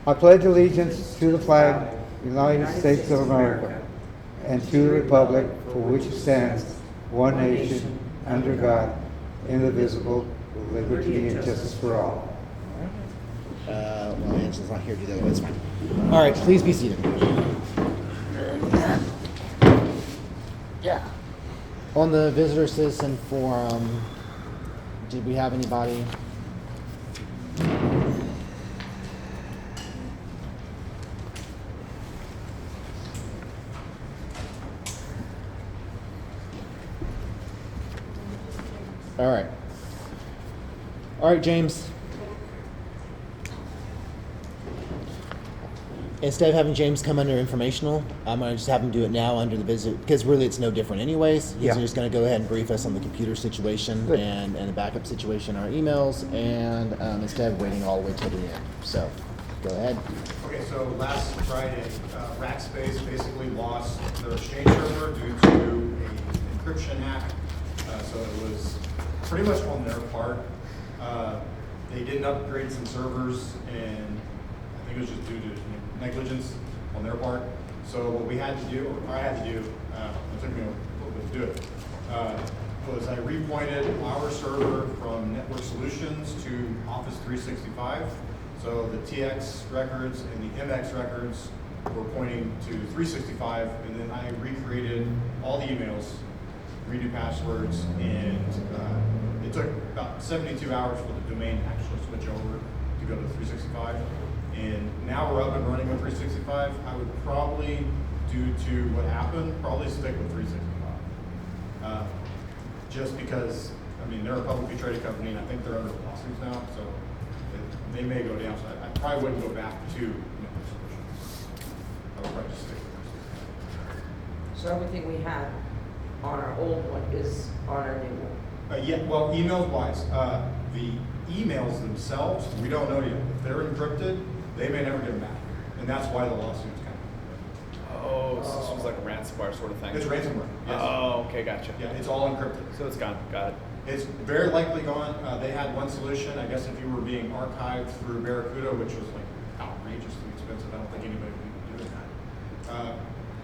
I pledge allegiance to the flag of the United States of America and to the republic for which it stands, one nation, under God, indivisible, with liberty and justice for all. Well, Angela's not here to do that, but it's fine. All right, please be seated. Yeah. On the visitor citizen forum, did we have anybody? All right. All right, James. Instead of having James come under informational, I'm going to just have him do it now under the visit, because really it's no different anyways. He's just going to go ahead and brief us on the computer situation and the backup situation, our emails, and instead of waiting all the way till the end. So, go ahead. Okay, so last Friday, Rackspace basically lost their Exchange server due to an encryption hack. So it was pretty much on their part. They didn't upgrade some servers, and I think it was just due to negligence on their part. So what we had to do, or I had to do, it took me a little bit to do it, was I repointed our server from Network Solutions to Office 365. So the TX records and the MX records were pointing to 365, and then I recreated all the emails, redo passwords, and it took about 72 hours for the domain to actually switch over to go to 365. And now we're up and running with 365. I would probably, due to what happened, probably stick with 365. Just because, I mean, they're a publicly traded company, and I think they're under lawsuits now, so they may go down. So I probably wouldn't go back to Network Solutions. I would probably just stick with 365. So everything we had on our old one is on our new one? Yeah, well, emails wise, the emails themselves, we don't know yet. If they're encrypted, they may never get them back. And that's why the lawsuit's coming. Oh, so this was like a ransomware sort of thing. It's ransomware, yes. Oh, okay, gotcha. Yeah, it's all encrypted. So it's gone. Got it. It's very likely gone. They had one solution. I guess if you were being archived through Barracuda, which was like outrageously expensive, I don't think anybody would be doing that.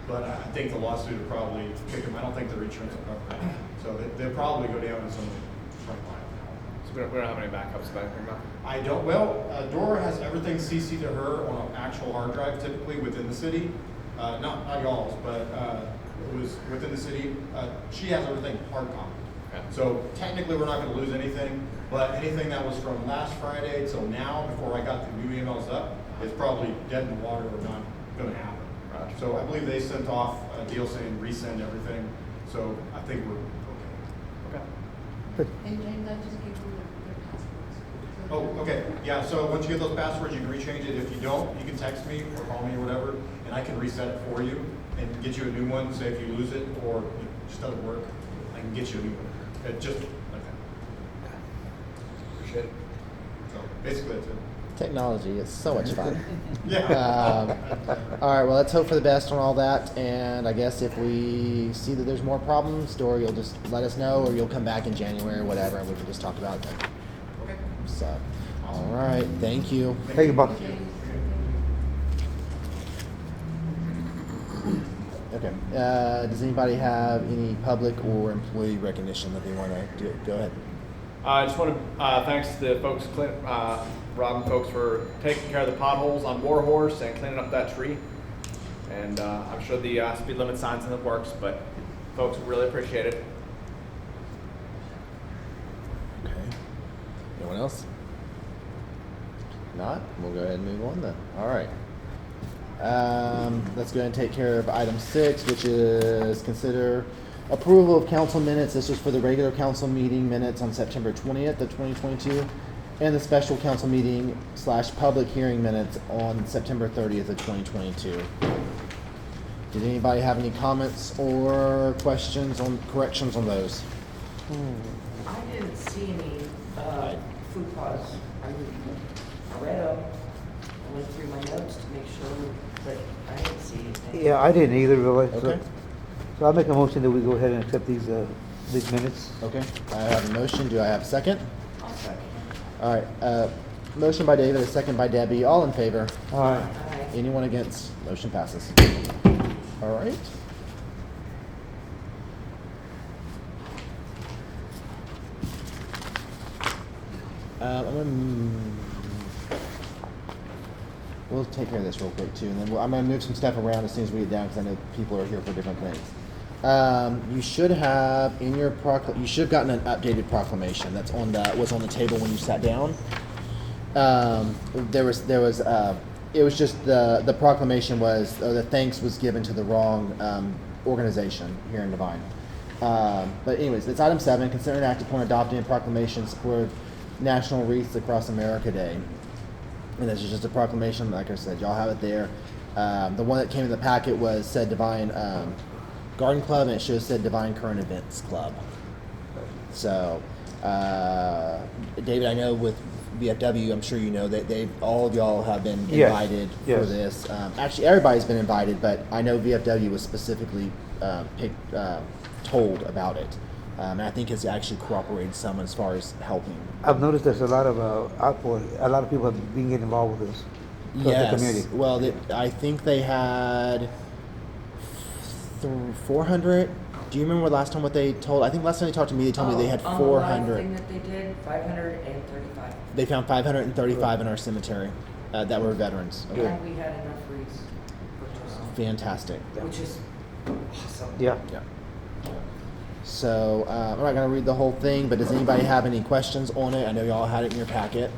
But I think the lawsuit would probably kick them. I don't think their insurance will cover that. So they'll probably go down in some front line. So we don't have any backups of anything about. I don't, well, Dora has everything CC to her on an actual hard drive, typically within the city. Not y'all's, but it was within the city. She has everything hard copy. Okay. So technically, we're not going to lose anything, but anything that was from last Friday till now, before I got the new emails up, is probably dead in the water or not going to happen. Gotcha. So I believe they sent off a deal saying resend everything. So I think we're okay. Okay. And James, I just gave you their passwords. Oh, okay. Yeah, so once you get those passwords, you can rechange it. If you don't, you can text me or call me or whatever, and I can reset it for you and get you a new one. Say if you lose it or it just doesn't work, I can get you a new one. It just like that. Appreciate it. So basically that's it. Technology is so much fun. Yeah. All right, well, let's hope for the best on all that. And I guess if we see that there's more problems, Dora, you'll just let us know, or you'll come back in January or whatever, and we can just talk about it then. Okay. So, all right, thank you. Thank you, Bob. Okay, does anybody have any public or employee recognition that they want to do? Go ahead. I just want to thanks to the folks, Rob and folks, for taking care of the potholes on Warhorse and cleaning up that tree. And I'm sure the speed limit sign's in the works, but folks really appreciate it. Okay. Anyone else? Not? We'll go ahead and move on then. All right. Let's go ahead and take care of item 6, which is consider approval of council minutes. This was for the regular council meeting minutes on September 20th of 2022 and the special council meeting / public hearing minutes on September 30th of 2022. Did anybody have any comments or questions on corrections on those? I didn't see any food plots. I read them. I went through my notes to make sure, but I didn't see anything. Yeah, I didn't either, really. Okay. So I'll make a motion that we go ahead and accept these minutes. Okay. I have a motion. Do I have a second? I'll second. All right. Motion by David, a second by Debbie. All in favor? Aye. Aye. Anyone against? Motion passes. All right. We'll take care of this real quick too, and then I'm gonna move some stuff around as soon as we get down because I know people are here for different things. You should have in your you should have gotten an updated proclamation that's on was on the table when you sat down. It was just the proclamation was the thanks was given to the wrong organization here in Devine. But anyways, it's item 7. Consider an act upon adopting a proclamation in support of National Wreaths Across America Day. And this is just a proclamation, like I said, y'all have it there. The one that came in the packet said Devine Garden Club, and it should have said Devine Current Events Club. So, David, I know with VFW, I'm sure you know that all of y'all have been Yes. invited for Yes. this. Actually, everybody's been invited, but I know VFW was specifically told about it. And I think it's actually cooperated some as far as helping. I've noticed there's a lot of outpouring. A lot of people have been getting involved with this. Across the community. Well, I think they had 400. Do you remember last time what they told? I think last time they talked to me, they told me they had On the live 400. thing that they did, 535. They found 535 in our cemetery that were veterans. Okay. And we had enough wreaths purchased, Fantastic. which is awesome. Yeah. Yeah. So I'm not going to read the whole thing, but does anybody have any questions on it? I know y'all had it in your packet.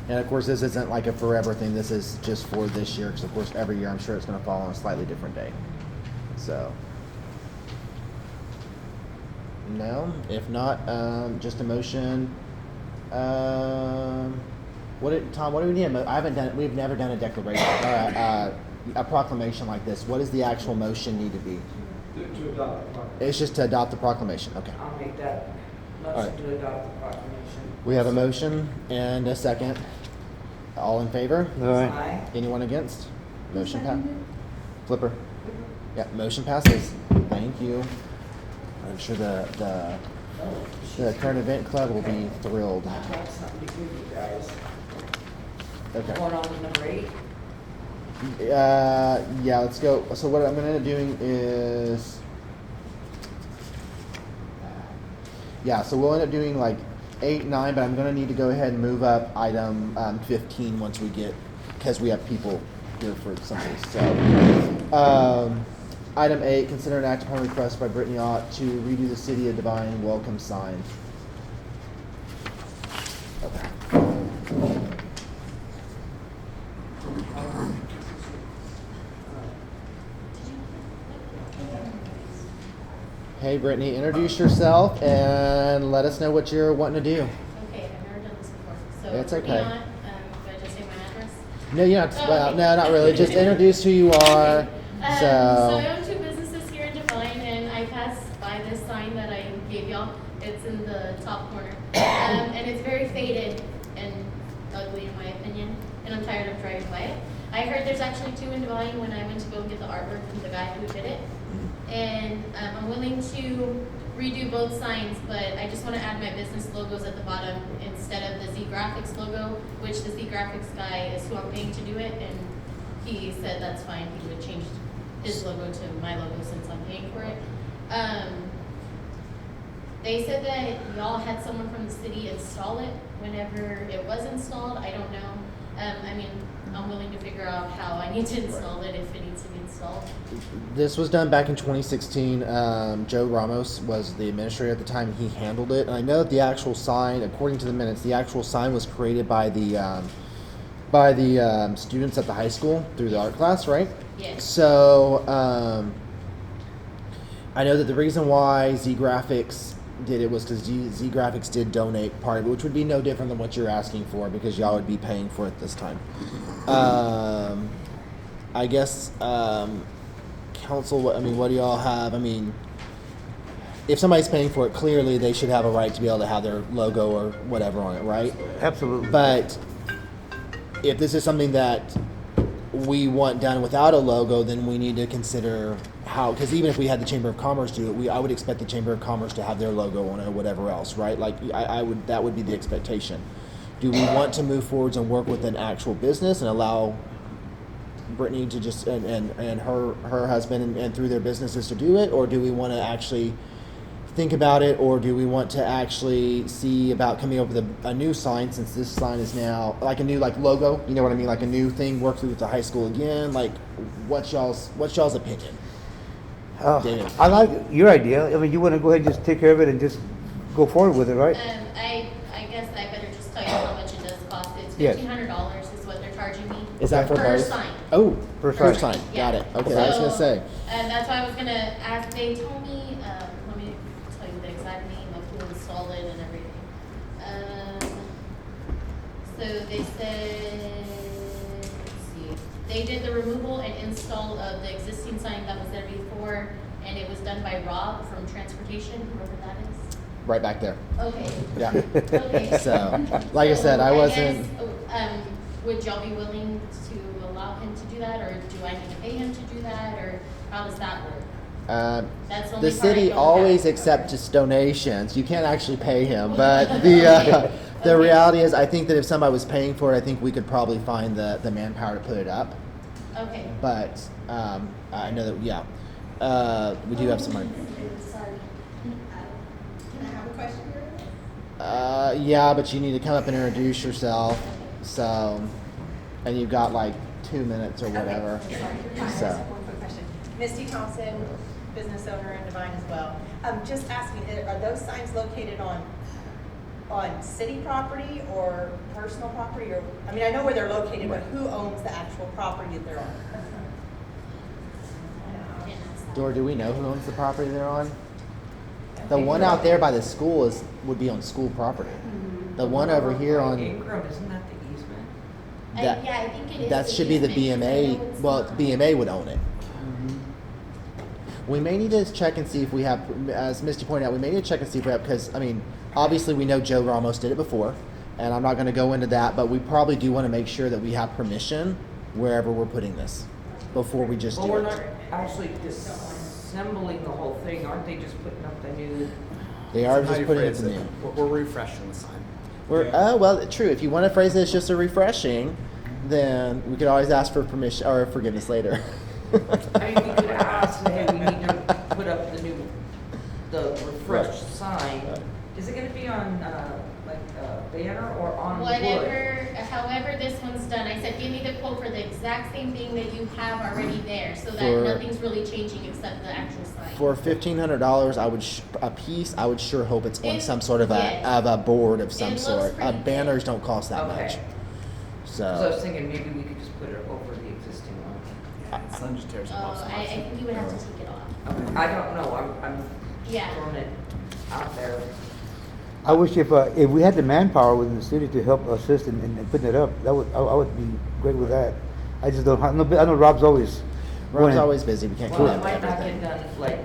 And of course, this isn't like a forever thing. This is just for this year, because of course, every year I'm sure it's going to fall on a slightly different day. So, no. If not, just a motion. Tom? What do we need? I haven't done. We've never done a declaration or a proclamation like this. What does the actual motion need to be? To adopt the proclamation. It's just to adopt the proclamation. Okay. I'll make that right. motion to adopt the proclamation. We have a motion and a second. All in favor? All right. Aye. Anyone against? Motion passed. Flipper. Yeah, motion passes. Thank you. I'm sure the current event club will be thrilled. I got something to give you guys. Okay. Going on to number 8. Yeah, let's go. So what I'm going to end up doing is, yeah, so we'll end up doing like 8, 9, but I'm going to need to go ahead and move up item 15 once we get, because we have people here for some of these. So, item 8, consider an act upon request by Brittany Ott to redo the City of Devine welcome sign. Okay. Hey Brittany, introduce yourself and let us know what you're wanting to do. Okay, I've never done this before. So It's for okay. Neon, do I just say my address? No, you're not. Oh, Well, okay. no, not really. Just introduce who you are. Okay. So I So, own 2 businesses here in Devine, and I passed by this sign that I gave y'all. It's in the top corner, and it's very faded and ugly in my opinion. And I'm tired of driving by it. I heard there's actually 2 in Devine when I went to go get the artwork from the guy who did it. And I'm willing to redo both signs, but I just want to add my business logos at the bottom instead of the Z Graphics logo, which the Z Graphics guy is who I'm paying to do it, and he said that's fine. He would change his logo to my logo since I'm paying for it. They said that y'all had someone from the city install it whenever it was installed. I don't know. I mean, I'm willing to figure out how I need to install it if it needs to be installed. this was done back in 2016. Joe Ramos was the administrator at the time. He handled it. And I know that the actual sign, according to the minutes, the actual sign was created by the students at the high school through the art class, right? Yes. So, I know that the reason why Z Graphics did it was because Z Graphics did donate part of it, which would be no different than what you're asking for because y'all would be paying for it this time. I guess, council, I mean, what do y'all have? I mean, if somebody's paying for it, clearly they should have a right to be able to have their logo or whatever on it, right? Absolutely. But if this is something that we want done without a logo, then we need to consider how, because even if we had the Chamber of Commerce do it, I would expect the Chamber of Commerce to have their logo on it or whatever else, right? Like, that would be the expectation. Do we want to move forwards and work with an actual business and allow Brittany to just, and her husband and through their businesses to do it? Or do we want to actually think about it, or do we want to actually see about coming up with a new sign, since this sign is now like a new logo, you know what I mean, like a new thing, work with the high school again? Like, what's y'all's opinion? David? I like your idea. I mean, you want to go ahead and just take care of it and just go forward with it, right? I guess I better just tell you how much it does cost. It's Yes. $1,500 is what they're charging me. Is that for per both? sign? Oh, Per per sign. sign. Yeah. Got it. Okay, I was gonna So, say. that's why I was gonna ask, they told me, let me tell you the exact name of who installed it and everything. So they said, let's see, they did the removal and install of the existing sign that was there before, and it was done by Rob from Transportation, whoever that is. Right back there. Okay. Yeah. Okay. So, like I said, I wasn't. guess, would y'all be willing to allow him to do that, or do I need to pay him to do that, or how does that work? That's the only The part I city don't always have. accepts donations. You can't actually pay him, but the reality is, I think that if somebody was paying for it, I think we could probably find the manpower to put it up. Okay. But I know that, yeah, we do have some money. Sorry. Can I have a question here? Yeah, but you need to come up and introduce yourself. So, and you've got like 2 minutes or whatever. Okay. Sorry, you're fine. So. I just have one quick question. Misty Thompson, business owner in Devine as well. Just asking, are those signs located on city property or personal property? Or, I mean, I know where they're located, but who owns the actual property that they're on? Dora, do we know who owns the property they're on? The one out there by the school would be on school property. The one over here on Ingram, isn't that the easement? that Yeah, I think it is. that the should be the easement, 'cause I know BMA. it's Well, not- BMA would own it. We may need to check and see if we have, as Misty pointed out, we may need to check and see if we have, because, I mean, obviously we know Joe Ramos did it before, and I'm not going to go into that, but we probably do want to make sure that we have permission wherever we're putting this before we just Well, do we're it. not actually disassembling the whole thing, aren't they just putting up the new? They are How just you putting it phrase in it. the. We're refreshing the sign. Well, true. If you want to phrase it as just a refreshing, then we could always ask for permission or forgiveness later. I mean, we could ask, hey, we need to put up the refreshed sign. Is it gonna be on, like a banner or on wood? Whatever, however this one's done, I said, give me the quote for the exact same thing that you have already there, so that For- nothing's really changing except the actual sign. For $1,500, I would a piece. I would sure hope it's on some sort of Yes. a board of It some looks sort. pretty good. Banners don't cost that Okay. much. 'Cause I was So thinking maybe we could just put it over the existing one. Yeah, sun just tears them Oh, off. I think you would have to take it off. I don't know, I'm Yeah. throwing it out there. I wish if we had the manpower within the city to help assist in putting it up, I would be great with that. I just don't. I know Rob's always. Rob's going- always busy. We can't keep Well, up it with might not everything. get done like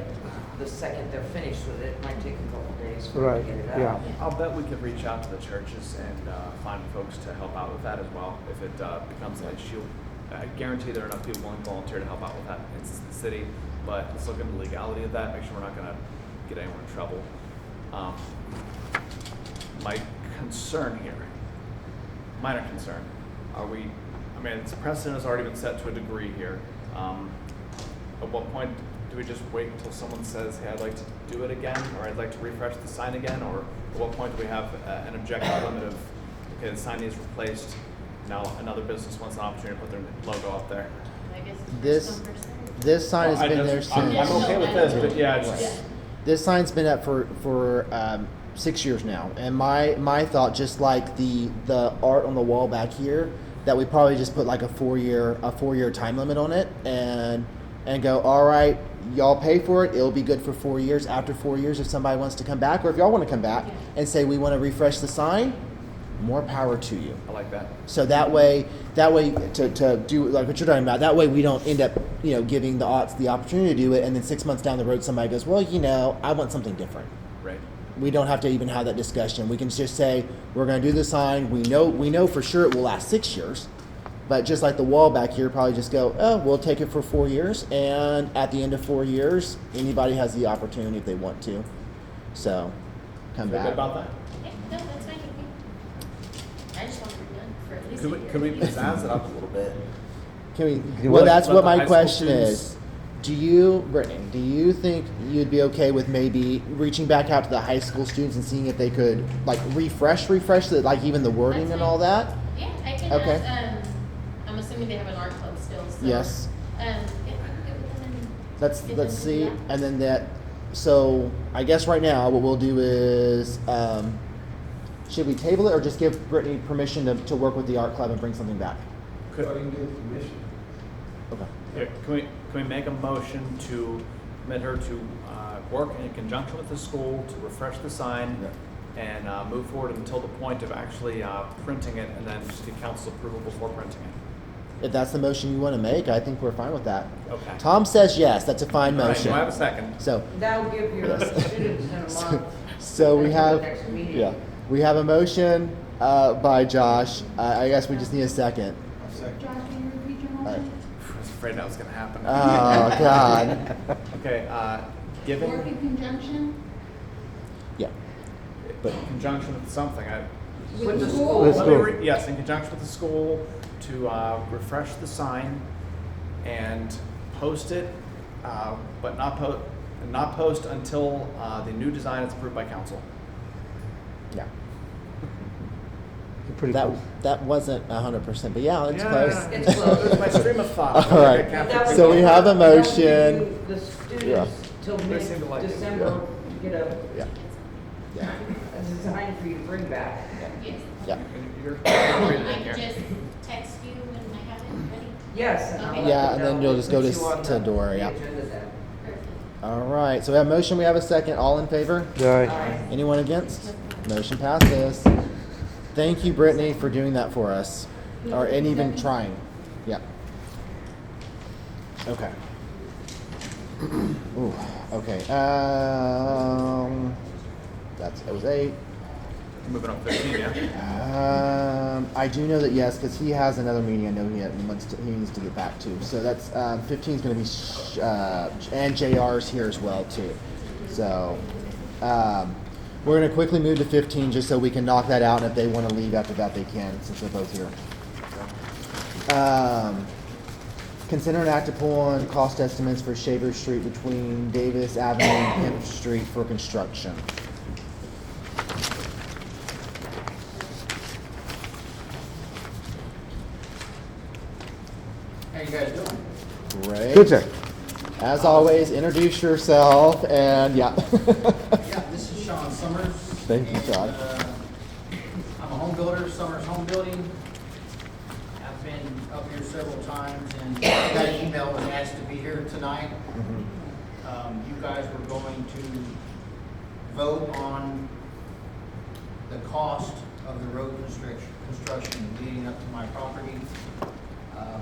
the second they're finished with it, it might take a couple days for them Right, to get it out. yeah. I'll bet we could reach out to the churches and find folks to help out with that as well. If it becomes an issue, I guarantee there are enough people willing to volunteer to help out with that in the city. But let's look into the legality of that. Make sure we're not going to get anyone in trouble. My concern here, minor concern, are we? I mean, its precedent has already been set to a degree here. At what point do we just wait until someone says, "Hey, I'd like to do it again," or "I'd like to refresh the sign again," or at what point do we have an objective limit of, okay, the sign needs replaced, now another business wants an opportunity to put their logo up there? I guess This- first come, first served. This sign has been there I'm since. okay with this, but yeah, it's just. Yeah. This sign's been up for 6 years now, and my thought, just like the art on the wall back here, that we probably just put like a 4-year time limit on it, and go, all right, y'all pay for it. It'll be good for 4 years. After 4 years, if somebody wants to come back, or if y'all want to come back and say we want to refresh the sign, more power to you. I like that. So that way to do like what you're talking about, that way we don't end up, giving the aughts the opportunity to do it, and then 6 months down the road somebody goes, well, I want something different. Right. We don't have to even have that discussion. We can just say, we're going to do the sign. We know for sure it will last 6 years, But just like the wall back here, probably just go, oh, we'll take it for 4 years, and at the end of 4 years, anybody has the opportunity if they want to. So, come Feel good back. about that? Yeah, no, that's fine with me. I just want it done for at least a Could year. we, could we pizzazz it up a little bit? Can we? You Well, want- that's let what the my high school question students- is. Do you, Brittany, do you think you'd be okay with maybe reaching back out to the high school students and seeing if they could like refresh the, like even the wording That's and fine. all that? Yeah, I can Okay. ask, I'm assuming they have an art club still, so. Yes. Yeah, I can get with them and. Let's get let's them to do see, that. and then that. So I guess right now what we'll do is, should we table it or just give Brittany permission to work with the art club and bring something back? So you can get permission. Okay. Yeah, can we make a motion to permit her to work in conjunction with the school to refresh the sign and move forward until the point of actually printing it and then just get council approval before printing it? If that's the motion you want to make, I think we're fine with that. Okay. Tom says yes. That's a fine All right, motion. do I have a second? So. That'll give your Yes. students in a month. So we until the have, next meeting. yeah, we have a motion by Josh. I guess we just need a second. Josh, can you repeat your All right. motion? I was afraid that was going to happen. Oh, God. Okay, Work given in conjunction Yeah. But in conjunction with something, With the With school. the let me school. yes, in conjunction with the school to refresh the sign and post it, but not post until the new design is approved by council. yeah, Pretty that close. that wasn't 100%, but yeah, it's Yeah, close. It's close. It was my stream of thought. All right. I can't- That would So we give- have a that would motion. give The Yeah. students till They seem to like it. mid-December to get a Yeah. Yeah. design for you to bring back. Yes. Yeah. You're I reading it can here. just text you when I have it ready. Yes. And I'll Okay. let Yeah, them and then know. you'll just go Put to you on to the Dora, yeah. agenda then. Perfect. All right. So we have a motion. We have a second. All in favor? Aye. Aye. Anyone against? Motion passes. Thank you, Brittany, for doing that for us, and even trying. Yeah. Okay. Ooh. Okay. That was 8. Moving up 15, yeah? I do know that yes, because he has another meeting. I know he needs to get back to. So that's 15 is going to be and JR's here as well too. So we're going to quickly move to 15 just so we can knock that out. And if they want to leave after that, they can since they're both here. Consider and act upon cost estimates for Shaver Street between Davis Avenue and Kemp Street for construction. How you guys doing? Great. Good, sir. As always, introduce yourself and yeah. Yeah, this is Sean Summers. Thank you, and, Sean. I'm a home builder, Summers Home Building. I've been up here several times and got an email, was asked to be here tonight. You guys were going to vote on the cost of the road construction leading up to my property. I'm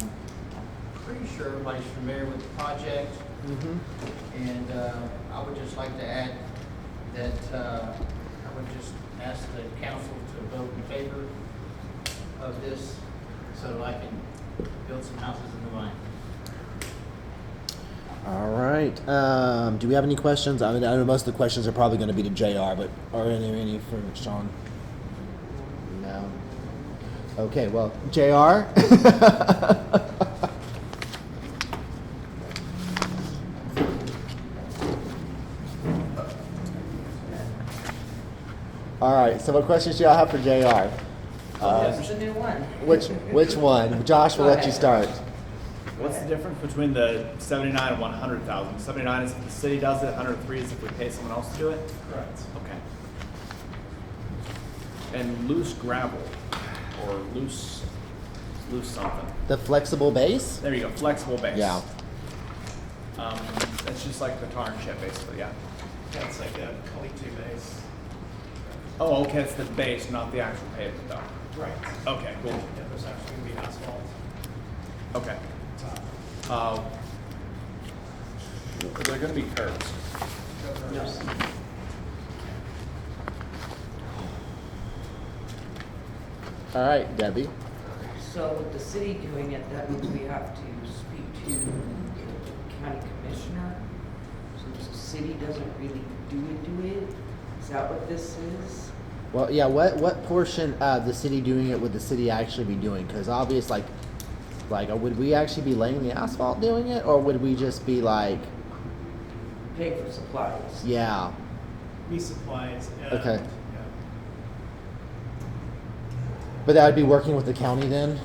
pretty sure everybody's familiar with the project. And I would just like to add that I would just ask the council to vote in favor of this so that I can build some houses in Devine. All right. Do we have any questions? I mean, I know most of the questions are probably going to be to JR, but are there any for Sean? No. Okay. Well, JR. All right. So, what questions do y'all have for JR? That's the new one. Which one? Josh, we'll let you start. What's the difference between the 79 and 100,000? 79 is if the city does it, 103 is if we pay someone else to do it? Correct. Okay. And loose gravel, or loose something. The flexible base? There you go, flexible base. Yeah. It's just like the tar and chip, basically, yeah. That's like a Colite base. Oh, okay, it's the base, not the actual pavement, though. Right. Okay, cool. Yeah, there's actually going to be asphalt. Okay. Are there going to be curbs? Yes. All right, Debbie. So with the city doing it, that means we have to speak to the county commissioner. Since the city doesn't really do it. Is that what this is? Well, yeah, what portion of the city doing it would the city actually be doing? Because obvious, like, would we actually be laying the asphalt doing it, or would we just be like, Pay for supplies. yeah, Me supplies. Okay. Yeah. but that would be working with the county then?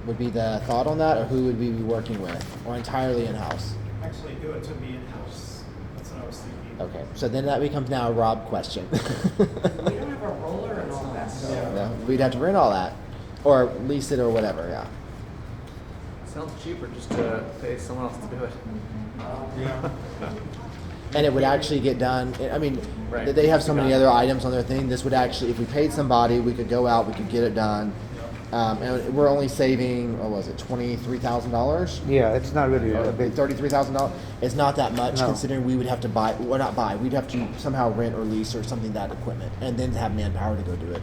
Would be the thought on that, or who would we be working with, or entirely in-house? Actually, do it to me in-house. That's what I was thinking. Okay, so then that becomes now a Rob question. We don't have a roller and all that stuff. Yeah, we'd have to rent all that, or lease it, or whatever. Yeah. Sounds cheaper just to pay someone else to do it. Yeah. And it would actually get done. I mean, Right. they have so many other items on their thing. This would actually, if we paid somebody, we could go out, we could get it done. And we're only saving, what was it, $23,000? Yeah, it's not really a big, $33,000. It's not that much, No. considering we would have to buy, well, not buy, we'd have to somehow rent or lease or something that equipment, and then have manpower to go do it.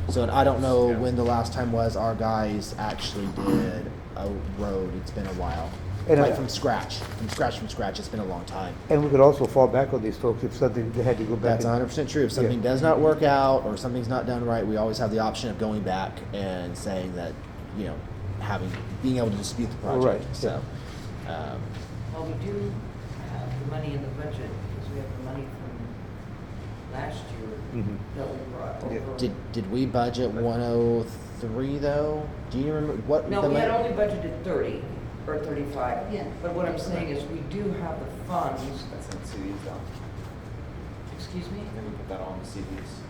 So I don't know when the last time was our guys actually did a road. It's been a while. And, Like from scratch. It's been a long time. and we could also fall back on these folks if something, they had to go back. That's and- 100% true. If something does not work out or something's not done right, we always have the option of going back and saying that, you know, being able to dispute the project. Right, So, Well, we do have the money in the budget because we have the money from last year Mhm. that we brought Yeah. over. did we budget 103 though? Do you remember what? No, the we had mon- only budgeted 30 or 35. Yeah. But what I'm saying is we do have the funds. That's in CDs though. Excuse me? Then we put that on the CDs.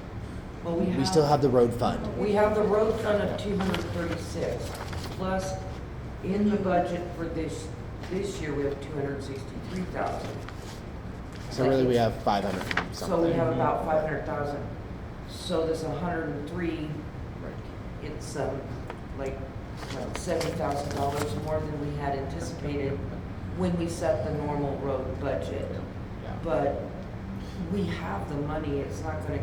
Well, We still have the road fund. We have the road fund of 236, plus in the budget for this year, we have 263,000. So really, we have 500 and So something. we have about 500,000. So this 103, it's like $70,000 more than we had anticipated when we set the normal road budget. Yeah. But we have the money, it's not gonna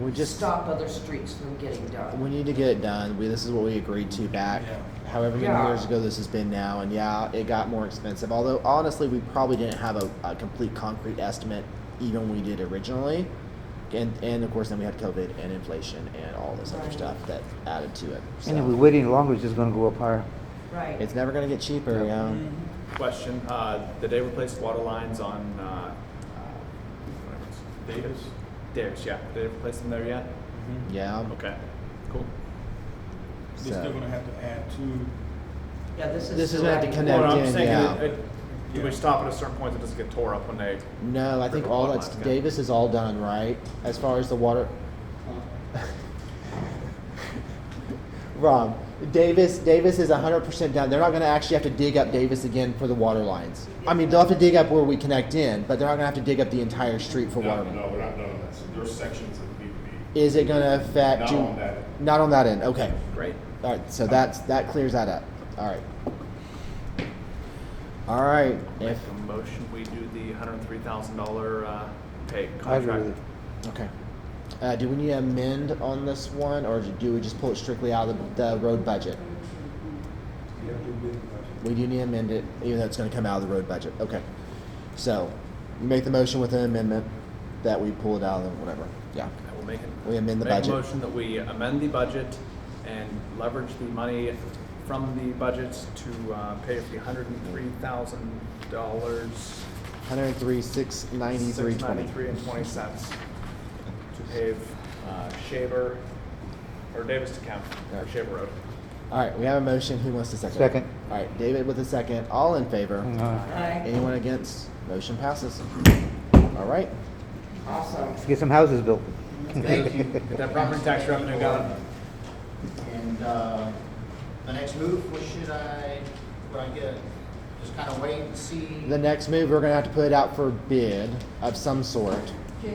We just stop other streets from getting done. We need to get it done. This is what we agreed to back, however many Yeah. years ago this has been now. And yeah, it got more expensive. Although honestly, we probably didn't have a complete concrete estimate even when we did originally. And of course, then we had COVID and inflation and all this other Right. stuff that added to it. And if So we're waiting longer, it's just gonna go up higher. Right. it's never going to get cheaper. Yeah. Question, did they replace water lines on, Davis? Davis, yeah. Did they replace them there yet? Yeah. Okay, cool. They're still So gonna have to add two. Yeah, this is. This is still gonna have to adding connect Well, I'm in, just thinking, yeah. do we stop at a certain point that doesn't get tore up when they? no, I think Critical all water that's lines, okay. Davis is all done right as far as the water. Rob, Davis is 100% done. They're not going to actually have to dig up Davis again for the water lines. I mean, they'll have to dig up where we connect in, but they're not going to have to dig up the entire street for water. No, we're not done on that. So there's sections that need to be. Is it going to affect Not you? on that. Not on that end. Okay. Great. All right. So that clears that up. All right. All right. Make If a motion, we do the $103,000 pay I agree contract. with it. okay. Do we need to amend on this one, or do we just pull it strictly out of the road budget? You have to do the budget. We do need to amend it, even though it's going to come out of the road budget. Okay. So, you make the motion with an amendment that we pull it out of the whatever. Yeah. I will make it. We amend the Make budget. a motion that we amend the budget and leverage the money from the budgets to pay for the $103,000. 103,693.20. $693.20 to pave Shaver, or Davis to Kemp, or Okay. Shaver Road. All right, we have a motion. Who wants to second? Second. All right, David with a second. All in favor? Aye. Anyone against? Motion passes. All right. Awesome. Let's get some houses built. Thank you. Get that property tax revenue going. And the next move, what I get? Just kind of wait and see. The next move, we're going to have to put it out for bid of some sort. JR.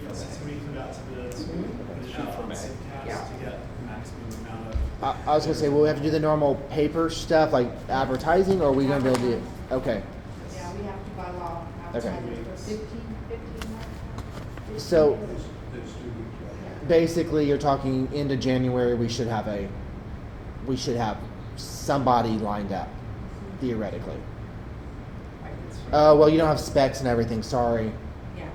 Yes, it's we put out to bids, put it out on city Yeah. tax to get the maximum amount of. I was going to say, will we have to do the normal paper stuff like advertising, or are we going to be able to do? Okay. Yeah, we have to by law. Okay. Outside for 15 months. So, That's 2 weeks, right? basically, you're talking into January, we should have somebody lined up, theoretically. Oh, well, you don't have specs and everything, sorry. Yeah.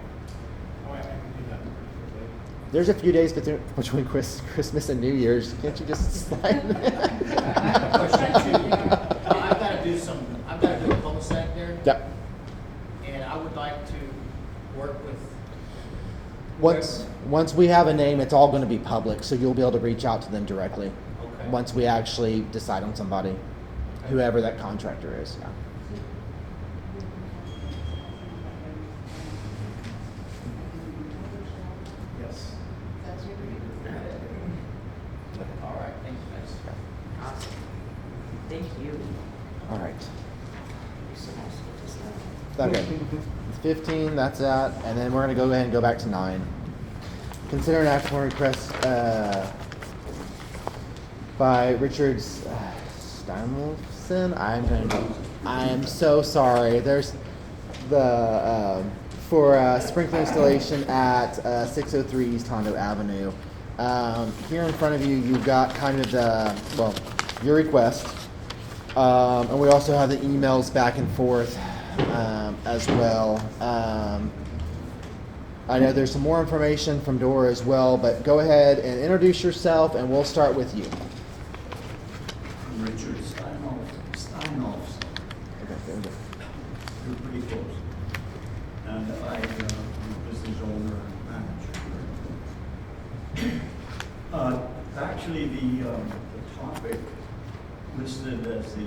Oh, I can do that pretty quickly. There's a few days between Christmas and New Year's. Can't you just slide? I've got to do a cul-de-sac there, Yep. and I would like to work with. Once we have a name, it's all going to be public, so you'll be able to reach out to them directly. Okay. Once we actually decide on somebody, whoever that contractor is. Yeah. Yes. All right, thanks, guys. Awesome. Thank you. All right. You're so nice to just know. Okay. 15, that's that. And then we're going to go ahead and go back to 9. Consider an action on request by Richard Steinwolfson. I'm so sorry. There's the for sprinkler installation at 603 East Hondo Avenue. Here in front of you, you've got kind of your request. And we also have the emails back and forth as well. I know there's some more information from Dora as well, but go ahead and introduce yourself, and we'll start with you. I'm Richard Steinhoff. Okay, there we go. You're pretty close. And I'm a business owner and manager. Actually, the topic listed as the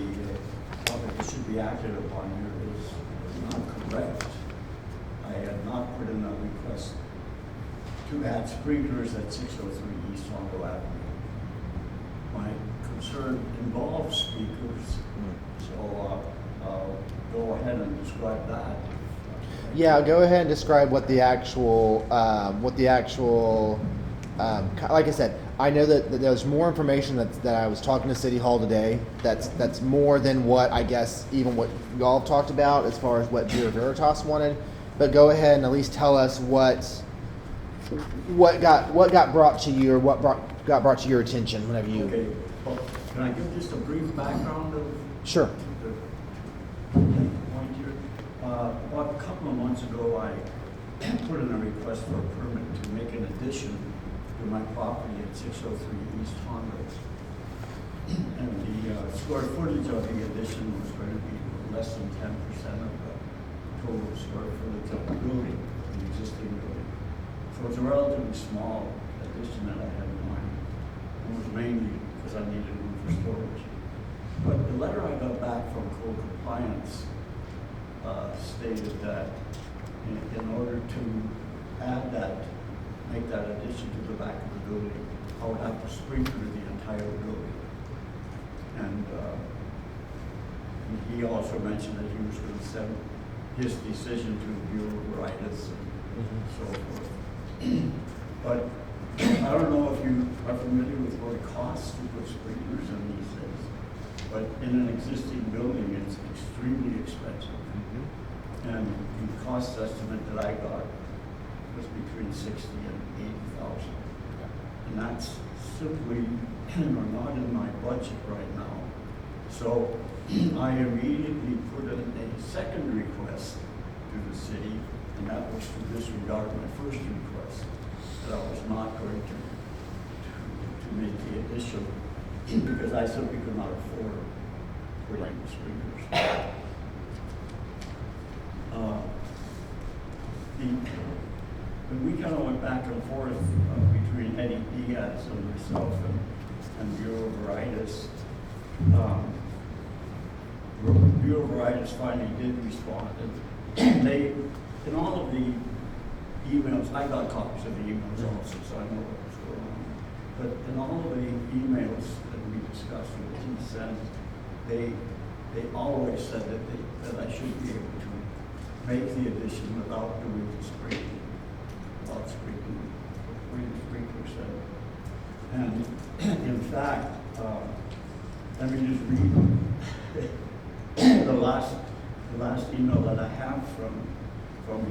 topic that should be acted upon here is not correct. I had not put in a request to add sprinklers at 603 East Hondo Avenue. My concern involves speakers, so I'll go ahead and describe that. Yeah, go ahead and describe what the actual, like I said, I know that there's more information that I was talking to City Hall today. That's more than what I guess even what y'all have talked about as far as what Bureau Veritas wanted. But go ahead and at least tell us what got brought to you, or got brought to your attention whenever you. Okay, well, can I give just a brief background of Sure. the point here? About a couple of months ago, I put in a request for a permit to make an addition to my property at 603 East Hondo. And the square footage of the addition was going to be less than 10% of the total square footage of the building, the existing building. So it's a relatively small addition that I had in mind. It was mainly because I needed room for storage. But the letter I got back from code compliance stated that in order to add that, make that addition to the back of the building, I would have to sprinkler the entire building. And he also mentioned that he was going to send his decision to the Bureau of Veritas and so forth. But I don't know if you are familiar with what it costs to put sprinklers in these things, but in an existing building, it's extremely expensive. And the cost estimate that I got was between $60,000 and $80,000. And that's simply not in my budget right now. So I immediately put in a second request to the city, and that was to disregard my first request, that I was not going to make the addition because I simply could not afford putting the sprinklers. When we kind of went back and forth between Eddie Diaz and myself and Bureau of Veritas, Bureau of Veritas finally did respond. And they, in all of the emails, I got copies of the emails also, so I know what was going on. But in all of the emails that we discussed with he sent, they always said that I should be able to make the addition without doing the sprinkling, without sprinkling 3%. And in fact, let me just read the last email that I have from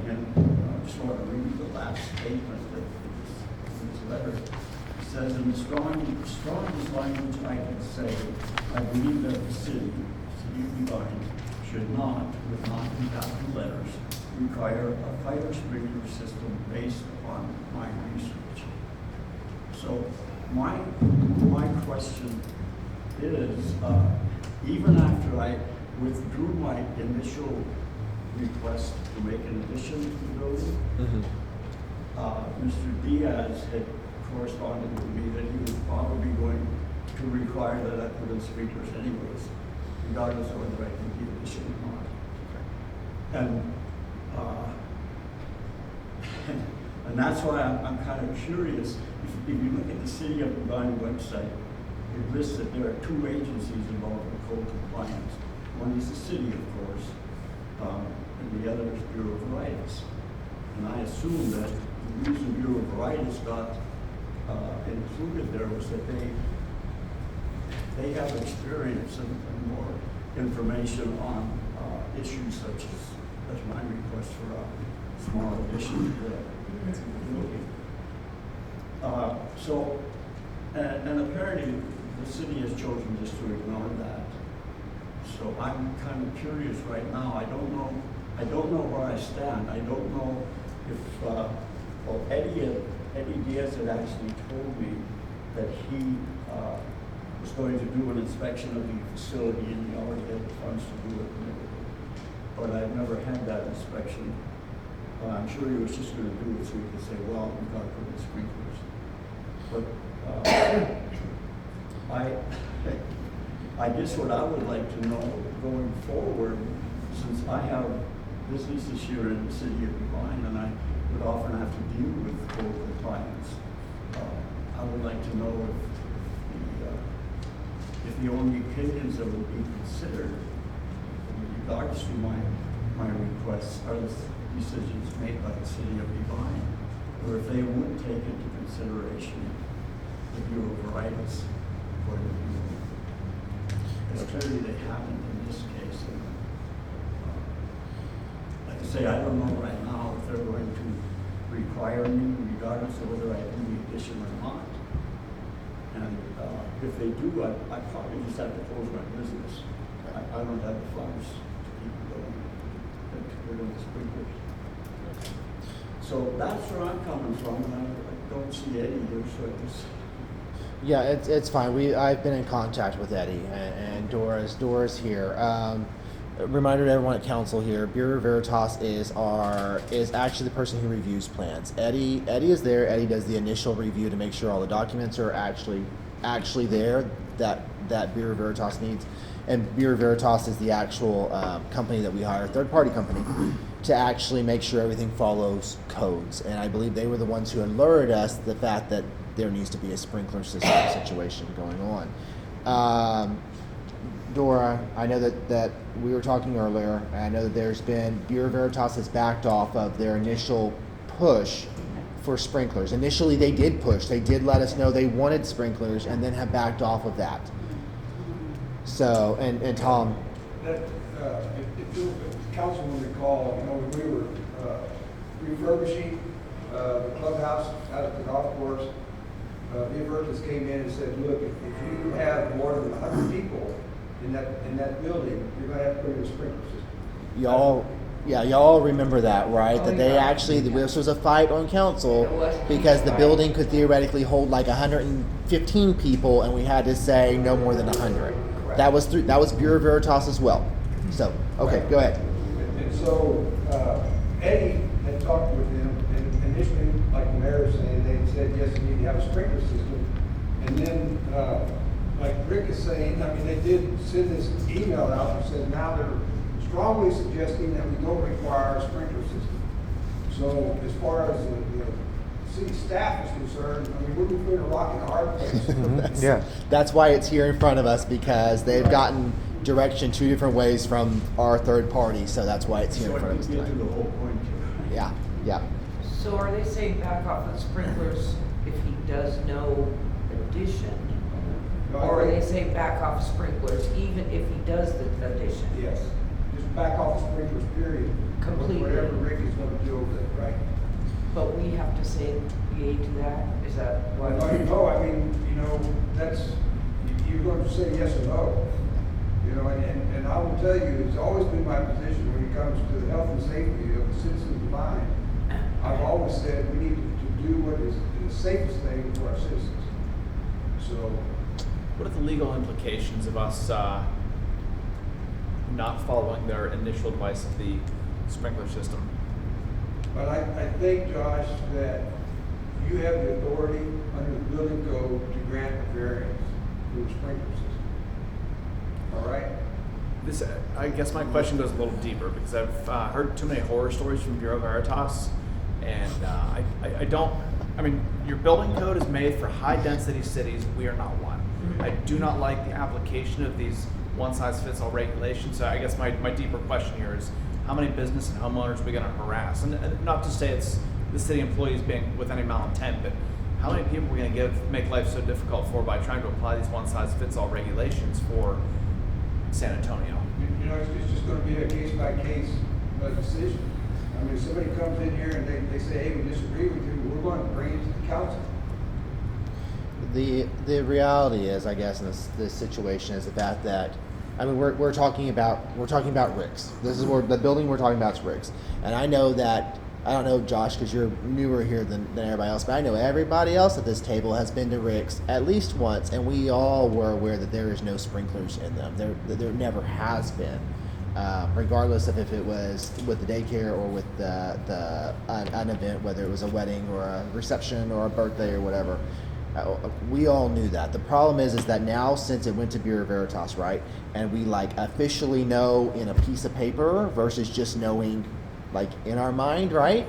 him. I just want to read the last statement that is letter. It says, in the strongest language I can say, I believe that the city of Devine, with not in capital letters, require a fire sprinkler system based upon my research. So my question is, even after I withdrew my initial request to make an addition to the building, Mr. Diaz had corresponded with me that he was probably going to require that I put in sprinklers anyways, regardless of whether I did the addition or not. And that's why I'm kind of curious. If you look at the City of Devine website, it lists that there are two agencies involved in code compliance. One is the city, of course, and the other is Bureau of Rights. And I assume that the reason Bureau of Rights got included there was that they have experience and more information on issues such as my request for a small addition to the building. And apparently the city has chosen just to ignore that. So I'm kind of curious right now. I don't know where I stand. I don't know if Eddie Diaz had actually told me that he was going to do an inspection of the facility and he already had the funds to do it. But I've never had that inspection. I'm sure he was just going to do it so he could say, well, we've got to put in sprinklers. But I guess what I would like to know going forward, since I have businesses here in the city of Devine and I would often have to deal with code compliance, I would like to know if the only opinions that would be considered with regards to my requests are the decisions made by the city of Devine, or if they would take into consideration the Bureau of Rights point of view. Because clearly they haven't in this case. And, like I say, I don't know right now if they're going to require me, regardless of whether I do the addition or not. And if they do, I probably just have to close my business. I don't have the funds to keep going, to put in the sprinklers. So that's where I'm coming from, and I don't see Eddie here, so I just... Yeah, it's fine. I've been in contact with Eddie and Dora's here. Reminder to everyone at council here: Bureau Veritas is actually the person who reviews plans. Eddie is there. Eddie does the initial review to make sure all the documents are actually there that Bureau Veritas needs. And Bureau Veritas is the actual company that we hire, third-party company, to actually make sure everything follows codes. And I believe they were the ones who alerted us the fact that there needs to be a sprinkler system situation going on. Dora, I know that we were talking earlier, and I know that there's been, Bureau Veritas has backed off of their initial push for sprinklers. Initially they did push, they did let us know they wanted sprinklers, and then have backed off of that. So, and Tom. That, if the council will recall, we were refurbishing the clubhouse out at the golf course. The Veritas came in and said, look, if you have more than 100 people in that building, you're going to have to put in a sprinkler system. Y'all remember that, right? That they actually, this was a fight on council because the building could theoretically hold like 115 people, and we had to say no more than 100. That was Bureau Veritas as well. So, okay, go ahead. And so Eddie had talked with them, and initially, like the mayor saying, they said, yes, you need to have a sprinkler system. And then, like Rick is saying, I mean, they did send this email out that said now they're strongly suggesting that we don't require a sprinkler system. So as far as the city staff is concerned, I mean, we're between a rock and a hard place. That's why it's here in front of us, because they've gotten direction two different ways from our third party, so that's why it's here in front of us tonight. The whole point here. Yeah. So are they saying back off the sprinklers if he does no addition? Or are they saying back off sprinklers even if he does the addition? Yes, just back off the sprinklers, period. Completely. Whatever Rick is going to do over there, right? But we have to say yay to that Is that what? No, I mean, that's, you're going to say yes or no. And I will tell you, it's always been my position when it comes to the health and safety of the citizens of Devine. I've always said we need to do what is the safest thing for our citizens. So, What are the legal implications of us not following their initial advice of the sprinkler system? but I think, Josh, that you have the authority under the building code to grant a variance for the sprinkler system. All right? This, I guess my question goes a little deeper because I've heard too many horror stories from Bureau Veritas, and I don't. I mean, your building code is made for high-density cities. We are not one. I do not like the application of these one-size-fits-all regulations. So I guess my deeper question here is, how many business and homeowners are we going to harass? And not to say it's the city employees being with any malintent, but how many people are we going to make life so difficult for by trying to apply these one-size-fits-all regulations for San Antonio? It's just going to be a case-by-case decision. I mean, if somebody comes in here and they say, hey, we disagree with you, we're going to bring it to the council. The reality is, I guess, in this situation is the fact that, I mean, we're talking about Rick's. This is where the building we're talking about is Rick's, and I know that. I don't know, Josh, because you're newer here than everybody else, but I know everybody else at this table has been to Rick's at least once, and we all were aware that there is no sprinklers in them. There never has been, regardless of if it was with the daycare or with an event, whether it was a wedding or a reception or a birthday or whatever. We all knew that. The problem is that now, since it went to Bureau Veritas, right, and we officially know in a piece of paper versus just knowing in our mind, right?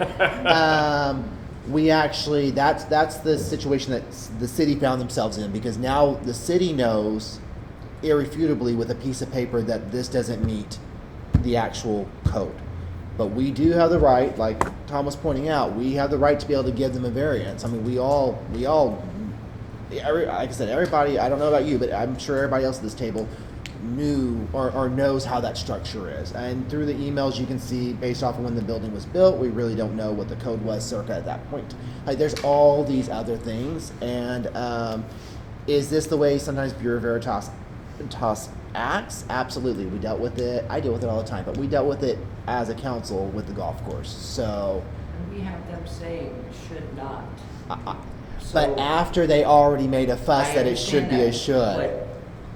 We actually, that's the situation that the city found themselves in, because now the city knows irrefutably with a piece of paper that this doesn't meet the actual code. But we do have the right, like Tom was pointing out, we have the right to be able to give them a variance. I mean, we all, like I said, everybody, I don't know about you, but I'm sure everybody else at this table knew or knows how that structure is. And through the emails you can see, based off of when the building was built, we really don't know what the code was circa at that point. There's all these other things, and is this the way sometimes Bureau Veritas acts? Absolutely. We dealt with it. I deal with it all the time, but we dealt with it as a council with the golf course. So, And we have them saying should not. but after they already made a fuss that it should be a should. But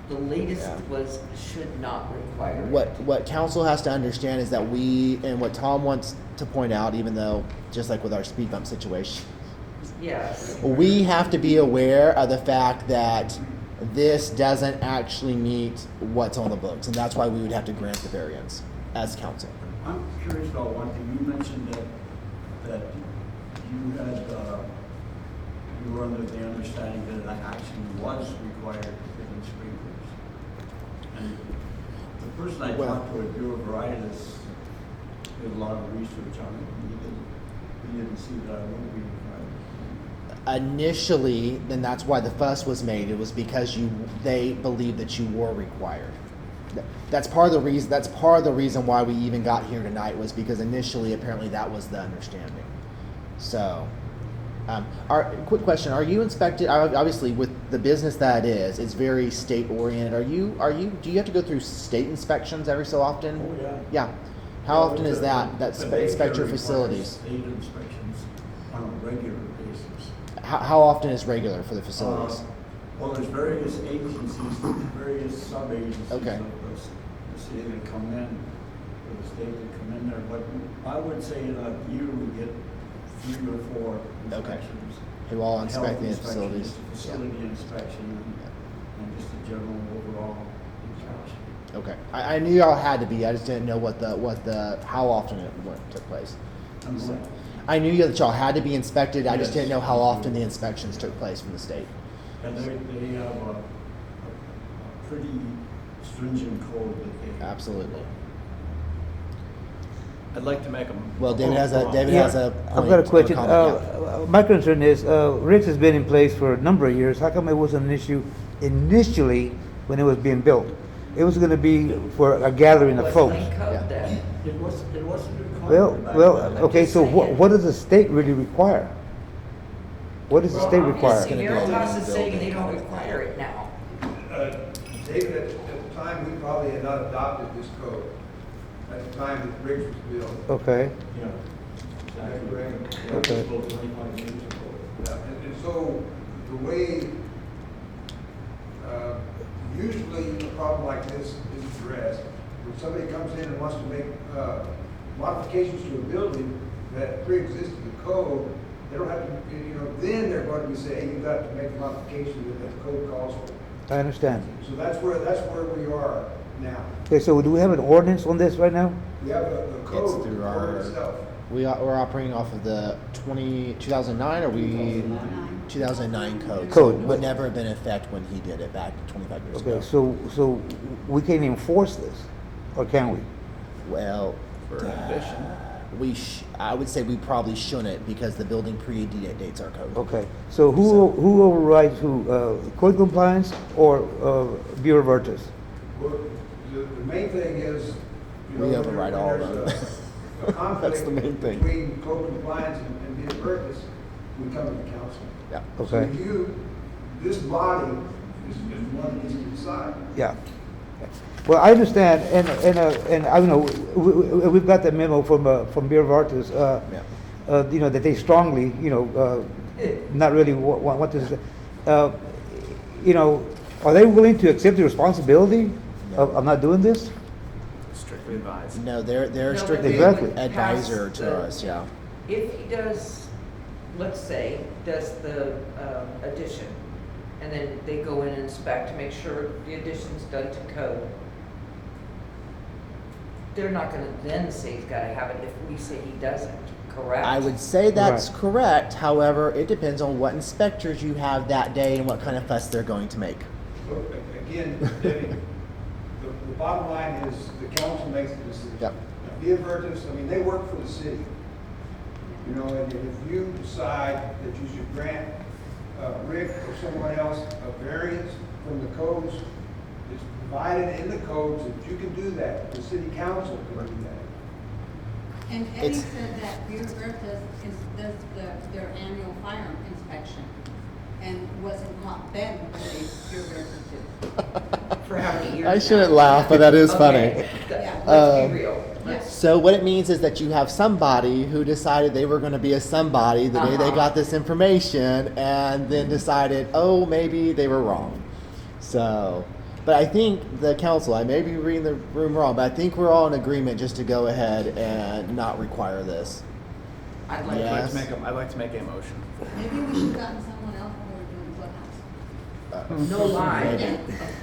the latest was should not require. What council has to understand is that we, and what Tom wants to point out, even though just like with our speed bump situation, Yes. we have to be aware of the fact that this doesn't actually meet what's on the books, and that's why we would have to grant the variance as council. I'm curious about one thing. You mentioned that you had, you were under the understanding that it actually was required to fit in sprinklers. And the person I talked to at Bureau Veritas did a lot of research on it, and he didn't see that I would be required. Initially, then that's why the fuss was made. It was because they believed that you were required. That's part of the reason. That's part of the reason why we even got here tonight, was because initially, apparently, that was the understanding. So, quick question: are you inspected? Obviously, with the business that it is, it's very state oriented. Do you have to go through state inspections every so often? Oh, yeah. Yeah. How often is that The inspect your daycare facilities? requires state inspections on a regular basis. How often is regular for the facilities? Well, there's various agencies, various sub-agencies Okay. of the city that come in, or the state that come in there, but I would say in a year we get 3 or 4 Okay. inspections. Who all Health inspect the inspections, facilities? Facility inspection, and just a general overall inspection. Okay. I knew y'all had to be. I just didn't know how often it took place. And So, what- I knew that y'all had to be inspected. I just didn't know how often the inspections took place from the state. And they have a pretty stringent code that they. Absolutely. I'd like to make a. Well, David has a I've got a point, question. comment, yeah. My concern is, Rick's has been in place for a number of years. How come it wasn't an issue initially when it was being built? It was gonna be for a gathering of folks. What's the code then? It wasn't required. back Well, then. okay, so what does the state really require? What does the state require? gonna be Veritas a is saying building. they don't require it now. David, at the time, we probably had not adopted this code at the time that Riggs was built. Okay, Yeah. Is that correct? Yeah, Okay. it's about 25 years ago. Yeah, and so the way, usually a problem like this is addressed, when somebody comes in and wants to make modifications to a building that pre-exists to the code, they don't have to, then they're going to be saying, hey, you've got to make a modification that the code calls for. I understand. So that's where we are now. Okay, so do we have an ordinance on this right now? We have the It's code through for our- itself. We're operating off of the 2009 or we 2009 code. Code, So it would but- never have been in effect when he did it back 25 years ago. Okay, so we can't enforce this, or can we? Well, For an addition. I would say we probably shouldn't because the building predates our code. Okay, so who overrides who, code compliance or Bureau of Veritas? Well, the main thing is, We when override all of there's them. a conflict That's the main thing. between code compliance and being purpose, we come to the council. Yeah. Okay. So you, this body is one that needs to decide. Yeah. Well, I understand, and I know, we've got the memo from Bureau of Veritas, that they strongly, not really want this, are they willing to accept the responsibility of not doing this? Strictly advised. No, they're No, strictly but they would advisor pass to the- us, yeah. If he does, let's say, does the addition, and then they go in and inspect to make sure the addition's done to code, they're not gonna then say he's gotta have it if we say he doesn't, correct? I would say that's Right. correct. However, it depends on what inspectors you have that day and what kind of fuss they're going to make. So again, Debbie, the bottom line is the council makes the decision. Yep. Now, Be Veritas, I mean, they work for the city. And if you decide that you should grant Rick or someone else a variance from the codes, it's provided in the codes that you can do that. The city council can do that. And Eddie It's- said that Bureau Veritas does their annual fire inspection and wasn't caught then when Bureau Veritas did. For how many years? I shouldn't now? laugh, but that is Okay, funny. Yeah. Let's be real. Let's- So what it means is that you have somebody who decided they were going to be a somebody the day they Uh-huh. got this information and then decided, oh, maybe they were wrong. So, but I think the council, I may be reading the room wrong, but I think we're all in agreement just to go ahead and not require this. I'd like Yeah. to. I'd like to make a motion. Maybe we should have gotten someone else when we were doing the clubhouse. No lie.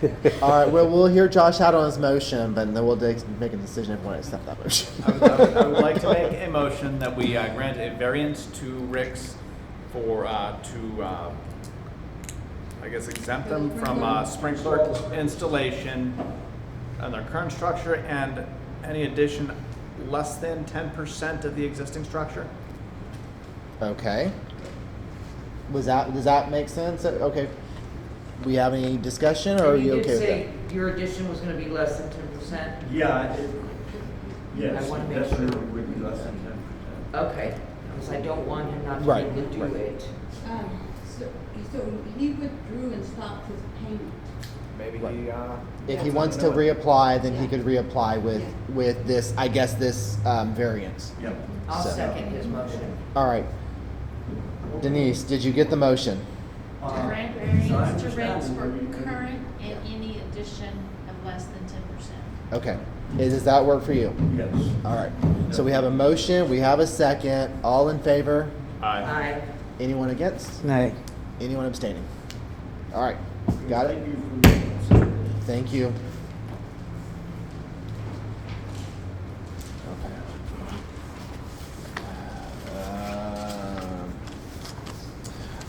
Maybe. All right, well, we'll hear Josh out on his motion, but then we'll make a decision if we want to accept that motion. I would like to make a motion that we grant a variance to Rick's for, I guess exempt them from sprinkler installation on their current structure and any addition less than 10% of the existing structure. Okay. Does that make sense? Okay. We have any discussion, or are you did okay with say that? your addition was gonna be less than 10%? Yeah, yes, I wanna make definitely sure. would be less than 10%. Okay, because I don't want him not to Right, be able to do right. it. So he withdrew and stopped his payment. Maybe If he wants to reapply, then he could reapply with this, I guess, this variance. Yep. I'll So- second his motion. All right. Denise, did you get the motion? To grant variance to rents for current and any addition of less than 10%. Okay. Does that work for you? Yes. All right. So we have a motion, we have a second. All in favor? Aye. Anyone against? Nay. Anyone abstaining? All right. Got it? Thank you for your consideration. Thank you.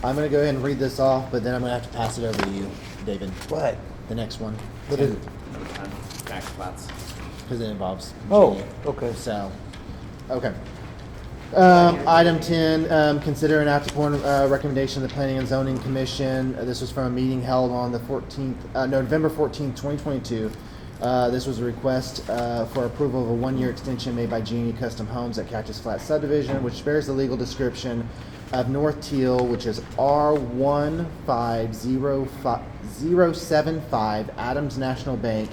I'm going to go ahead and read this off, but then I'm going to have to pass it over to you, David. What? The next one. What is it? Tax plats. Because it involves. Oh, Jeannie. okay. So, okay. Item 10, consider and act upon recommendation of the Planning and Zoning Commission. This was from a meeting held on the 14th, November 14th, 2022. This was a request for approval of a one-year extension made by Jeannie Custom Homes at Cactus Flat subdivision, which bears the legal description of North Teal, which is R15075 Adams National Bank,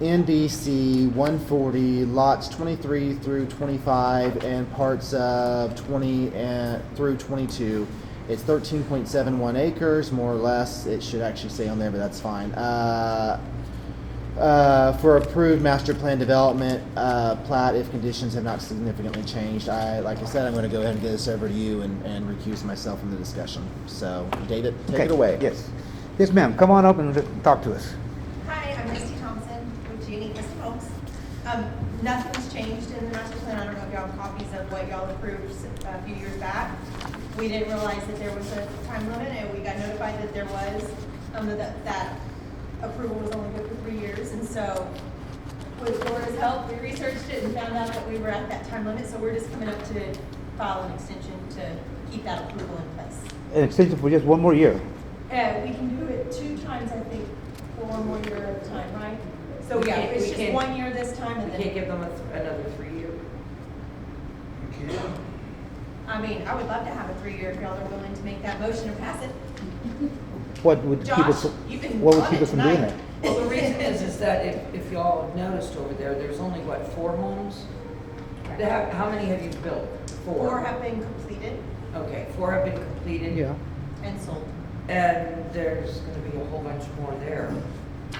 NBC 140, lots 23 through 25 and parts of 20 through 22. It's 13.71 acres, more or less. It should actually say on there, but that's fine. For approved master plan development plat if conditions have not significantly changed. Like I said, I'm going to go ahead and get this over to you and recuse myself from the discussion. So, David, take it away. Yes. Yes, ma'am. Come on up and talk to us. Hi, I'm Misty Thompson with Unique Custom Homes. Nothing's changed in the master plan. I don't know if y'all have copies of what y'all approved a few years back. We didn't realize that there was a time limit, and we got notified that there was, that approval was only good for 3 years. And so with Laura's help, we researched it and found out that we were at that time limit. So we're just coming up to file an extension to keep that approval in place. An extension for just one more year. We can do it 2 times, I think, for 1 more year at a time, right? So yeah, can't- it's we just can't- 1 year this time and We can't then, give them another 3 year. You can. I mean, I would love to have a 3-year if y'all are willing to make that motion and pass it. What would keep us? Josh, you've been What would on keep it us from doing tonight. that? Well, the reason is that if y'all have noticed over there, there's only, what, 4 homes? How many have you built? 4 have been completed Okay, 4 have been completed. Yeah. and sold. And there's gonna be a whole bunch more there.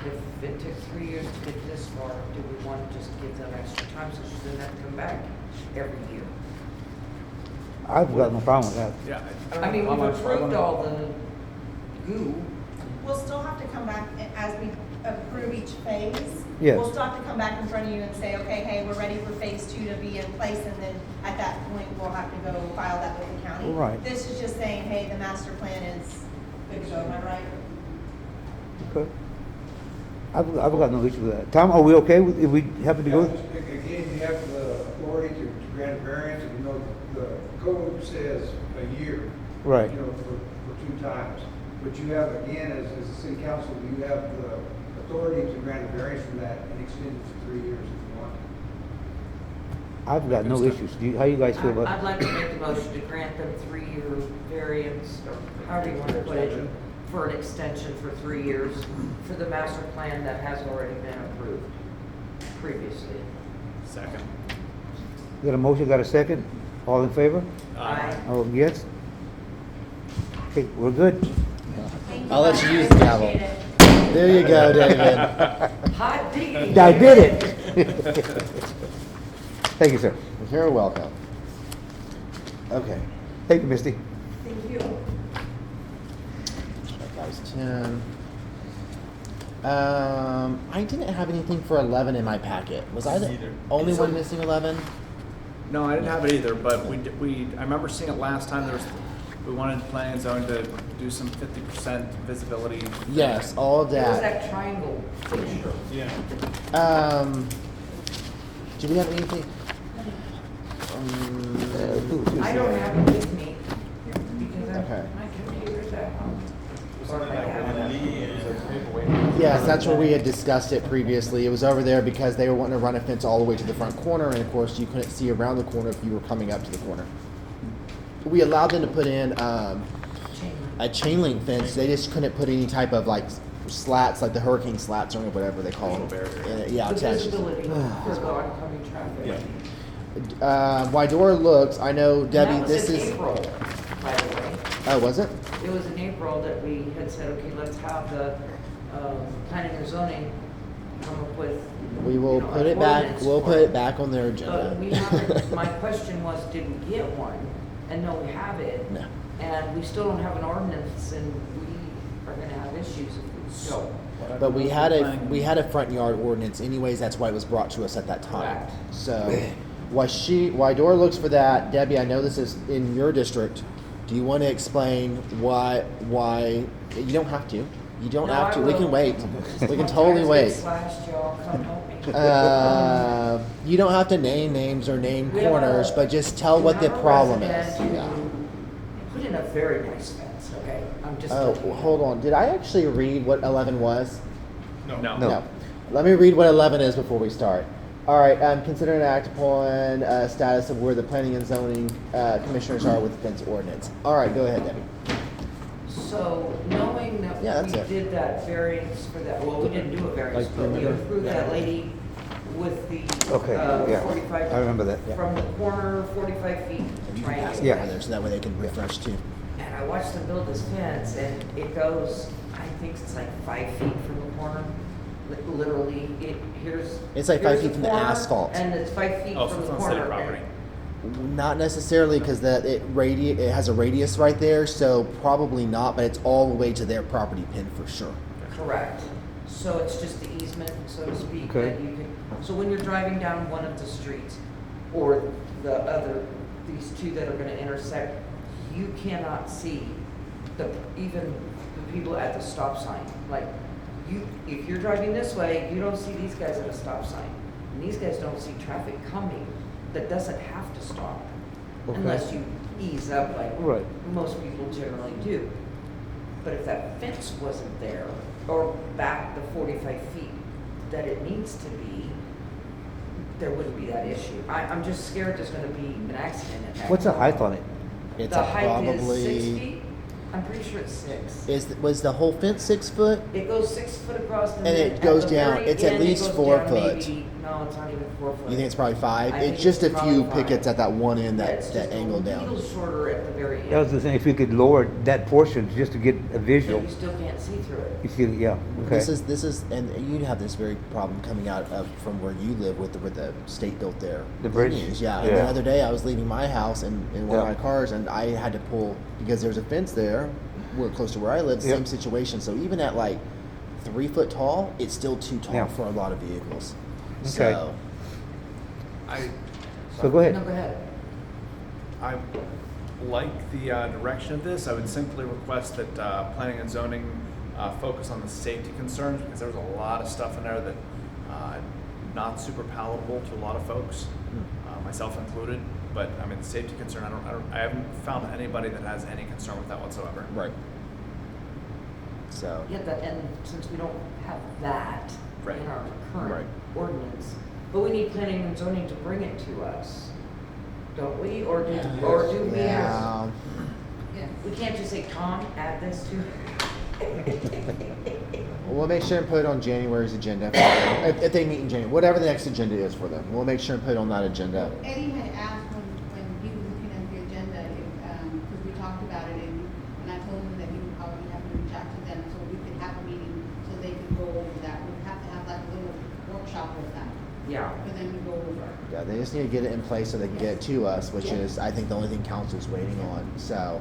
If it took 3 years to get this far, do we want to just give them extra time so she doesn't have to come back every year? I've got no problem with that. Yeah. I mean, we've approved all the goo. We'll still have to come back as we approve each phase. Yes. We'll still have to come back in front of you and say, okay, hey, we're ready for phase 2 to be in place, and then at that point, we'll have to go file that with the county. Right. This is just saying, hey, the master plan is good to go, am I right? Okay. I've got no issue with that. Tom, are we okay with, if we happen to go? Again, you have the authority to grant a variance, and you know, the code says a year. Right. You know, for 2 times. But you have, again, as a city council, you have the authority to grant a variance from that and extend it for 3 years if you want. I've got no issues. How you guys feel about I'd it? like to make the motion to grant them 3-year variance, or however you want to put it, for an extension for 3 years for the master plan that has already been approved previously. Second. Got a motion, got a second? All in favor? Aye. Oh, yes? Okay, we're good. Thank you. I'll let you use I the gavel. appreciate it. There you go, David. Hot diggity. I did it. Thank you, sir. You're welcome. Okay. Thank you, Misty. Thank you. That was 10. I didn't have anything for 11 in my packet. Was I the Neither. only one missing 11? No, I didn't have it either, but I remember seeing it last time. We wanted planning and zoning to do some 50% visibility. Yes, all of It was that. that triangle picture. Yeah. Do we have anything? I don't have it with me because Okay. my computer's at home. Or I have it. Yes, that's where we had discussed it previously. It was over there because they were wanting to run a fence all the way to the front corner, and of course you couldn't see around the corner if you were coming up to the corner. We allowed them to put in a chain link fence. They just couldn't put any type of like slats, like the hurricane slats or whatever they call them. Yeah, The attached. visibility for the oncoming traffic. Wydora looks. I know And Debbie. that was This in is. April, by the way. Oh, was it? It was in April that we had said, okay, let's have the planning and zoning come up with. We will you know, put an it back. ordinance We'll for put it back on their agenda. But we haven't, my question was, did we get one? And no, we have it. No. And we still don't have an ordinance, and we are gonna have issues if we don't. But we had a front yard ordinance anyways. That's why it was brought to us at that time. Correct. So, Wydora looks for that. Debbie, I know this is in your district. Do you want to explain why? You don't have to. You don't No, have I to. We can will. wait. We can My totally tires wait. get slashed, y'all, come help me. You don't have to name names or name We have corners, a- but just tell what the we have a problem is. resident Yeah. who Put in a very nice fence, okay? I'm just. Oh, telling you. hold on. Did I actually read what 11 was? No. No. Let me read what 11 is before we start. All right, consider and act upon status of where the planning and zoning commissioners are with the fence ordinance. All right, go ahead, Debbie. So knowing that Yeah, that's we it. did that variance for that, well, we didn't do a variance, Like, but we remember? approved that lady with the Okay, yeah, 45. I remember that. From the corner, 45 feet And you can pass triangle. it Yeah. over there so that way they can refresh too. And I watched them build this fence, and it goes, I think it's like 5 feet from the corner. Literally, It's like 5 here's feet from the corner, asphalt. And it's 5 feet Oh, from so the it's on city corner. property. Not necessarily because it has a radius right there, so probably not. But it's all the way to their property pin for sure. Correct. So it's just the easement, so to speak, Okay. that you can, so when you're driving down one of the streets or the other, these two that are gonna intersect, you cannot see even the people at the stop sign. Like, if you're driving this way, you don't see these guys at a stop sign. And these guys don't see traffic coming that doesn't have to stop. Okay. Unless you ease up like Right. most people generally do. But if that fence wasn't there, or back the 45 feet that it needs to be, there wouldn't be that issue. I'm just scared there's gonna be an accident at that. What's the height on it? It's The height is 6 probably feet? I'm pretty sure it's 6. was the whole fence 6 foot? It goes 6 foot across And then it at goes the down. very It's at end, it least goes 4 down foot. maybe- No, it's not even 4 foot. You think it's probably 5? I It's think just a it's few probably pickets 5. at that one end Yeah, that, it's that just angle a down. little shorter at the very end. That was the thing, if you could lower that portion just to get a But visual. you still can't see through it. You see, yeah, okay. This is, and you have this very problem coming out of from where you live with the state built there. The bridge? Yeah. And the Yeah. other day I was leaving my house in one of Yeah. my cars, and I had to pull because there's a fence there, close to where I live. Yep. Same situation. So even at like 3 foot tall, it's still too tall Yeah. for a lot of vehicles. Okay. So So go ahead. No, go ahead. I like the direction of this. I would simply request that planning and zoning focus on the safety concerns, because there was a lot of stuff in there that not super palatable to a lot of folks, myself included. But I mean, the safety concern, I haven't found anybody that has any concern with that whatsoever. right. So Yeah, and since we don't have that Right. in our current Right. ordinance, but we need planning and zoning to bring it to us, don't we? Or do we have, yeah. we can't just say, Tom, add this to. We'll make sure and put it on January's agenda if they meet in January, whatever the next agenda is for them. We'll make sure and put it on that agenda. Eddie had asked when he was looking at the agenda, because we talked about it, and I told him that he would probably have to reach out to them so we could have a meeting so they could go over that. We'd have to have like a little workshop with them Yeah. for them to go over. Yeah, they just need to get it in place so they can get it to us, which is, I think, the only thing council's waiting on. So,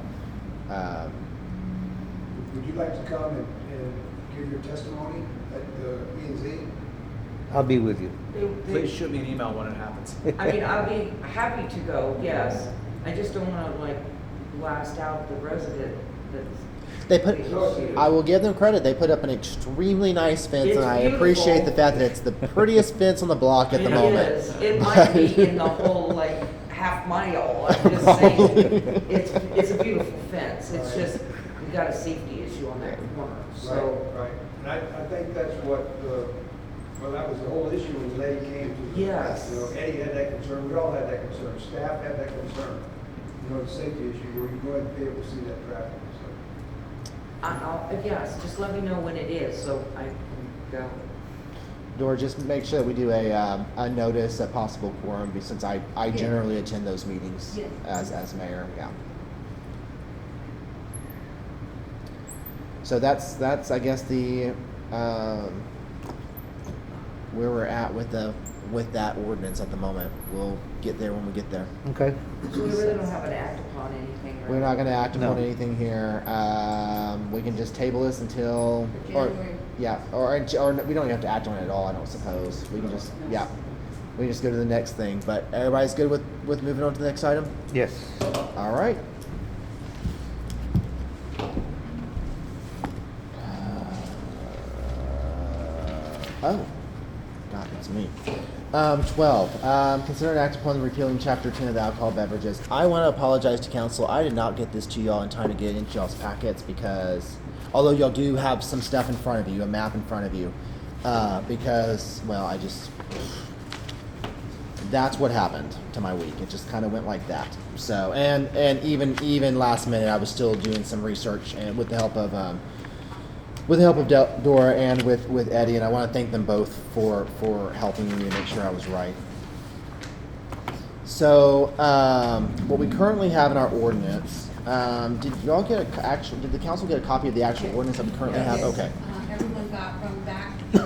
Would you like to come and give your testimony at the P and Z? I'll be with you. Please shoot me an email when it happens. I mean, I'll be happy to go, yes. I just don't wanna like blast out the resident that's. they put, I will give them credit, they put up an extremely nice fence, It's and I beautiful. appreciate the fact that it's the prettiest fence on the block at the moment. It is. It might be in the whole like half mile, I'm just saying. It's a beautiful fence. It's just, we got a safety issue on that corner, so. Right, and I think that's what, well, that was the whole issue when Eddie came to the. Yes. You know, Eddie had that concern, we all had that concern, staff had that concern. You know, the safety issue where you're going to be able to see that traffic, so. Yes, just let me know when it is, so I can go. Dora, just make sure that we do a notice, a possible quorum, since I generally attend those meetings Yes. as mayor, yeah. So that's I guess the where we're at with that ordinance at the moment. We'll get there when we get there. Okay. So we really don't have an act upon anything, right? We're not going to act upon No. anything here. We can just table this until, or January. yeah, or we don't even have to act on it at all. I don't suppose we can just we can just go to the next thing. But everybody's good with moving on to the next item. Yes. All right. Oh, God, it's me. 12. Consider an act upon repealing Chapter 10 of the alcohol beverages. I want to apologize to council. I did not get this to y'all in time to get it into y'all's packets because, although y'all do have some stuff in front of you, a map in front of you, because, well, That's what happened to my week. It just kind of went like that. So, and even last minute, I was still doing some research, and with the help of Dora and with Eddie, and I want to thank them both for helping me make sure I was right. So, what we currently have in our ordinance, did y'all get did the council get a copy of the actual ordinance that we currently have? Yes. Okay. Everyone got from back to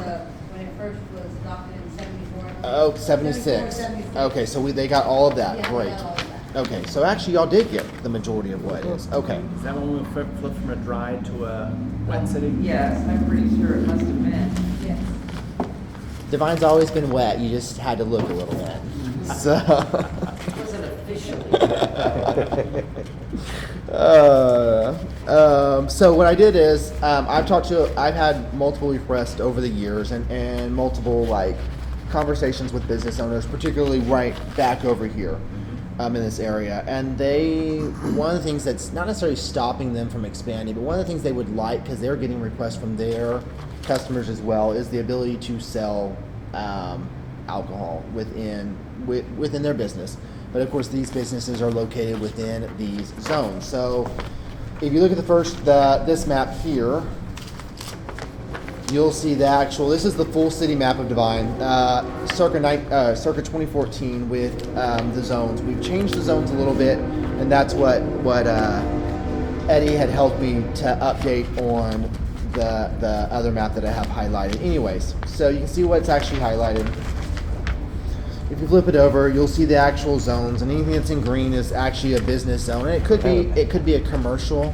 when it first was adopted in 74. Oh, 76. 74. Okay, so they got all of that. Yeah, they Great. got all of that. Okay, so actually y'all did get the majority of what it is. Okay. Is that when we flipped from a dry to a wet city? Yes, I'm pretty sure it must have been. Yes. Divine's always been wet. You just had to look a little bit. So. It wasn't officially. So what I did is I've had multiple requests over the years and multiple like conversations with business owners, particularly right back over here in this area. And one of the things that's not necessarily stopping them from expanding, but one of the things they would like, because they're getting requests from their customers as well, is the ability to sell alcohol within their business. But of course, these businesses are located within these zones. So if you look at this map here, you'll see this is the full city map of Devine, circa 2014 with the zones. We've changed the zones a little bit, and that's what Eddie had helped me to update on the other map that I have highlighted. Anyways, so you can see what's actually highlighted. If you flip it over, you'll see the actual zones, and anything that's in green is actually a business zone. And it could be a commercial.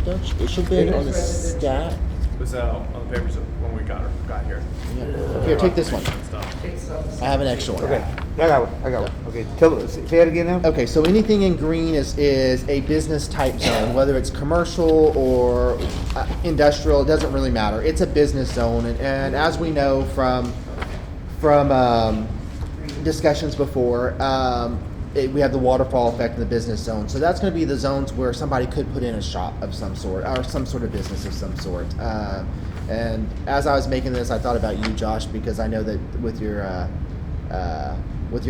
It should be on the stat. It was on the papers when we got here. Yeah. Here, take this one. I have an extra one. Okay, I got one. Okay, say it again now. Okay, so anything in green is a business type zone, whether it's commercial or industrial, it doesn't really matter. It's a business zone, and as we know from discussions before, we have the waterfall effect in the business zone. So that's going to be the zones where somebody could put in a shop of some sort or some sort of business of some sort. And as I was making this, I thought about you, Josh, because I know that with your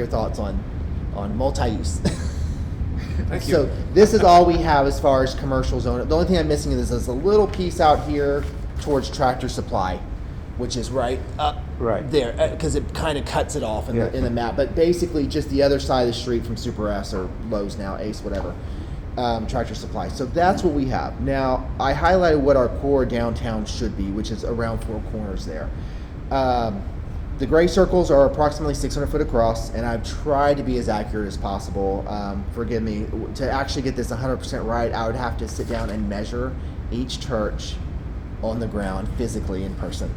thoughts on multi-use. Thank you. So this is all we have as far as commercial zone. The only thing I'm missing is a little piece out here towards Tractor Supply, which is right up there, because it kind of cuts it off in the map. But basically, just the other side of the street from Super S or Lowe's now, Ace, whatever, Tractor Supply. So that's what we have. Now, I highlighted what our core downtown should be, which is around Four Corners there. The gray circles are approximately 600 foot across, and I've tried to be as accurate as possible. Forgive me. To actually get this 100% right, I would have to sit down and measure each church on the ground physically in person.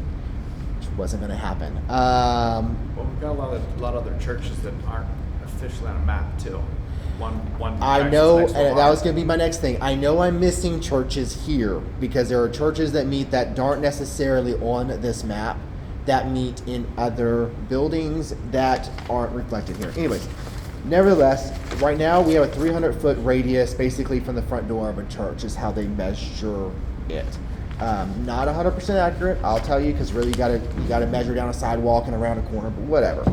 Wasn't going to happen. Well, we've got a lot of other churches that aren't officially on a map too. One. I know, and that was going to be my next thing. I know I'm missing churches here because there are churches that aren't necessarily on this map that meet in other buildings that aren't reflected here. Anyways, nevertheless, right now we have a 300-foot radius basically from the front door of a church is how they measure it. Not 100% accurate, I'll tell you, because really you gotta measure down a sidewalk and around a corner, but whatever.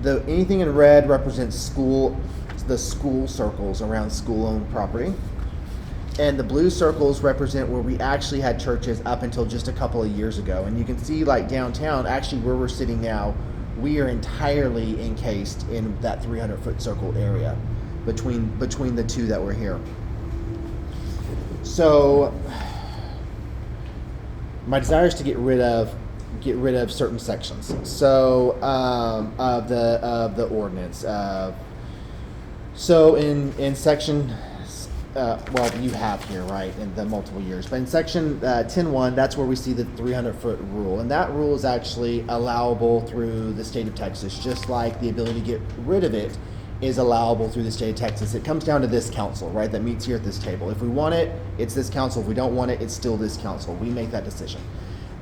Anything in red represents the school circles around school-owned property, and the blue circles represent where we actually had churches up until just a couple of years ago. And you can see, like downtown, actually where we're sitting now, we are entirely encased in that 300-foot circle area between the two that were here. So my desire is to get rid of certain sections. So of the ordinance. So in section, you have here, right, in the multiple years. But in section 10.1, that's where we see the 300-foot rule, and that rule is actually allowable through the state of Texas, just like the ability to get rid of it is allowable through the state of Texas. It comes down to this council, right, that meets here at this table. If we want it, it's this council. If we don't want it, it's still this council. We make that decision.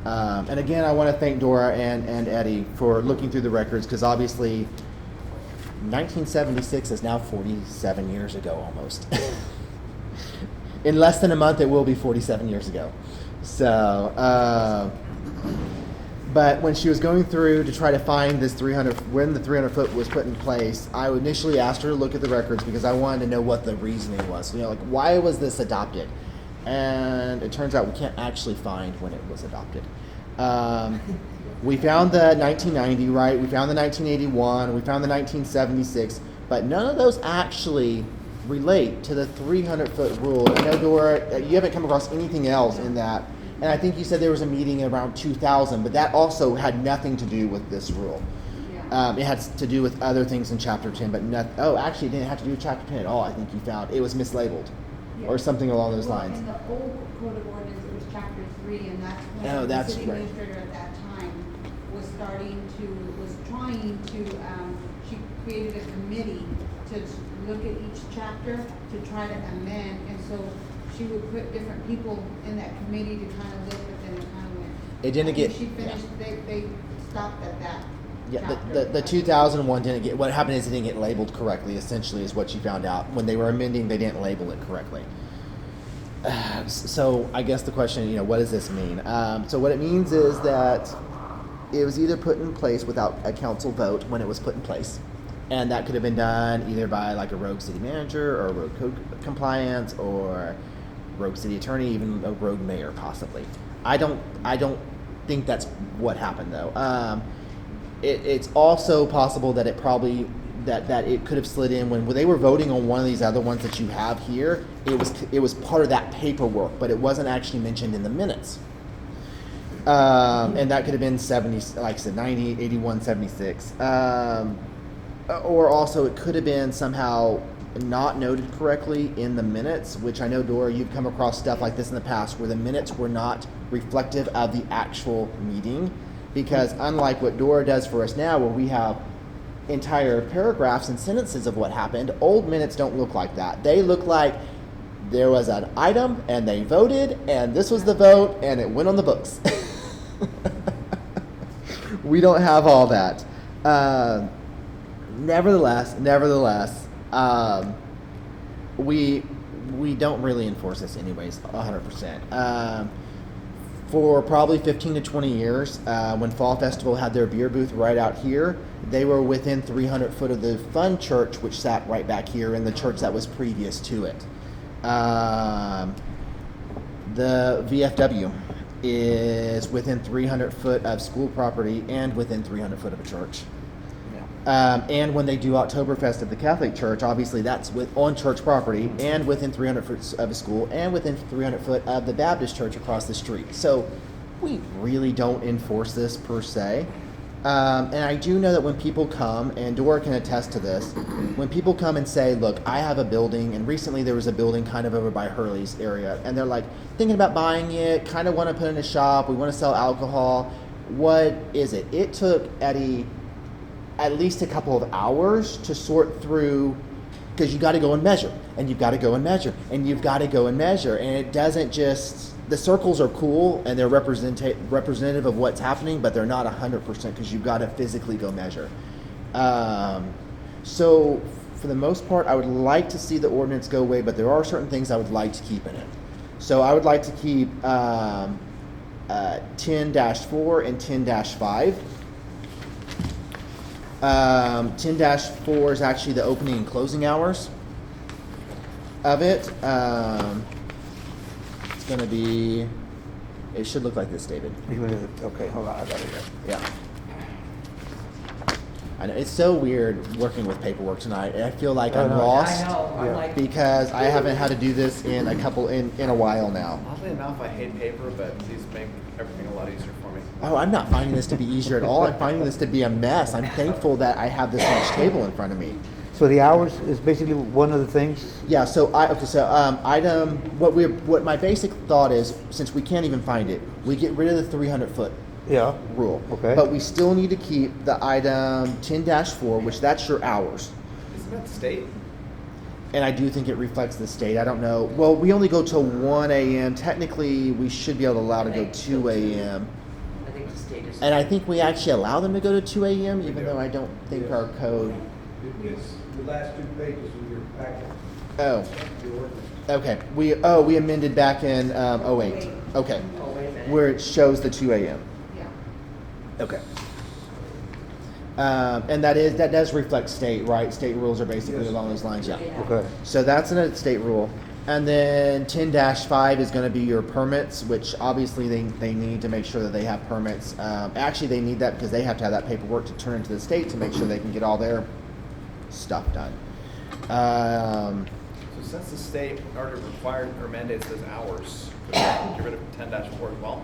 And again, I want to thank Dora and Eddie for looking through the records, because obviously 1976 is now 47 years ago almost. In less than a month, it will be 47 years ago. So, But when she was going through to try to find this 300, when the 300 foot was put in place, I initially asked her to look at the records because I wanted to know what the reasoning was. You know, like, why was this adopted? And it turns out we can't actually find when it was adopted. We found the 1990, right? We found the 1981. We found the 1976. But none of those actually relate to the 300 foot rule. I know, Dora, you haven't come across anything else in that. And I think you said there was a meeting around 2000, but that also had nothing to do with this rule. It had to do with other things in Chapter 10, but actually it didn't have to do with Chapter 10 at all. I think you found it was mislabeled or something along those lines. In the old code of ordinance, it was Chapter 3, and that's when Oh, the that's city right. administrator at that time was trying to, she created a committee to look at each chapter to try to amend, and so she would put different people in that committee to kind of look, but then it kind of went. It didn't get. She finished, they stopped at that. Yeah, chapter. the 2001 didn't get. What happened is it didn't get labeled correctly. Essentially, is what she found out when they were amending. They didn't label it correctly. So I guess the question, what does this mean? So what it means is that it was either put in place without a council vote when it was put in place, and that could have been done either by like a rogue city manager or a rogue code compliance or rogue city attorney, even a rogue mayor possibly. I don't think that's what happened though. It's also possible that it probably that it could have slid in when they were voting on one of these other ones that you have here. It was part of that paperwork, but it wasn't actually mentioned in the minutes. And that could have been 70, like I said, 90, 81, 76. Or also it could have been somehow not noted correctly in the minutes, which I know, Dora, you've come across stuff like this in the past where the minutes were not reflective of the actual meeting. Because unlike what Dora does for us now, where we have entire paragraphs and sentences of what happened, old minutes don't look like that. They look like there was an item and they voted and this was the vote and it went on the books. We don't have all that. Nevertheless, we don't really enforce this anyways, 100%. For probably 15 to 20 years, when Fall Festival had their beer booth right out here, they were within 300 foot of the Fun Church, which sat right back here, in the church that was previous to it. The VFW is within 300 foot of school property and within 300 foot of a church. And when they do Oktoberfest at the Catholic Church, obviously that's on church property and within 300 foot of a school and within 300 foot of the Baptist church across the street. So we really don't enforce this per se. And I do know that when people come, and Dora can attest to this, when people come and say, look, I have a building, and recently there was a building kind of over by Hurley's area, and they're like thinking about buying it, kind of want to put in a shop, we want to sell alcohol. What is it? It took Eddie at least a couple of hours to sort through, because you got to go and measure, and you've got to go and measure, and you've got to go and measure, and it doesn't just, the circles are cool and they're representative of what's happening, but they're not 100% because you've got to physically go measure. So for the most part, I would like to see the ordinance go away, but there are certain things I would like to keep in it. So I would like to keep 10-4 and 10-5. 10-4 is actually the opening and closing hours of it. It's going to be, it should look like this, David. Okay, hold on, I got it here. Yeah. I know, it's so weird working with paperwork tonight. I feel like I'm lost. I know, I'm like. Because I haven't had to do this in a while now. Oddly enough, I hate paper, but these make everything a lot easier for me. Oh, I'm not finding this to be easier at all. I'm finding this to be a mess. I'm thankful that I have this much table in front of me. So the hours is basically one of the things? Yeah, what my basic thought is, since we can't even find it, we get rid of the 300 foot rule. Okay. But we still need to keep the item 10-4, which that's your hours. Isn't that state? And I do think it reflects the state. I don't know. Well, we only go till 1 a.m. Technically, we should be able to allow to go 2 a.m. I think the state is. And I think we actually allow them to go to 2 a.m., even though I don't think our code. It's the last 2 pages of your packet. Oh, The ordinance. okay. We amended back in 08. Okay. Oh, wait a minute. Where it shows the 2 a.m. Yeah. Okay. And that does reflect state, right? State rules are basically Yes. along those lines, yeah. Okay. So that's a state rule. And then 10-5 is gonna be your permits, which obviously they need to make sure that they have permits. Actually, they need that because they have to have that paperwork to turn into the state to make sure they can get all their stuff done. So since the state already required or mandates those hours, could we get rid of 10-4 as well?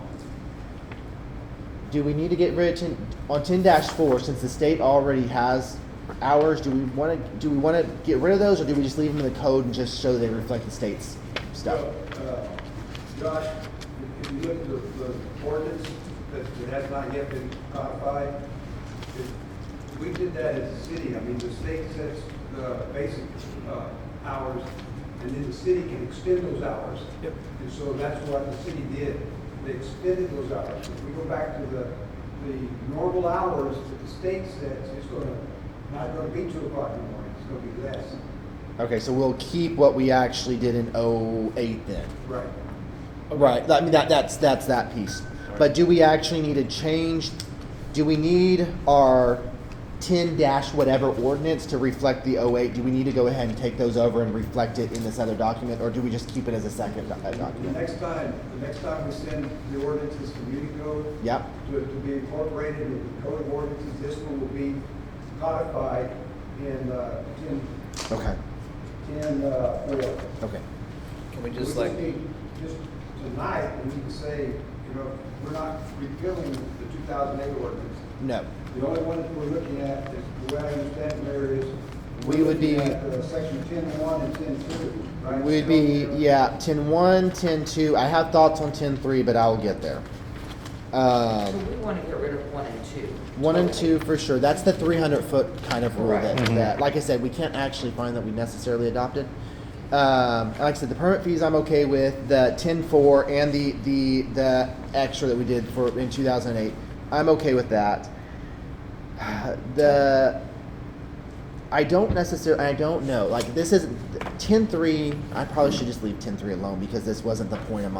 Do we need to get rid of on 10-4 since the state already has hours? Do we want to get rid of those, or do we just leave them in the code and just show they reflect the state's stuff? Josh, if you look at the ordinance that has not yet been codified, we did that as a city. I mean, the state sets the basic hours, and then the city can extend those hours. Yep. And so that's what the city did. They extended those hours. If we go back to the normal hours that the state sets, it's not gonna be 2 o'clock in the morning. It's gonna be less. Okay, so we'll keep what we actually did in 08 then. Right. Right. I mean that's that piece. But do we actually need to change? Do we need our 10-whatever ordinance to reflect the 08? Do we need to go ahead and take those over and reflect it in this other document, or do we just keep it as a second The document? next time we send the ordinances to Unicode Yep. to be incorporated in the code of ordinances, this one will be codified in 10, Okay. 10-4. Okay. Can we We just like, need, just tonight, we need to say, we're not repealing the 2008 ordinance. No. The only one that we're looking at is, the way I understand it, Mayor, is We would be- we're looking at, section 10-1 and 10-2, right? We'd be, yeah, 10-1, 10-2. I have thoughts on 10-3, but I will get there. So we want to get rid of 1 and 2. 1 and 2 for sure. That's the 300-foot kind of rule Right. that, like I said, we can't actually find that we necessarily adopted. Like I said, the permit fees I'm okay with. The 10-4 and the extra that we did for in 2008, I'm okay with that. I don't know. Like this is 10-3. I probably should just leave 10-3 alone because this wasn't the point of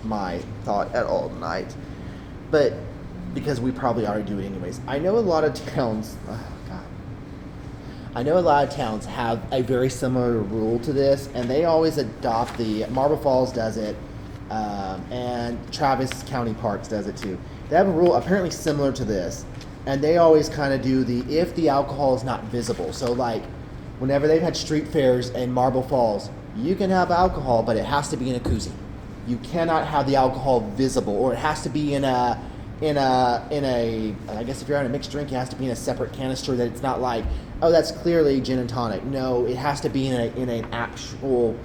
my thought at all tonight. But because we probably already do it anyways. I know a lot of towns. Oh God. I know a lot of towns have a very similar rule to this, and they always adopt the Marble Falls does it, and Travis County Parks does it too. They have a rule apparently similar to this, and they always kind of do if the alcohol is not visible. So like, whenever they've had street fairs in Marble Falls, you can have alcohol, but it has to be in a koozie. You cannot have the alcohol visible, or it has to be in a. I guess if you're on a mixed drink, it has to be in a separate canister. That it's not like, oh, that's clearly gin and tonic. No, it has to be in an actual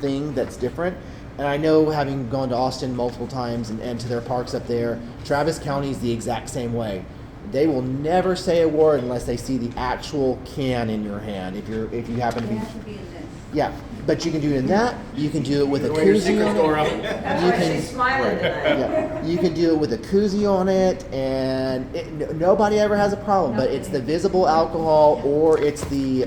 thing that's different. And I know, having gone to Austin multiple times and to their parks up there, Travis County is the exact same way. They will never say a word unless they see the actual can in your hand. If you happen to It be, has to be in this. yeah. But you can do it in that. You can do it with a Go in your koozie secret on store it. up. That's You why can- she's smiling tonight. Yeah, you can do it with a koozie on it, and nobody ever has a problem. But it's the visible alcohol, or it's the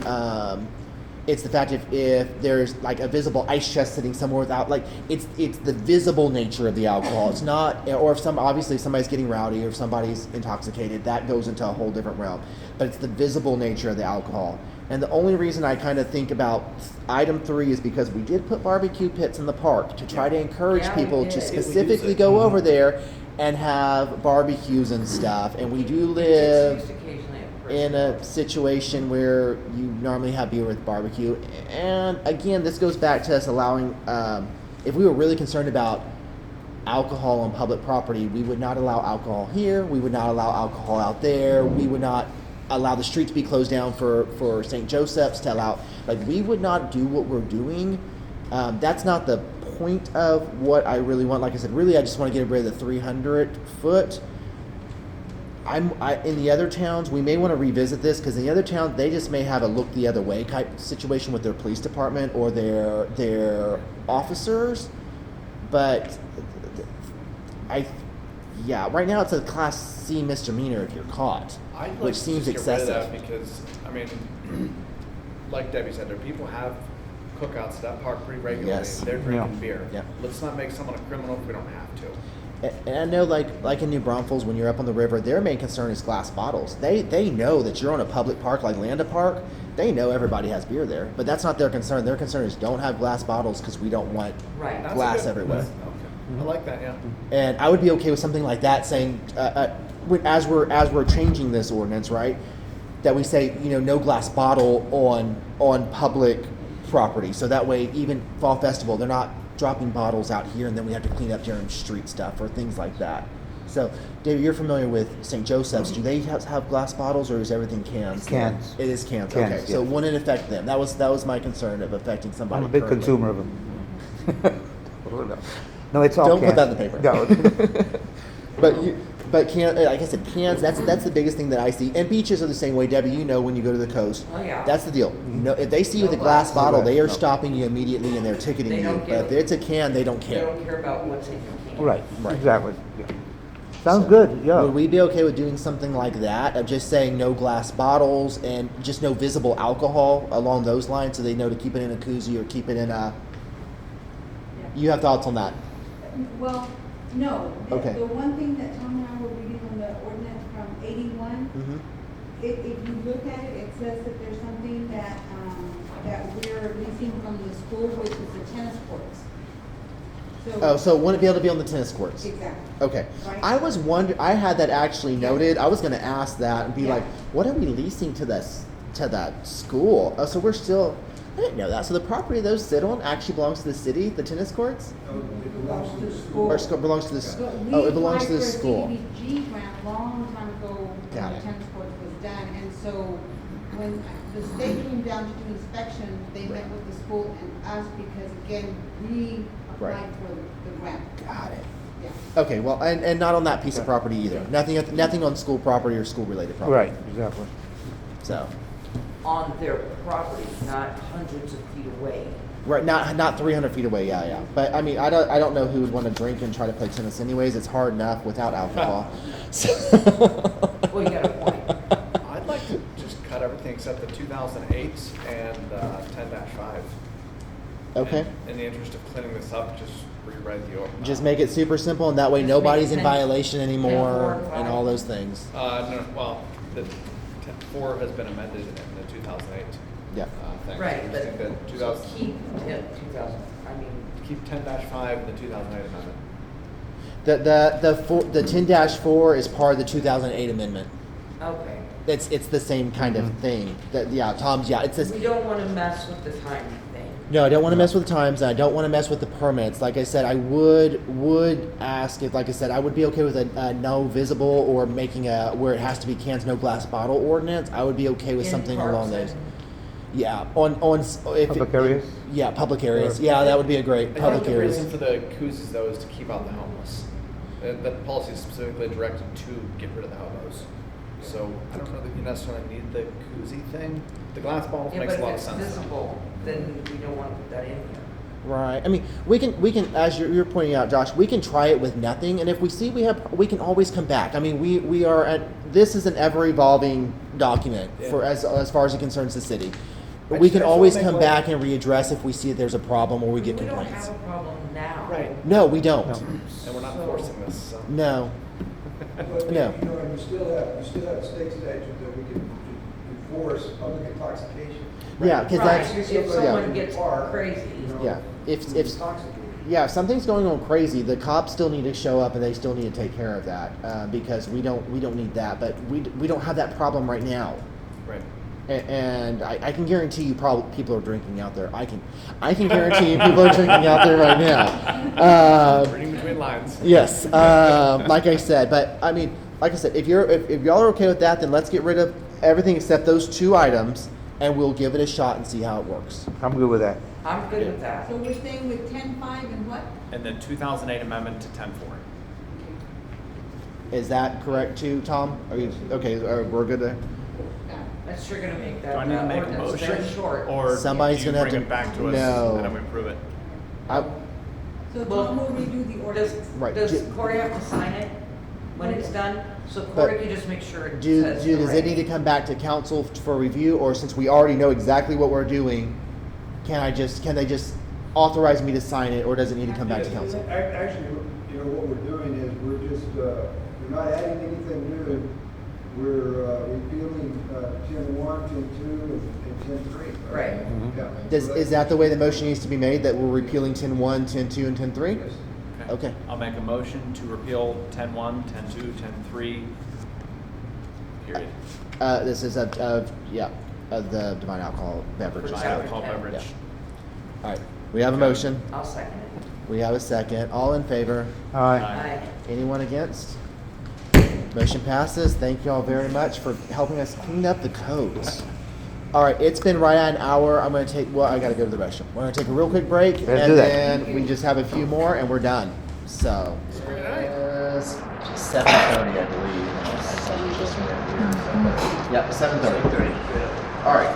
fact if there's like a visible ice chest sitting somewhere without, like, it's the visible nature of the alcohol. It's not, or if obviously somebody's getting rowdy or if somebody's intoxicated, that goes into a whole different realm. But it's the visible nature of the alcohol. And the only reason I kind of think about item 3 is because we did put barbecue pits in the park to try to encourage Yeah, we people did. to We use specifically go over there and have barbecues and stuff. And we do live It's used occasionally at in Christmas. a situation where you normally have beer with barbecue. And again, this goes back to us allowing, if we were really concerned about alcohol on public property, we would not allow alcohol here. We would not allow alcohol out there. We would not allow the street to be closed down for St. Joseph's, to allow, like, we would not do what we're doing. That's not the point of what I really want. Like I said, really, I just want to get rid of the 300 foot. In the other towns, we may want to revisit this, because in the other towns, they just may have a look the other way type situation with their police department or their officers. But right now it's a Class C misdemeanor if you're caught, I'd like which to seems just get rid of excessive. that because, I mean, like Debbie said, there people have cookouts at that park pretty regularly. Yes. They're drinking Yeah. beer. Yeah. Let's not make someone a criminal if we don't have to. And I know, like in New Braunfels, when you're up on the river, their main concern is glass bottles. They know that you're on a public park like Landa Park. They know everybody has beer there, but that's not their concern. Their concern is don't have glass bottles because we don't want Right. That's a glass good- everywhere. Okay. I like that, yeah. And I would be okay with something like that, saying as we're changing this ordinance, right, that we say no glass bottle on public property. So that way, even Fall Festival, they're not dropping bottles out here, and then we have to clean up during street stuff or things like that. So, David, you're familiar with St. Joseph's. Do they have glass bottles, or is everything cans? Cans. It is cans. Cans, Okay, so yes. wouldn't it affect them? That was my concern of affecting somebody. I'm a big currently. consumer of them. No, it's all Don't put cans. that in the paper. No. But like I said, cans. That's the biggest thing that I see. And beaches are the same way, Debbie. When you go to the coast, Oh, yeah. that's the deal. No, if they see you with a No glass glass. bottle, they are No. stopping you immediately and they're ticketing They you. don't But care. if it's a can, they don't They care. don't care about what's in your can. Right, Right. exactly. Yeah. Sounds So, good, yeah. Would we be okay with doing something like that, of just saying no glass bottles and just no visible alcohol along those lines, so they know to keep it in a koozie or keep it in a? You have thoughts on that? Well, no. Okay. The one thing that Tom and I were reading on the ordinance from 81, Mm-hmm. if you look at it, it says that there's something that we're leasing from the school, which is the tennis courts. Oh, so wouldn't be able to be on the tennis courts? Exactly. Okay. Right. I was I had that actually noted. I was going to ask that and be Yeah. like, what are we leasing to that school? Oh, so we're still. I didn't know that. So the property those sit on actually belongs to the city, the tennis courts, It belongs to the school. or belongs to the. But Oh, we it belongs to the applied for a school. CDBG grant long time ago Got when it. the tennis courts was done, and so when the state came down to do inspection, they met with the school and us because again, we Right. applied for the grant. Got it. Yeah. Okay. Well, and not on that piece of property either. Nothing on school property or school related property. Right, exactly. So. On their property, not hundreds of feet away. Right, not 300 feet away. Yeah. But I mean, I don't know who would want to drink and try to play tennis. Anyways, it's hard enough without alcohol. So- Well, you got a point. I'd like to just cut everything except the 2008 and 10-5. Okay. In the interest of cleaning this up, just rewrite the ordinance. Just make it super simple, and that way Just nobody's make in 10, violation 10, anymore, 4, and 5. all those things. No, well, the 4 has been amended in the 2008 Yeah. thing. Right, I but think that so 2000, keep 2000, I mean, keep 10-5 in the 2008 amendment. The 10-4 is part of the 2008 amendment. okay. It's the same kind of thing. Tom's. Yeah, it's this. We don't want to mess with the time thing. No, I don't want to mess with the times, and I don't want to mess with the permits. Like I said, I would ask if, like I said, I would be okay with a no visible or making a where it has to be cans, no glass bottle ordinance. I would be okay with In something parks along those. and- Yeah, if Public areas? Yeah, public areas. Yeah, that would be a great I public think the areas. reason for the koozies though is to keep out the homos. That policy is specifically directed to get rid of the homos. So I don't know that you necessarily need the koozie thing. The glass bottles Yeah, makes but a lot if of it's sense. visible, then we don't want to put that in here. Right. I mean, we can, as you're pointing out, Josh, we can try it with nothing, and if we see we can always come back. I mean, we are at, this is an ever evolving document for as far as it concerns the city. I We just- can I just always wanna come make back and readdress if we see that there's a problem or we get We don't complaints. have a problem now. Right. No, we don't. No. And we're not So- forcing this. So. No. But, No. you know, and you still have a state statute that we can enforce public intoxication. Yeah, because Right, that's if someone in the gets park, crazy. you know, yeah. If intoxicated. yeah, if something's going on crazy, the cops still need to show up and they still need to take care of that because we don't need that. But we don't have that problem right now. Right. And I can guarantee you probably people are drinking out there. I can guarantee you people are drinking out there right now. Reading between lines. Yes, like I said, but I mean, like I said, if y'all are okay with that, then let's get rid of everything except those 2 items, and we'll give it a shot and see how it works. I'm good with that. I'm good with that. So we're staying with 10-5 and what? And the 2008 amendment to 10-4. Is that correct too, Tom? Are you okay? We're good there. That's sure gonna make Do that I need to make a ordinance motion? very short. Or Somebody's do you gonna have bring to- it back to us No. and then we approve it? I, So Well, Tom will redo the Does, ordinance. Right. does Corey have to sign it when it's done? So Corey can just make sure it does says it correct. need to come back to council for review, or since we already know exactly what we're doing, can they just authorize me to sign it, or does it need to come back to council? Actually, you know, what we're doing motion is, we're just, we're not adding anything new. We're repealing 10-1, 10-2, and 10-3. Right. Yeah. Is that the way the motion needs to be made, that we're repealing 10-1, 10-2, and 10-3? Yes. Okay. I'll make a motion to repeal 10-1, 10-2, 10-3, period. This is the Divine Alcohol Beverage. Divine alcohol beverage. Yeah. All right, we have a motion. I'll second it. We have a second. All in favor? Aye. Aye. Anyone against? Motion passes. Thank you all very much for helping us clean up the codes. All right, it's been right at an hour. I'm going to take, I got to go to the restroom. We're going to take a real quick break, Let's and do that. then we just have a few more, and we're done. So, 7:30, I believe. Yep, 7:30. All right.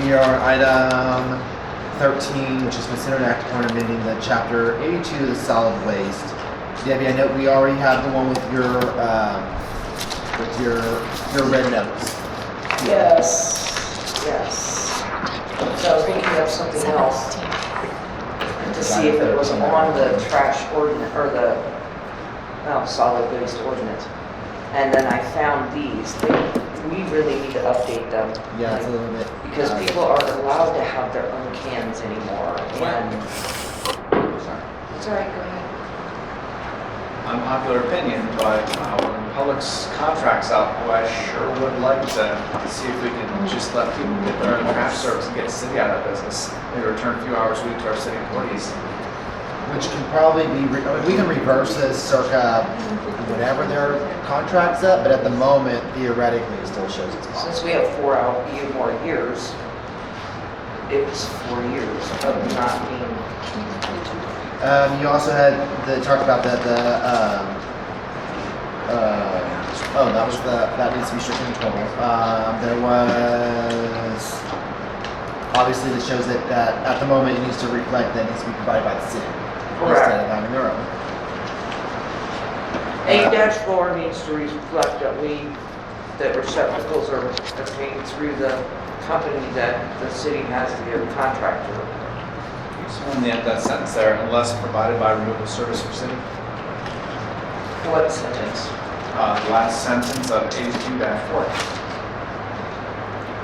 We are on item 13, which is considered an act upon amending the chapter 82 of the solid waste. Debbie, I know we already have the one with your red notes. Yes, yes. So I was looking up something else to see if it was on the trash ordinance, or the solid waste ordinance. And then I found these. We really need to update them. Yeah, it's a little bit. Because people aren't allowed to have their own cans anymore. And, sorry. It's all right, go ahead. Unpopular opinion, but when the public's contracts up, I sure would like to see if we can just let people get their own trash service and get the city out of business. Maybe return a few hours a week to our city employees. Which can probably be, we can reverse this circa whenever their contract's up, but at the moment, theoretically, it still shows it's possible. Since we have 4 more years, it's 4 years of not being. You also had talked about that that needs to be strict and total. There was obviously that shows that at the moment it needs to reflect that it needs to be provided by the city instead of having their own. 8-4 needs to reflect that receptacles are obtained through the company that the city has to give a contractor. So in the end, that sentence there, unless provided by removal service or city. What sentence? The last sentence of 82-4.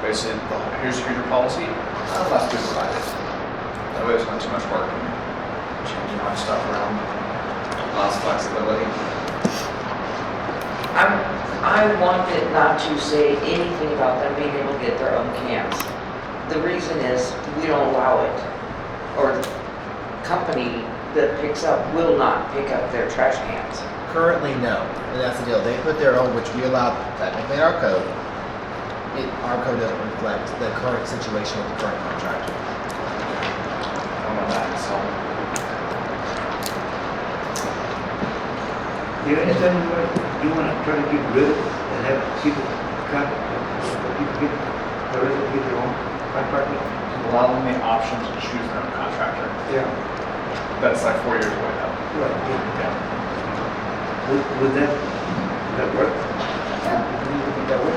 Basically, here's your policy, unless we provide it. That way there's not too much work and changing a bunch of stuff around. Lots of flexibility. I want it not to say anything about them being able to get their own cans. The reason is we don't allow it. Or the company that picks up will not pick up their trash cans. Currently, no, and that's the deal. They put their own, which we allow technically in our code. Our code doesn't reflect the current situation with the current contractor. I don't know that, so. Yeah, is that what you want to try to get rid of and have people get their own contractor? Allow them the option to choose their own contractor. Yeah. That's like 4 years away though. Right. Yeah. Would that work? Yeah. Think that would?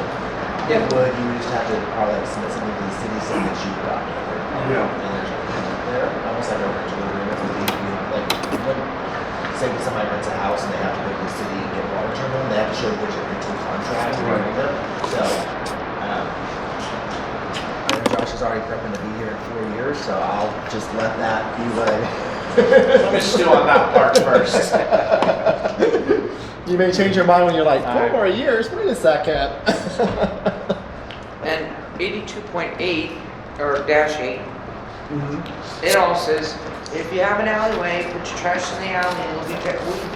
It would. You would just have to probably submit something to the city saying that you adopt it. Yeah. And there's almost like a rental agreement with the, like, when, say somebody rents a house and they have to go to the city and get water turned on, they have to show which rental contract. Right. So, Josh is already prepping to be here in 4 years, so I'll just let that be what. Let me stew on that part first. You may change your mind when you're like, 4 more years, wait a second. And 82.8, or -8, it all says, if you have an alleyway, put your trash in the alley, and we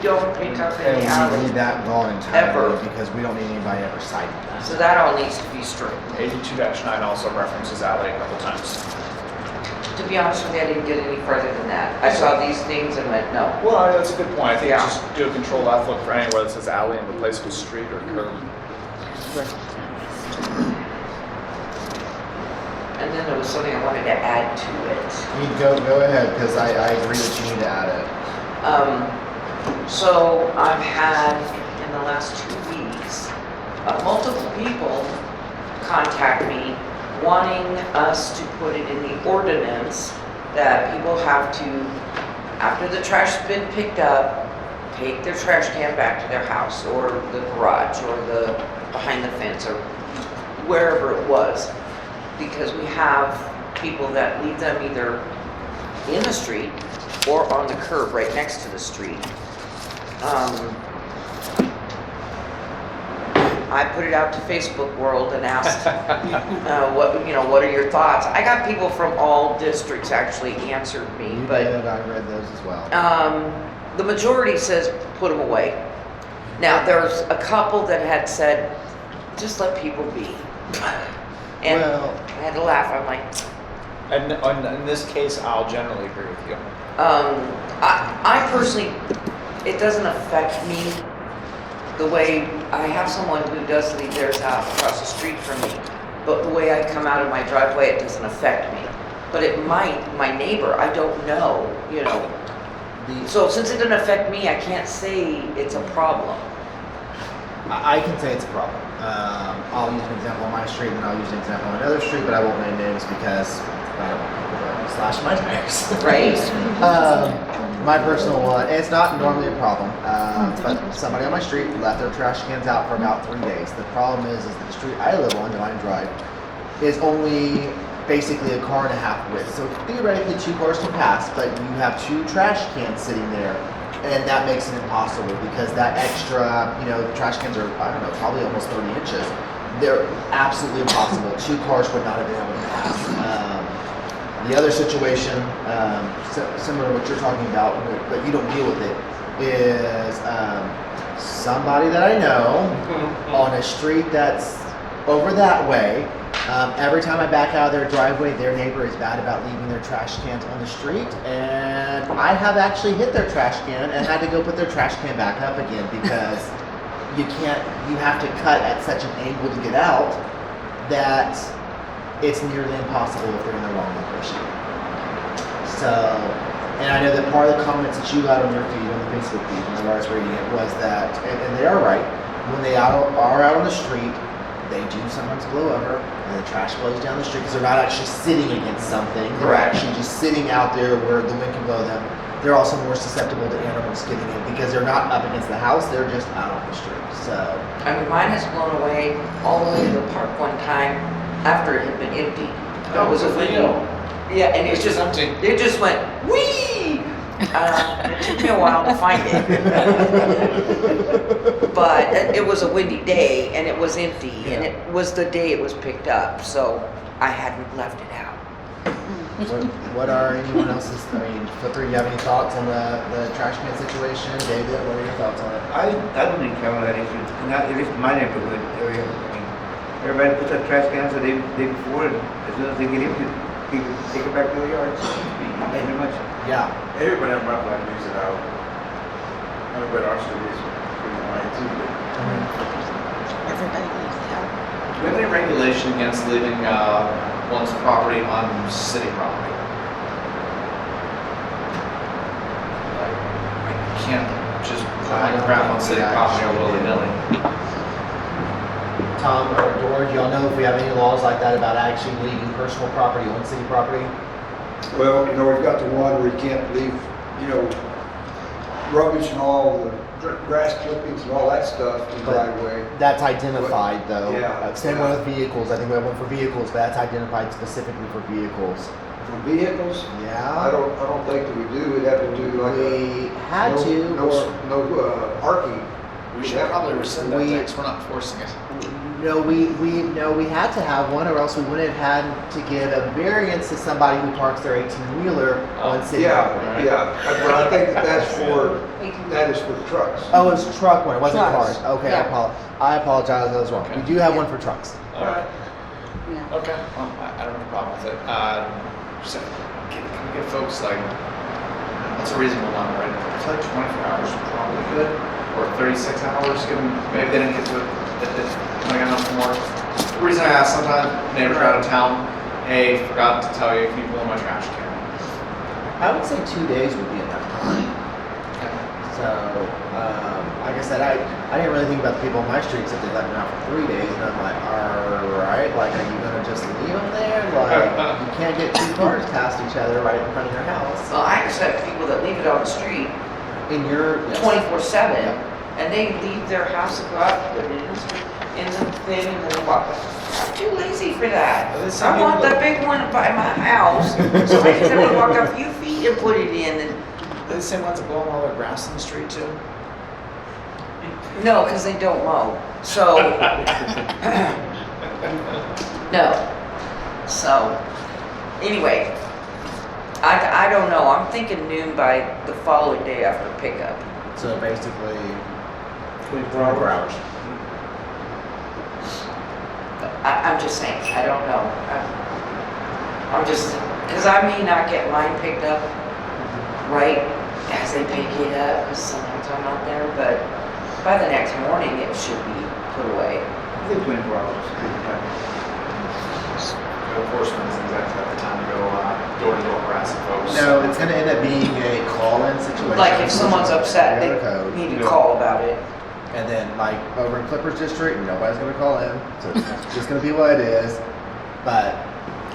don't pick up in the And we alley. need that gone entirely Ever. because we don't need anybody ever citing that. So that all needs to be strict. 82-9 also references alley a couple times. To be honest with you, I didn't get any further than that. I saw these things and went, no. Well, that's a good point. I think Yeah. just do a control F look for anywhere that says alley and replace it with street or curb. And then there was something I wanted to add to it. You go ahead, because I agree that you need to add it. So I've had, in the last 2 weeks, multiple people contact me wanting us to put it in the ordinance that people have to, after the trash has been picked up, take their trash can back to their house or the garage or the behind the fence or wherever it was. Because we have people that leave them either in the street or on the curb right next to the street. I put it out to Facebook world and asked, what are your thoughts? I got people from all districts actually answered me, You but did, I read those as well. the majority says put them away. Now, there's a couple that had said, just let people be. And Well- I had to laugh, I'm like, And in this case, I'll generally agree with you. I personally, it doesn't affect me the way, I have someone who does leave theirs out across the street from me, but the way I come out of my driveway, it doesn't affect me. But it might, my neighbor, I don't know, So since it doesn't affect me, I can't say it's a problem. I can say it's a problem. I'll use an example on my street, and then I'll use an example on another street, but I won't name names because I don't want people to slash my tires. Right? My personal one, it's not normally a problem, but somebody on my street left their trash cans out for about 3 days. The problem is that the street I live on, Devine Drive, is only basically a car and a half width. So theoretically 2 cars can pass, but you have 2 trash cans sitting there. And that makes it impossible because that extra, the trash cans are, I don't know, probably almost 30 inches. They're absolutely impossible. 2 cars would not have been able to pass. The other situation, similar to what you're talking about, but you don't deal with it, is somebody that I know on a street that's over that way. Every time I back out of their driveway, their neighbor is bad about leaving their trash cans on the street, and I have actually hit their trash can and had to go put their trash can back up again because you have to cut at such an angle to get out that it's nearly impossible if they're in the wrong location. So, and I know that part of the comments that you got on your feed, on the Facebook feed, when I was reading it, was that, and they are right, when they are out on the street, they do sometimes blow over, and the trash blows down the street because they're not actually sitting against something. They're actually just sitting out there where the wind can blow them. They're also more susceptible to animals getting in because they're not up against the house, they're just out on the street. So, I mean, mine has blown away all the way to the park one time after it had been empty. It was a video. Yeah, and it just empty. It just went whee. It took me a while to find it, but it was a windy day and it was empty, and it was the day it was picked up, so I hadn't left it out. what are anyone else's? I mean, Flipper, do you have any thoughts on the trash can situation? David, what are your thoughts on it? I don't encounter that issue, not at least in my neighborhood area. I mean, everybody puts their trash cans the day before, and as soon as they get empty, people take it back to their yards. Pretty much. Yeah. Everybody on my block leaves it out. Everybody on our street is pretty white too. Everybody leaves it out. Do we have any regulation against leaving one's property on city property? Like, I can't just put my crap on city property willy-nilly. Tom or George, y'all know if we have any laws like that about actually leaving personal property on city property? Well, we've got the one where you can't leave, rubbish and all the grass clippings and all that stuff in the right away. That's identified though. Yeah. Same way with vehicles. I think we have one for vehicles, but that's identified specifically for vehicles. For vehicles, Yeah. I don't think that we do. We'd have to do like We had to, no parking. We should probably rescind that text, we're not forcing it. No, we had to have one, or else we wouldn't have had to give a variance to somebody who parks their 18-wheeler on city property. Yeah, but I think that is for trucks. Oh, it was a truck one. It wasn't Trucks. cars. Okay, Yeah. I apologize. I was wrong. Okay. We do have one for trucks. All right. Yeah. Okay, well, I don't have a problem with it. So, can we get folks like, what's a reasonable number, right? It's like 24 hours is probably good, or 36 hours, given maybe they didn't get to it, when I got enough from work. The reason I ask, sometimes neighbors are out of town, hey, forgot to tell you if you pull in my trash can. I would say 2 days would be enough time. So, like I said, I didn't really think about the people on my street except they left them out for 3 days, and I'm like, alright, like, are you gonna just leave them there? Like, you can't get 2 cars past each other right in front of your house. Well, I actually have people that leave it on the street, In your, yes. 24/7, Yeah. and they leave their house and go out, put it in the thing, and then walk. I'm too lazy for that. Well, there's some I want people the that- big one by my house, so I just have to walk a few feet and put it in, and, Are they the same ones that blow all their grass in the street too? no, because they don't mow, so. No, so, anyway, I don't know, I'm thinking noon by the following day after pickup. So basically, 24 hours. I'm just saying, I don't know. I'm just, because I may not get mine picked up right as they pick it up, because sometimes I'm not there, but by the next morning, it should be put away. I think 24 hours is good time. Code enforcement isn't exactly the time to go door to door harassing folks. no, it's gonna end up being a call-in situation. Like if someone's upset, Area they code. need to call about it. And then like over in Clippers District, nobody's gonna call in, so it's just gonna be what it is. But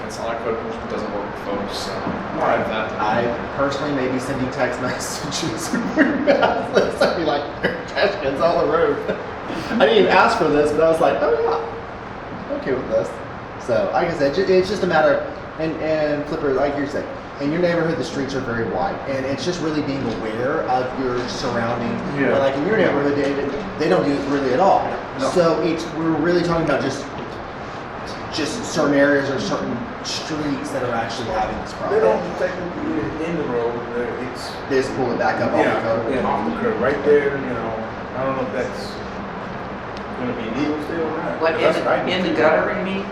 It's not like code enforcement doesn't work with folks, so. I personally may be sending text messages I'd be like, there are trash cans all the road. I didn't even ask for this, but I was like, oh yeah, I'm okay with this. So like I said, it's just a matter of, and Flipper, like you said, in your neighborhood, the streets are very wide, and it's just really being aware of your surroundings. Yeah. But like in your neighborhood, they don't do it really at all. No. So we're really talking about just certain areas or certain streets that are actually having this They problem. don't technically in the road, it's They just pull it back up off the curb. off the curb, right there, you know. I don't know if that's gonna be legal still or not. What, That's what I in do. the gutter, you mean?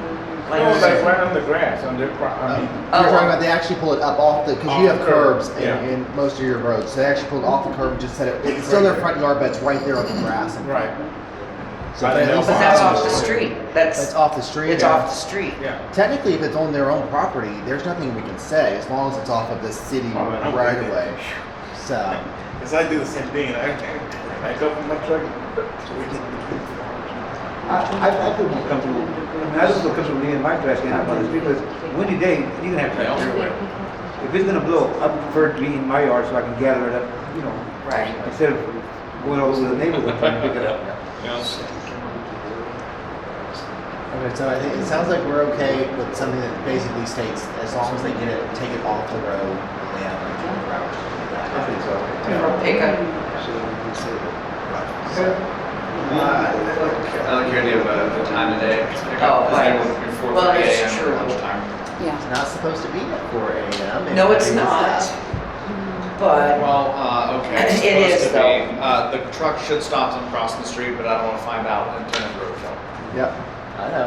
No, like right on the grass, on their, I mean, You're talking about they actually pull it up off the, because you Off have the curb, curbs yeah. in most of your roads. So they actually pull it off the curb and just set it, it's still their front yard, but it's right there on the grass. And right. So I they at didn't least know But have that's some- off the street. It's That's, off the street. it's yeah. off the street. Yeah. Technically, if it's on their own property, there's nothing we can say as long as it's off of the city Oh, man, I'm right with you. away. So, Cause I do the same thing, and I go from my truck. I feel more comfortable, I don't feel comfortable leaving my trash can out on the street, because windy day, you can have trash everywhere. If it's gonna blow, I prefer to be in my yard so I can gather it up, you know, Right. instead of going all over the neighborhood trying to pick it up. okay, so I think it sounds like we're okay with something that basically states as long as they get it, take it off the road, they have like 24 hours to do that. I think so. For pickup. I like your idea of a time of day. Oh, right. Before Well, 3 that's a.m. true. lunchtime. It's not supposed to be at 4 a.m. No, it's It is not. that. But Well, okay. It's It is, supposed to be. The truck should stop them crossing the street, but I don't want to find out and turn the road kill. Yep, I know.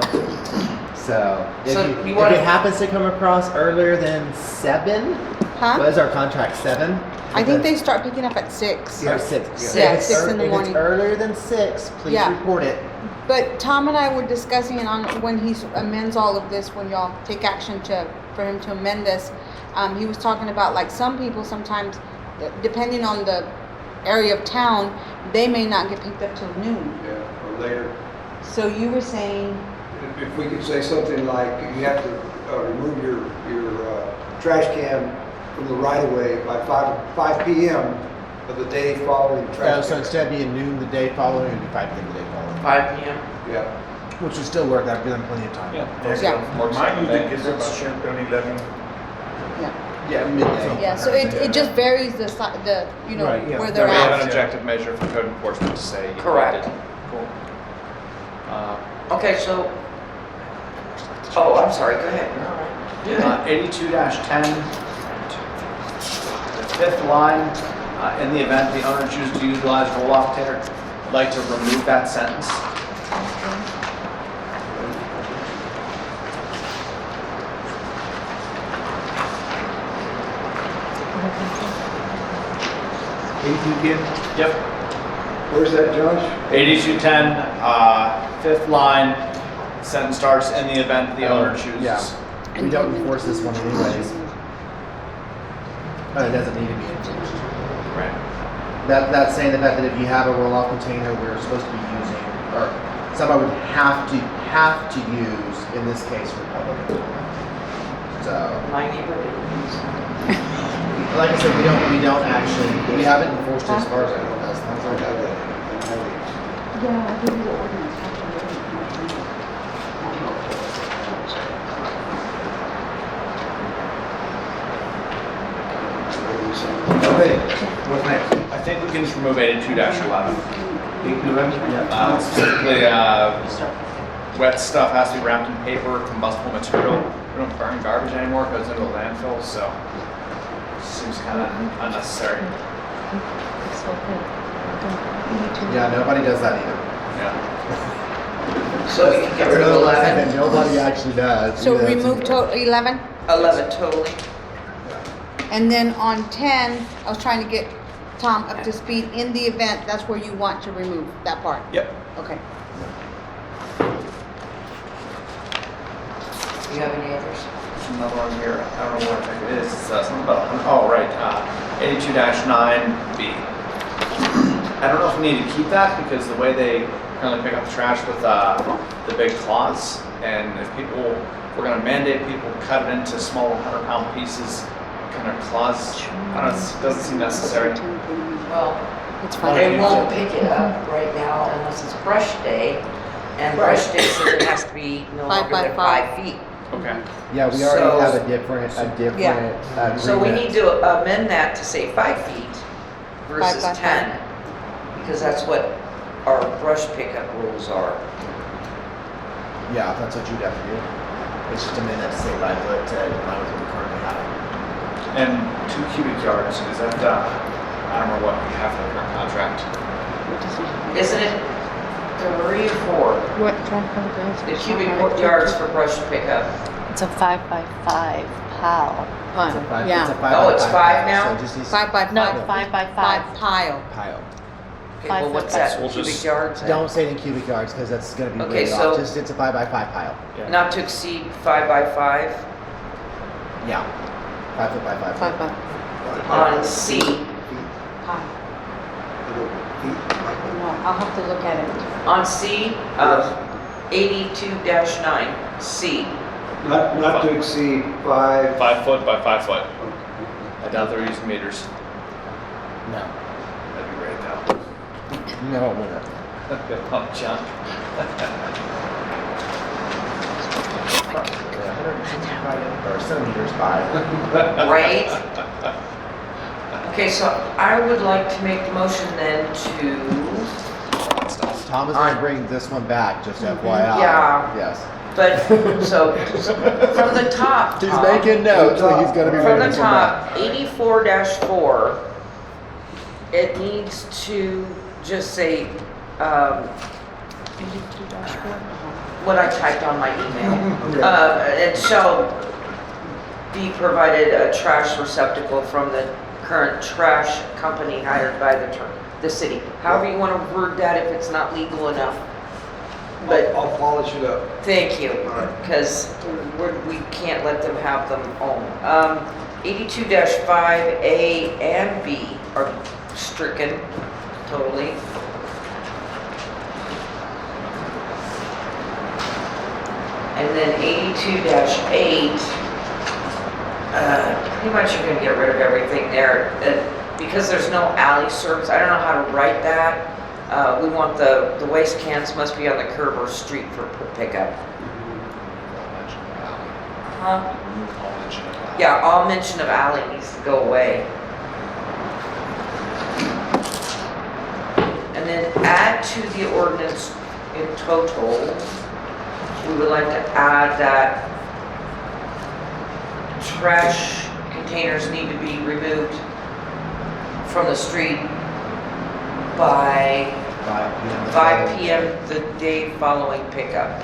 So, So if you wanna- it happens to come across earlier than 7, Huh? what is our contract, 7? I think they start picking up at 6. Or 6. Yeah, If it's 6 in the if morning. it's earlier than 6, please Yeah. report it. But Tom and I were discussing it on when he amends all of this, when y'all take action for him to amend this. He was talking about like some people sometimes, depending on the area of town, they may not get picked up till noon. Yeah, or later. So you were saying, If we could say something like, you have to remove your trash can from the right of way by 5 p.m. of the day following the So, trash. so can. instead of being noon the day following, it would be 5 p.m. the day following. 5 p.m. Yeah. Which would still work, that would give them plenty of time. Mine usually gets about 10:30, 11. Yeah, midday. yeah, so it just varies the, you know, Right, yeah. where Then they're we have an at. objective measure for code enforcement to say. you Correct. did. Cool. Okay, so, oh, I'm sorry, go ahead. 82-10, the fifth line, in the event the owner chooses to utilize roll-off container, I'd like to remove that sentence. Yep. Where's that, Josh? 8210, fifth line, sentence starts in the event the owner chooses. Yeah. We don't enforce this one anyways. It doesn't need to be enforced. Right. That's saying the fact that if you have a roll-off container we're supposed to be using, or somebody would have to use, in this case, for public employment. So, My neighborhood. Like I said, we haven't enforced it as far as I know. As long as I know. Yeah, I give you the ordinance. Okay, what's next? I think we can just remove 82-11. 811? Specifically, wet stuff has to be wrapped in paper, combustible material. We don't burn garbage anymore, it goes into a landfill, so seems kind of unnecessary. Yeah, nobody does that either. Yeah. So we can get rid of 11? Nobody actually does. So Yeah, remove that's- 11? 11 totally. And then on 10, I was trying to get Tom up to speed. In the event, that's where you want to remove that part. Yep. Okay. Do you have any others? There's another one here, I don't know what I think it is, it's something about, oh, right, 82-9B. I don't know if we need to keep that, because the way they currently pick up the trash with the big cloths, and if we're gonna mandate people cut it into small 100-pound pieces, kind of cloths, I don't know, it doesn't seem necessary. Well, It's fine. they won't pick it up right now unless it's brush day. And brush day says it has to be no 5 longer by than 5. 5 feet. Okay. Yeah, we already So- have a different agreement. So we need to amend that to say 5 feet versus 5 by 10. Because that's what our brush pickup rules are. Yeah, that's what you'd have to do. It's just amend that to say 5 foot to in line with what we currently have. And 2 cubic yards, is that, I don't know what we have in the current contract. Isn't it 3 or 4? What traffic goes? The cubic yards for brush pickup. It's a 5 by 5 pile. It's a five- Yeah. it's a 5 Oh, by it's 5 5 pile, now? So it just needs 5 by 5. No, 5 by 5. 5 pile. pile. Okay, 5 well, what's foot. that, We'll cubic just- yards? then? Don't say it in cubic yards because that's going to be Okay, way so- off. Just it's a 5 by 5 pile. Yeah. Not to exceed 5 by 5 Yeah. 5 foot by 5 foot. 5 by on C. pile. No, I'll have to look at it. On C, 82-9, C. Not to exceed 5. 5 foot by 5 foot. I doubt they're using meters. No. That'd be great though. No, it wouldn't. Oh, junk. Yeah, 165 or centimeters by. Right? Okay, so I would like to make the motion then to, Tom is going to bring this one back, just FYI. Yeah. Yes. but, so, from the top, He's Tom, making notes, so he's going to be from bringing the this one back. top, 84-4, it needs to just say, what I typed on my email. It shall be provided a trash receptacle from the current trash company hired by the city. However you want to word that if it's not legal enough. But I'll polish it up. thank you, All right. because we can't let them have them own. 82-5A and B are stricken totally. And then 82-8, pretty much you're gonna get rid of everything there. Because there's no alley service, I don't know how to write that. We want the waste cans must be on the curb or street for pickup. Huh? Yeah, all mention of alley needs to go away. And then add to the ordinance in total, we would like to add that trash containers need to be removed from the street by 5 p.m. the day following pickup.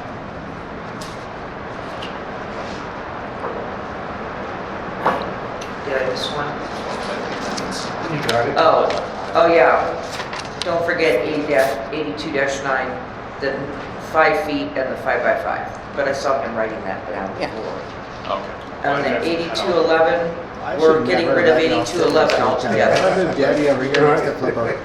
Did I miss one? You got it. Oh yeah. Don't forget 82-9, the 5 feet and the 5 by 5. But I saw him writing that down Yeah. before. Okay. And then 82-11, I we're should getting never rid of let y'all sit 82-11 next to each other. I altogether. moved Debbie over here next to Flipper.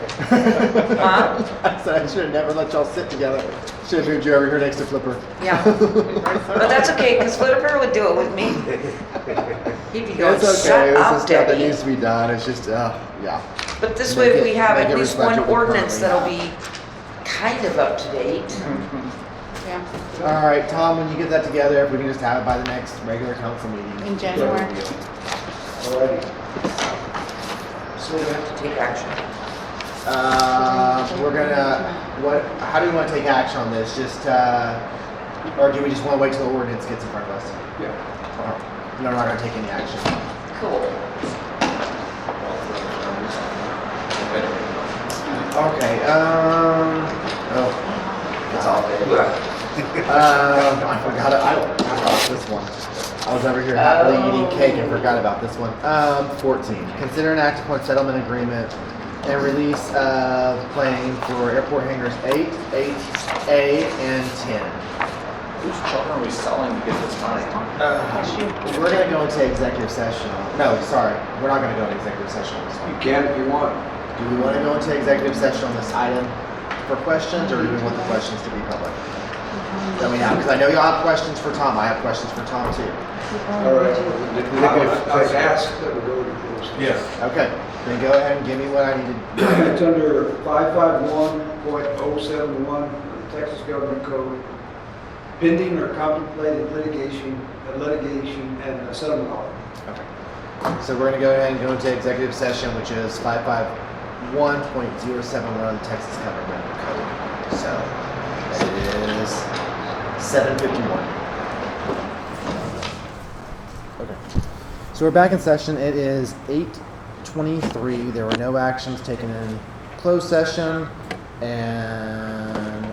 Huh? I said I should have never let y'all sit together. Should have moved you over here next to Flipper. Yeah. But that's okay, because Flipper would do it with me. He'd be going, It's okay, shut it's up, just stuff that Debbie. needs to be done, it's just, yeah. But this Make way it- we have make at it least reflect one what we ordinance currently that'll be kind of up to date. Yeah. All right, Tom, when you get that together, if we can just have it by the next regular council meeting. In January. Alrighty. So we don't have to take action. We're gonna, how do we wanna take action on this? Just, or do we just wanna wait till the ordinance gets in front of us? Yeah. No, we're not gonna take any action. Cool. Okay, It's all good. I forgot this one. I was over here happily eating cake and forgot about this one. 14, consider an act upon settlement agreement and release of plane for airport hangars 8, 8A, and 10. Whose children are we selling to get this money? We're gonna go into executive session. No, sorry, we're not gonna go into executive session on this one. You can if you want. Do we wanna go into executive session on this item for questions, or do we want the questions to be public? I mean, because I know y'all have questions for Tom, I have questions for Tom too. All right. I was asked that we go to closed session. Yes. Okay, then go ahead and give me what I need to. It's under 551.071 of the Texas Government Code, pending or contemplated litigation and a settlement offer. Okay. So we're gonna go ahead and go into executive session, which is 551.071 of the Texas Government Code. So it is 7:51. Okay. So we're back in session. It is 8:23. There were no actions taken in closed session, and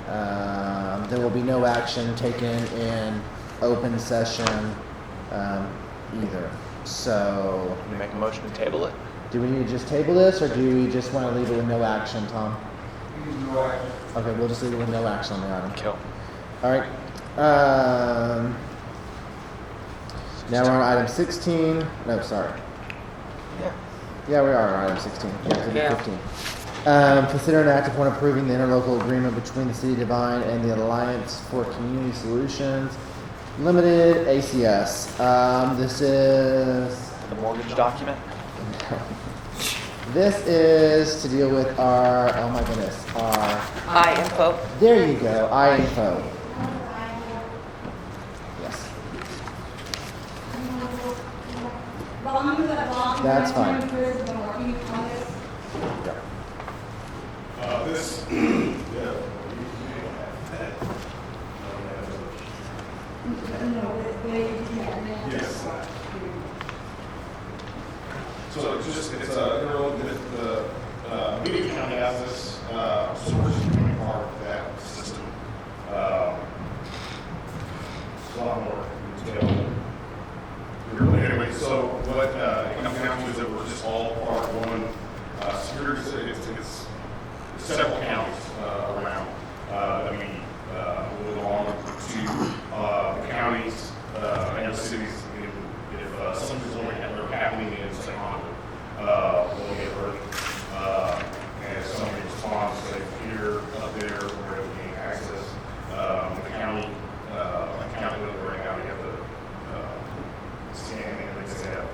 there will be no action taken in open session either. So, Make a motion to table it? do we need to just table this, or do we just want to leave it with no action, Tom? Okay, we'll just leave it with no action on the item. Kill. All right. Now we're on item 16. No, sorry. Yeah, we are on item 16. Yeah, 15. Consider an act upon approving the interlocal agreement between the City of Devine and the Alliance for Community Solutions Limited, ACS. This is The mortgage document? This is to deal with our, oh my goodness, our, Info. there you go, info. Yes. That's fine. This, yes. So it's just, it's the Meade County has this, so we're just becoming part of that system. A lot more detail. Anyway, so what it comes down to is that we're just all part of one security, it's several counties around that we belong to the counties and the cities. If something's going happening in St. Honda, we'll get hurt. And somebody responds, say, here, up there, where we gain access. The county, right now, we have the scanning and things like that.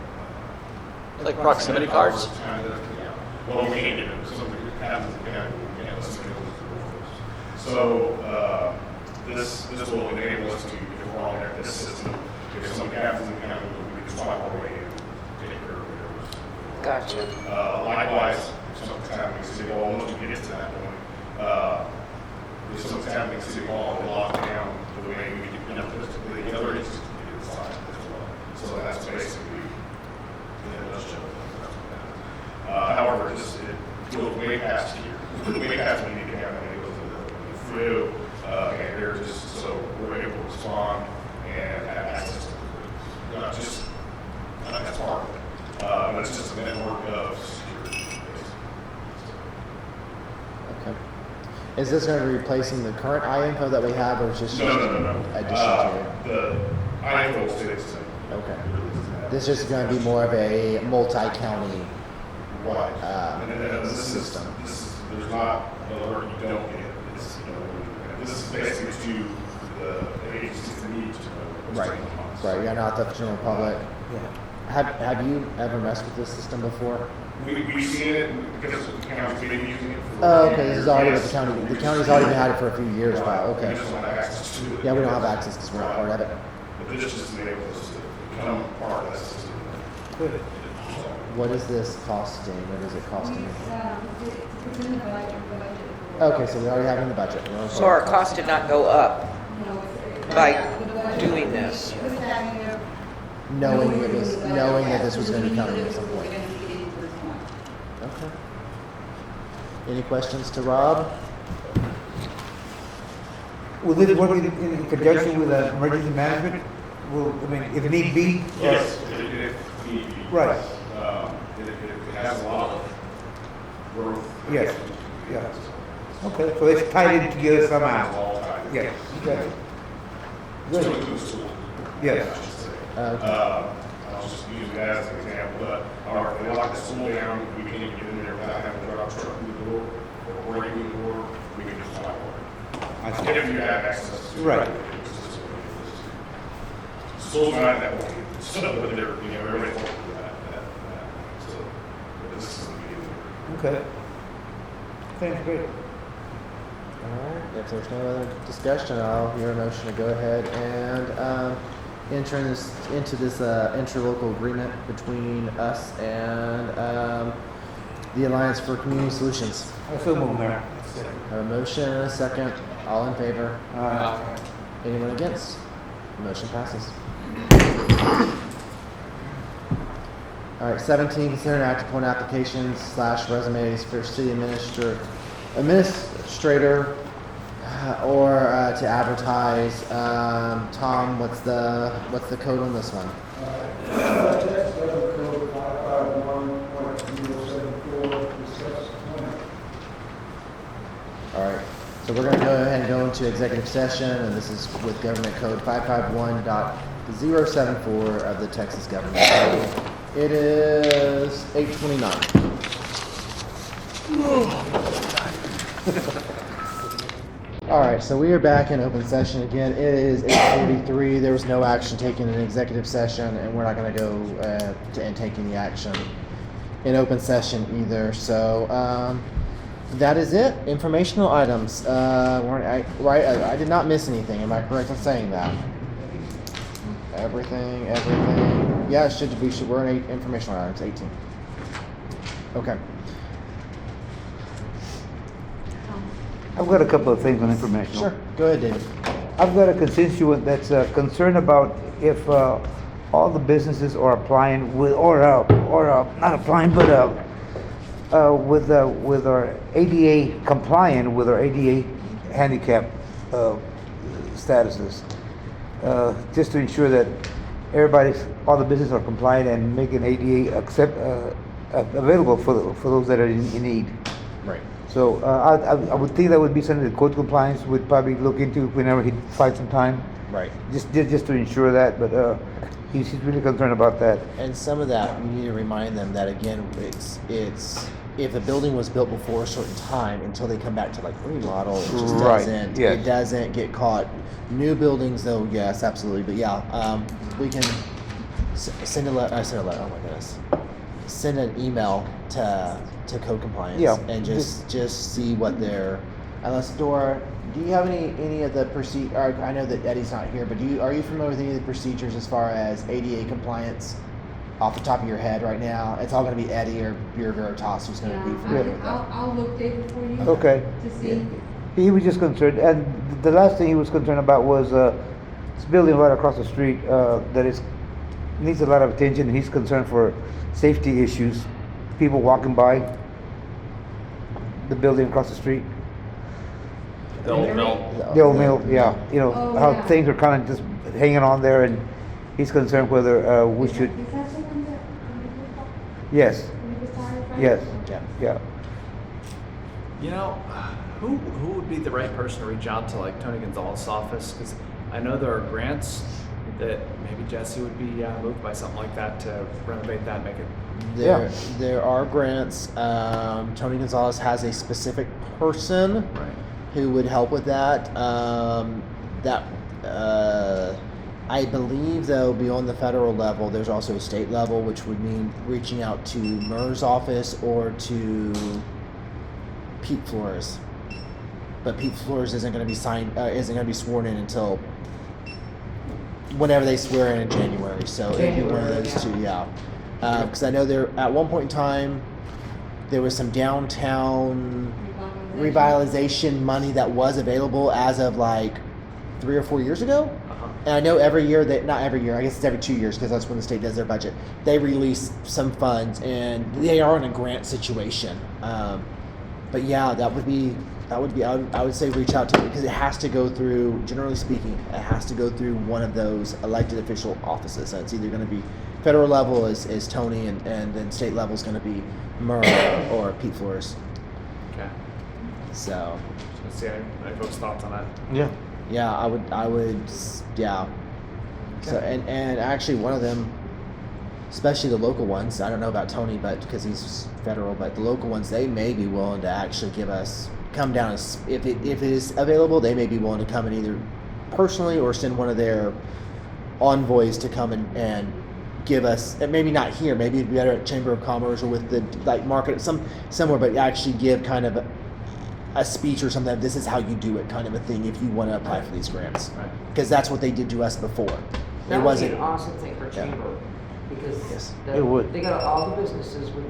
Like proximity cards? Well, we can't get it. Something happens in the county, we can't listen to it. So, this will enable us to, if we're on there, this system, if something happens in the county, we can swipe our way in, take care of it. Gotcha. Likewise, if something's happening in City Hall, once we get to that point, if something's happening in City Hall, we lock down the way we get, the other agencies can get inside as well. So that's basically, the nutshell. However, it goes way past here, way past when you can have, it goes to the through, and they're just, so we're able to respond and have access to it. Not just, that's part of it, but it's just a network of security. Okay. Is this going to be replacing the current info that we have, or is this just No. addition to it? The IFO stays the same. Okay. This is going to be more of a multi-county Right. And this system. There's not an alert you don't get. It's, this is basically to the agencies that need to know. what's Right. going on. Right. You're not the general public. Yeah. Have you ever messed with this system before? We've seen it because the county's been using it for. Oh, okay, this is already what Yes. the county, the county's already had it for a few years, wow, We okay. just don't have access to it. Yeah, we don't have access because we're not part of it. But this just enables us to become part of that system. What is this costing? What is it costing? It's in the budget. Okay, so we already have it in the budget. We're okay. So our cost did not go up No, it's- by the budget- doing this. It was that in there. Knowing that this was gonna be coming at some We're point. gonna get into this one. Okay. Any questions to Rob? Will this work in conjunction with emergency management? Will, I mean, if need be? Yes, if need be. Right. It has a lot of growth. Yes, yes. Okay, so it's tied in together It's somehow? all tied. Yes, okay. Still Good. includes school. Yes. I should say. Okay. I'll just use that as an example, but, all right, we lock the school down, we can't even get in there without having to drive a truck through the door, or breaking the door, we can just lock I it. see. If you have access to it. Right. School's not that way, so, but they're, everybody's working with that, so, but this is the beginning. Okay. Thanks, great. Alright, if there's no other discussion, I'll hear a motion to go ahead and enter into this interlocal agreement between us and the Alliance for Community Solutions. Also move there. I have a motion and a second. All in favor? Anyone against? Motion passes. Alright, 17, consider an act upon applications / resumes for city administrator or to advertise. Tom, what's the code on this one? That's federal code 551.074, discuss employment. Alright, so we're gonna go ahead and go into executive session, and this is with government code 551.074 of the Texas Government Code. It is 8:29. Alright, so we are back in open session again. It is 8:43. There was no action taken in executive session, and we're not gonna go and take any action in open session either. So, that is it. Informational items. I did not miss anything. Am I correct in saying that? Everything. Yeah, it should be. We're in informational items. 18. Okay. I've got a couple of things on information. Sure. Go ahead, David. I've got a constituent that's concerned about if all the businesses are applying with, not applying, but with our ADA compliant with our ADA handicap statuses, just to ensure that all the businesses are compliant and making ADA available for those that are in need. Right. So I would think that would be something that code compliance would probably look into whenever he finds some time. Right. Just to ensure that, but he's really concerned about that. And some of that, you need to remind them that again, it's if the building was built before a certain time, until they come back to like remodel, it just Right, doesn't. yes. It doesn't get caught. New buildings, though, yes, absolutely. But yeah, we can send a letter. Oh my goodness, send an email to code compliance. Yeah, And just see what they're. Unless Dora, do you have any of the procedure? I know that Eddie's not here, but are you familiar with any of the procedures as far as ADA compliance? Off the top of your head right now, it's all going to be Eddie or Bierger or Toss who's going to be familiar with that. I'll look David for you. Okay. To see. He was just concerned, and the last thing he was concerned about was this building right across the street that needs a lot of attention. He's concerned for safety issues, people walking by the building across the street. The old mill. The old mill, yeah. You know Oh, how yeah. things are kind of just hanging on there, and he's concerned whether we should. Is that the one that, Yes, when he retired, right? yes, Yeah. yeah. You know, who would be the right person to reach out to, like Tony Gonzalez's office? Because I know there are grants that maybe Jesse would be moved by something like that to renovate that, make it. There are grants. Tony Gonzalez has a specific person Right. who would help with that. I believe, though, beyond the federal level, there's also a state level, which would mean reaching out to MERS office or to Pete Flores. But Pete Flores isn't going to be sworn in until whenever they swear in January. So it'd be one of those two, yeah. Because I know there at one point in time there was some downtown revitalization money that was available as of like 3 or 4 years ago. And I know every year not every year, I guess it's every 2 years because that's when the state does their budget. They release some funds and they are in a grant situation. But yeah, I would say reach out to it because it has to go through, generally speaking, it has to go through one of those elected official offices. So it's either going to be federal level is Tony and then state level is going to be Murr or Pete Flores. Okay. So. Let's see any folks' thoughts on that. Yeah. Yeah, I would, yeah. So, and actually one of them, especially the local ones, I don't know about Tony, but because he's federal, but the local ones, they may be willing to actually come down, if it is available, they may be willing to come and either personally or send one of their envoys to come and give us, maybe not here, maybe it'd be better at Chamber of Commerce or with the, like, market, somewhere, but actually give kind of a speech or something. This is how you do it, kind of a thing, if you want to apply for these grants, because that's what they did to us before. That would be an awesome thing for Chamber, because it would. They got all the businesses would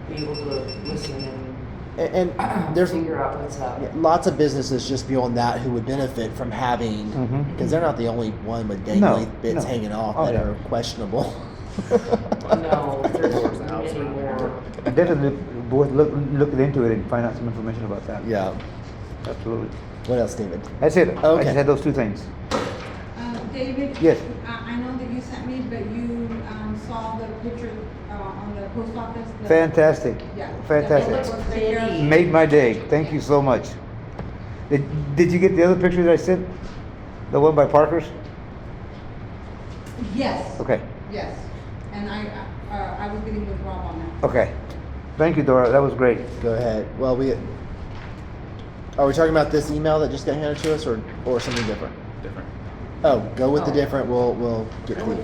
be able to listen and there's figure out what's up. Lots of businesses just beyond that who would benefit from having, because they're not the only one with dangly bits hanging off that are questionable. No, there's many more. Definitely worth looking into it and find out some information about that. Yeah. Absolutely. What else, David? That's it. Okay. I just had those two things. David? Yes. I know that you sent me, but you saw the picture on the post office? Fantastic. Yeah. Fantastic. Made my day. Thank you so much. Did you get the other picture that I sent? The one by Parker's? Yes. Okay. Yes. And I was getting with Rob on that. Okay. Thank you, Dora. That was great. Go ahead. Well, are we talking about this email that just got handed to us, or something different? Different. Oh, go with the different. We'll get clear.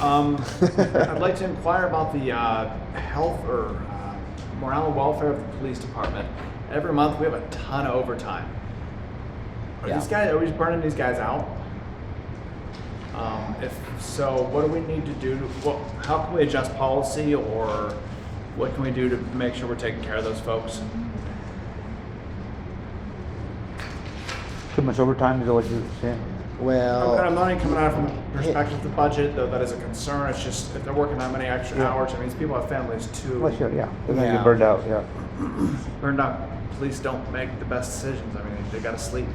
I'd like to inquire about the health or morale and welfare of the police department. Every month we have a ton of overtime. Are we burning these guys out? If so, what do we need to do? How can we adjust policy, or what can we do to make sure we're taking care of those folks? Too much overtime is always the same. Well, I'm not even coming out from the perspective of the budget, though that is a concern. It's just if they're working that many extra hours, it means people have families too. Well, sure, yeah. They're gonna get burned out, yeah. Burned out police don't make the best decisions. I mean, they gotta sleep.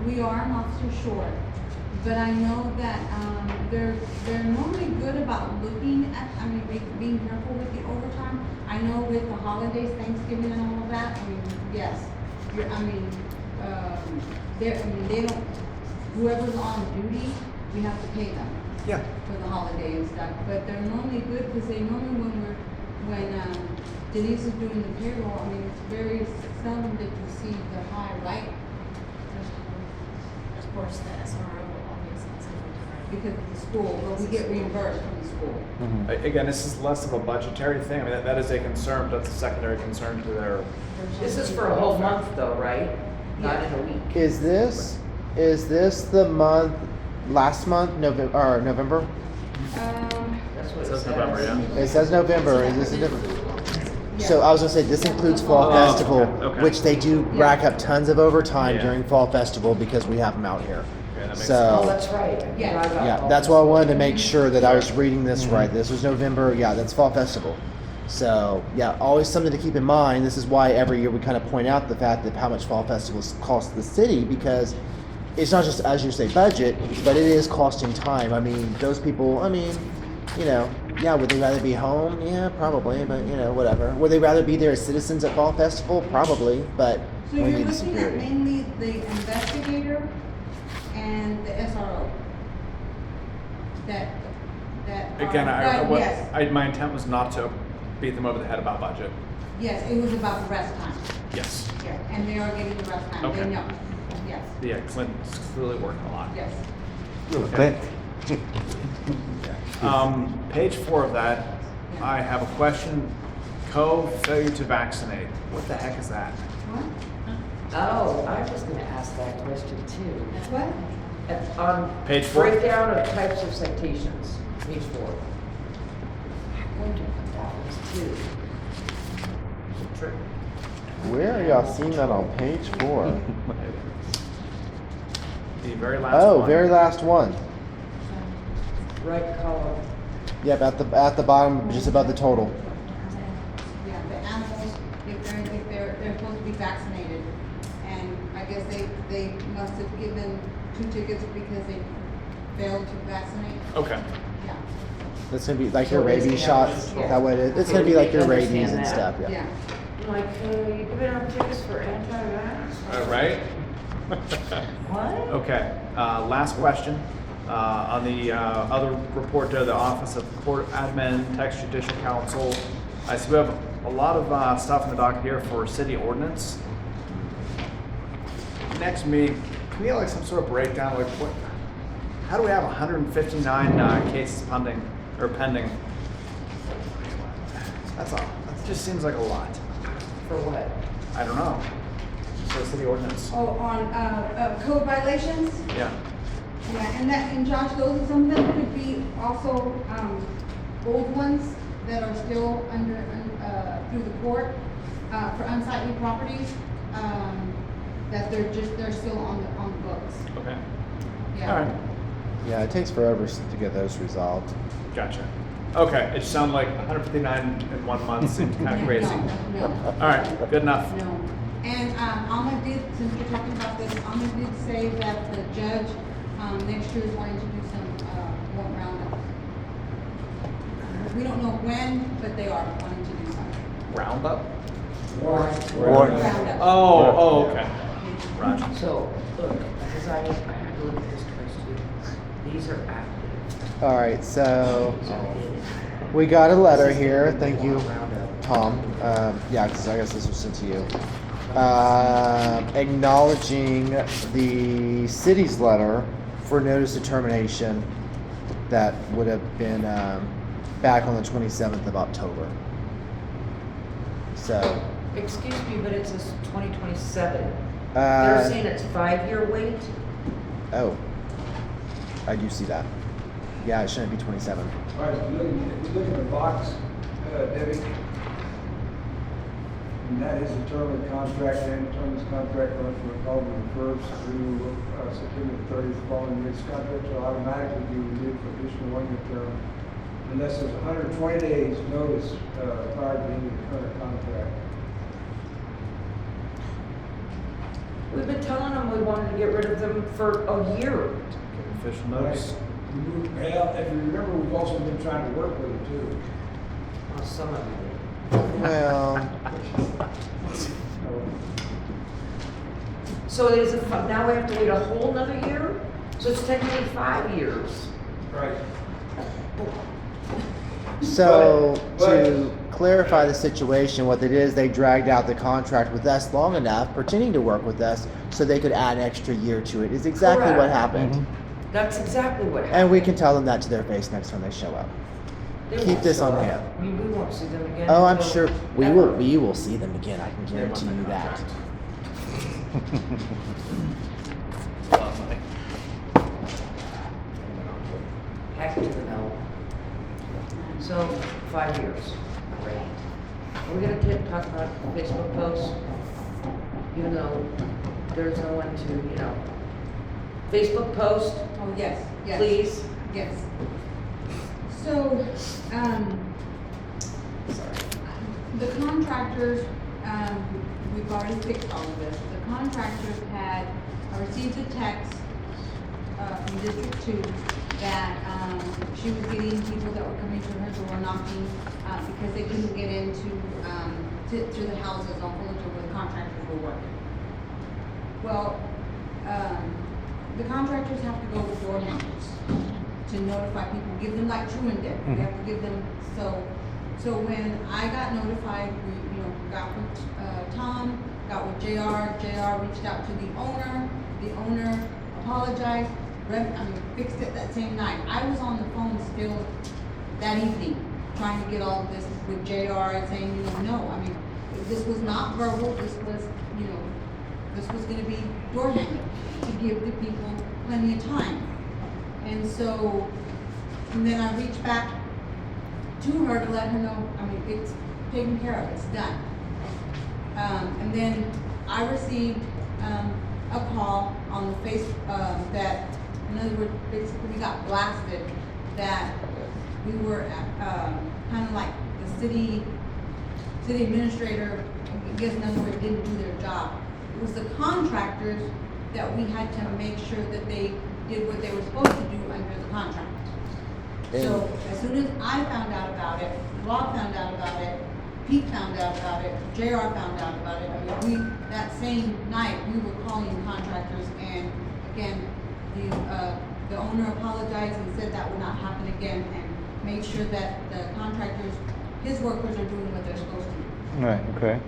We are an officer short, but I know that they're normally good about looking at, being careful with the overtime. I know with the holidays, Thanksgiving and all of that, yes, they don't, whoever's on duty, we have to pay them. Yeah. For the holiday and stuff, but they're normally good, because they normally when Denise is doing the payroll, it's very seldom that you see the high, right? Of course, the SRO obviously is different. Because of the school, but we get reimbursed from the school. Again, this is less of a budgetary thing. I mean, that is a concern, but that's a secondary concern to their. This is for a whole month though, right? Not in a week. Is this the month? Last month, November? That's what it says. November, yeah. It says November. Is this a different? So I was gonna say this includes Fall Festival, okay. which they do rack up tons of overtime during Fall Festival because we have them out here. Okay, that makes So Oh, that's right. yeah, that's why I wanted to make sure that I was reading this right. This was November. Yeah, that's Fall Festival. So yeah, always something to keep in mind. This is why every year we kind of point out the fact that how much Fall Festivals cost the city, because it's not just, as you say, budget, but it is costing time. Those people, would they rather be home? Yeah, probably, but whatever. Would they rather be there as citizens at Fall Festival? Probably, but So we you're need looking security. at mainly the investigator and the SRO? Again, yes, my intent was not to beat them over the head about budget. yes, it was about the rest time. Yes. Yeah, and they are getting the rest time, Okay. they know, yes, Yeah, Clinton's clearly working a lot. yes. Okay. Page 4 of that, I have a question. Failure to vaccinate. What the heck is that? Oh, I was gonna ask that question too. What? On Page 4? breakdown of types of citations, page 4. I wonder what that was too. Where are y'all seeing that on page 4? The very last Oh, one. very last one. Right column. Yep, at the bottom, just above the total. Yeah, the animals, if they're supposed to be vaccinated. And I guess they must have given 2 tickets because they failed to vaccinate. Okay. Yeah. That's gonna be like your So it's rabies gonna- shots. yeah. That way, it's Okay, gonna be we like your understand rabies and that. stuff. Yeah. Yeah. Like, you giving out tickets for anti-vax? Right? What? Okay, last question. On the other report to the Office of Court Admin, Texas Judicial Council, I see we have a lot of stuff in the docket here for city ordinance. Next meeting, can we have like some sort of breakdown, like what, how do we have 159 cases pending? That's all, that just seems like a lot. For what? I don't know. For city ordinance. Oh, on, code violations? Yeah. Yeah, and Josh, those are some of them could be also, old ones that are still through the court, for unsightly properties, that they're still on the books. Okay. Yeah. All right. Yeah, it takes forever to get those resolved. Gotcha. Okay, it sounded like 159 in 1 month seemed kind of crazy. No. All right, good enough. No. And, Alma did, since we're talking about this, Alma did say that the judge, next year is going to do some, more roundup. We don't know when, but they are planning to do something. Roundup? Roundup. Oh, okay. Roger. So, look, because I had to look at this twice too. These are active. All right, so we got a letter here. Thank you, Tom. Yeah, because I guess this was sent to you. Acknowledging the city's letter for notice of termination that would have been back on the 27th of October. So. Excuse me, but it says 2027. Uh, They're saying it's 5-year wait? Oh, I do see that. Yeah, it shouldn't be 27. All right, if you look at the box, Debbie, and that is a term of contract, and term of contract runs from October 1st through September 30th following year's contract will automatically be renewed for additional 1-year term unless there's 120 days notice prior to the end of the current contract. We've been telling them we wanted to get rid of them for a year. Official notice. Well, if you remember, we've also been trying to work with them too. Well, some of them. Well, So it is now we have to wait a whole nother year? So it's technically 5 years. Right. so But- to clarify the situation, what they did is they dragged out the contract with us long enough, pretending to work with us, so they could add an extra year to it. Is exactly what Correct. happened. That's exactly what happened. And we can tell them that to their face next time they show up. They Keep won't this show on up. hand. I mean, we won't see them again. Oh, I'm until sure we ever. will see them again. I can guarantee you that. Heck to the no. So, 5 years. Great. Are we gonna talk about Facebook posts? Even though there's no one to, Facebook post, Oh, yes, yes. please? Yes. So, the contractors, we've already fixed all of this. The contractors had received a text from District 2 that she was getting people that were coming to her door knocking because they couldn't get into to the houses on Fullerton where the contractors were working. Well, the contractors have to go with door numbers to notify people, give them like Truman did. We have to give them, so when I got notified, we, got with Tom, got with JR reached out to the owner apologized, fixed it that same night. I was on the phone still that evening, trying to get all of this with JR and saying, no, this was not verbal, this was, this was gonna be door hanging to give the people plenty of time. And so, and then I reached back to her to let her know, it's taken care of, it's done. And then I received a call on the face that, in other words, basically we got blasted that we were kind of like the city administrator, I guess in other words, didn't do their job. It was the contractors that we had to make sure that they did what they were supposed to do under the contract. So as soon as I found out about it, Rob found out about it, Pete found out about it, JR found out about it. That same night, we were calling contractors, and again, the owner apologized and said that would not happen again, and made sure that the contractors, his workers are doing what they're supposed to do. Right, okay.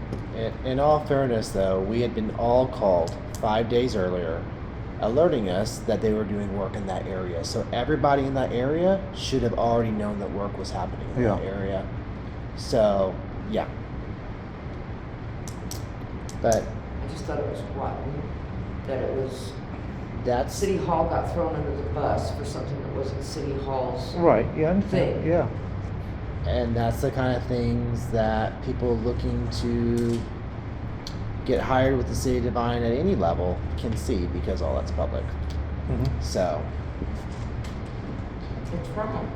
In all fairness, though, we had been all called 5 days earlier, alerting us that they were doing work in that area. So everybody in that area should have already known that work was happening in that area. So, yeah. But I just thought it was rotten that it was, that's City Hall got thrown under the bus for something that wasn't City Hall's Right, yeah, I understand. thing. Yeah. And that's the kind of things that people looking to get hired with the city of Devine at any level can see, because all that's public. Mhm. So, It's wrong.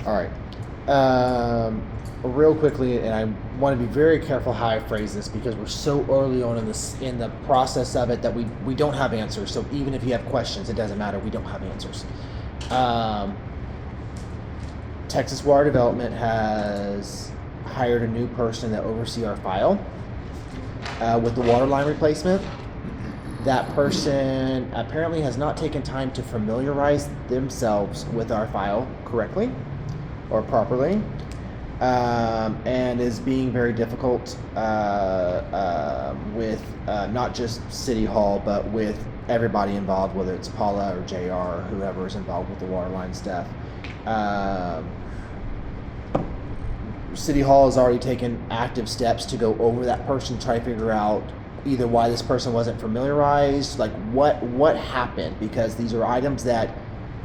all right. Real quickly, and I want to be very careful how I phrase this, because we're so early on in the process of it that we don't have answers. So even if you have questions, it doesn't matter. We don't have answers. Texas Water Development has hired a new person to oversee our file with the water line replacement. That person apparently has not taken time to familiarize themselves with our file correctly or properly, and is being very difficult with not just City Hall, but with everybody involved, whether it's Paula or JR or whoever is involved with the water line stuff. City Hall has already taken active steps to go over that person, try to figure out either why this person wasn't familiarized, like what happened, because these are items that,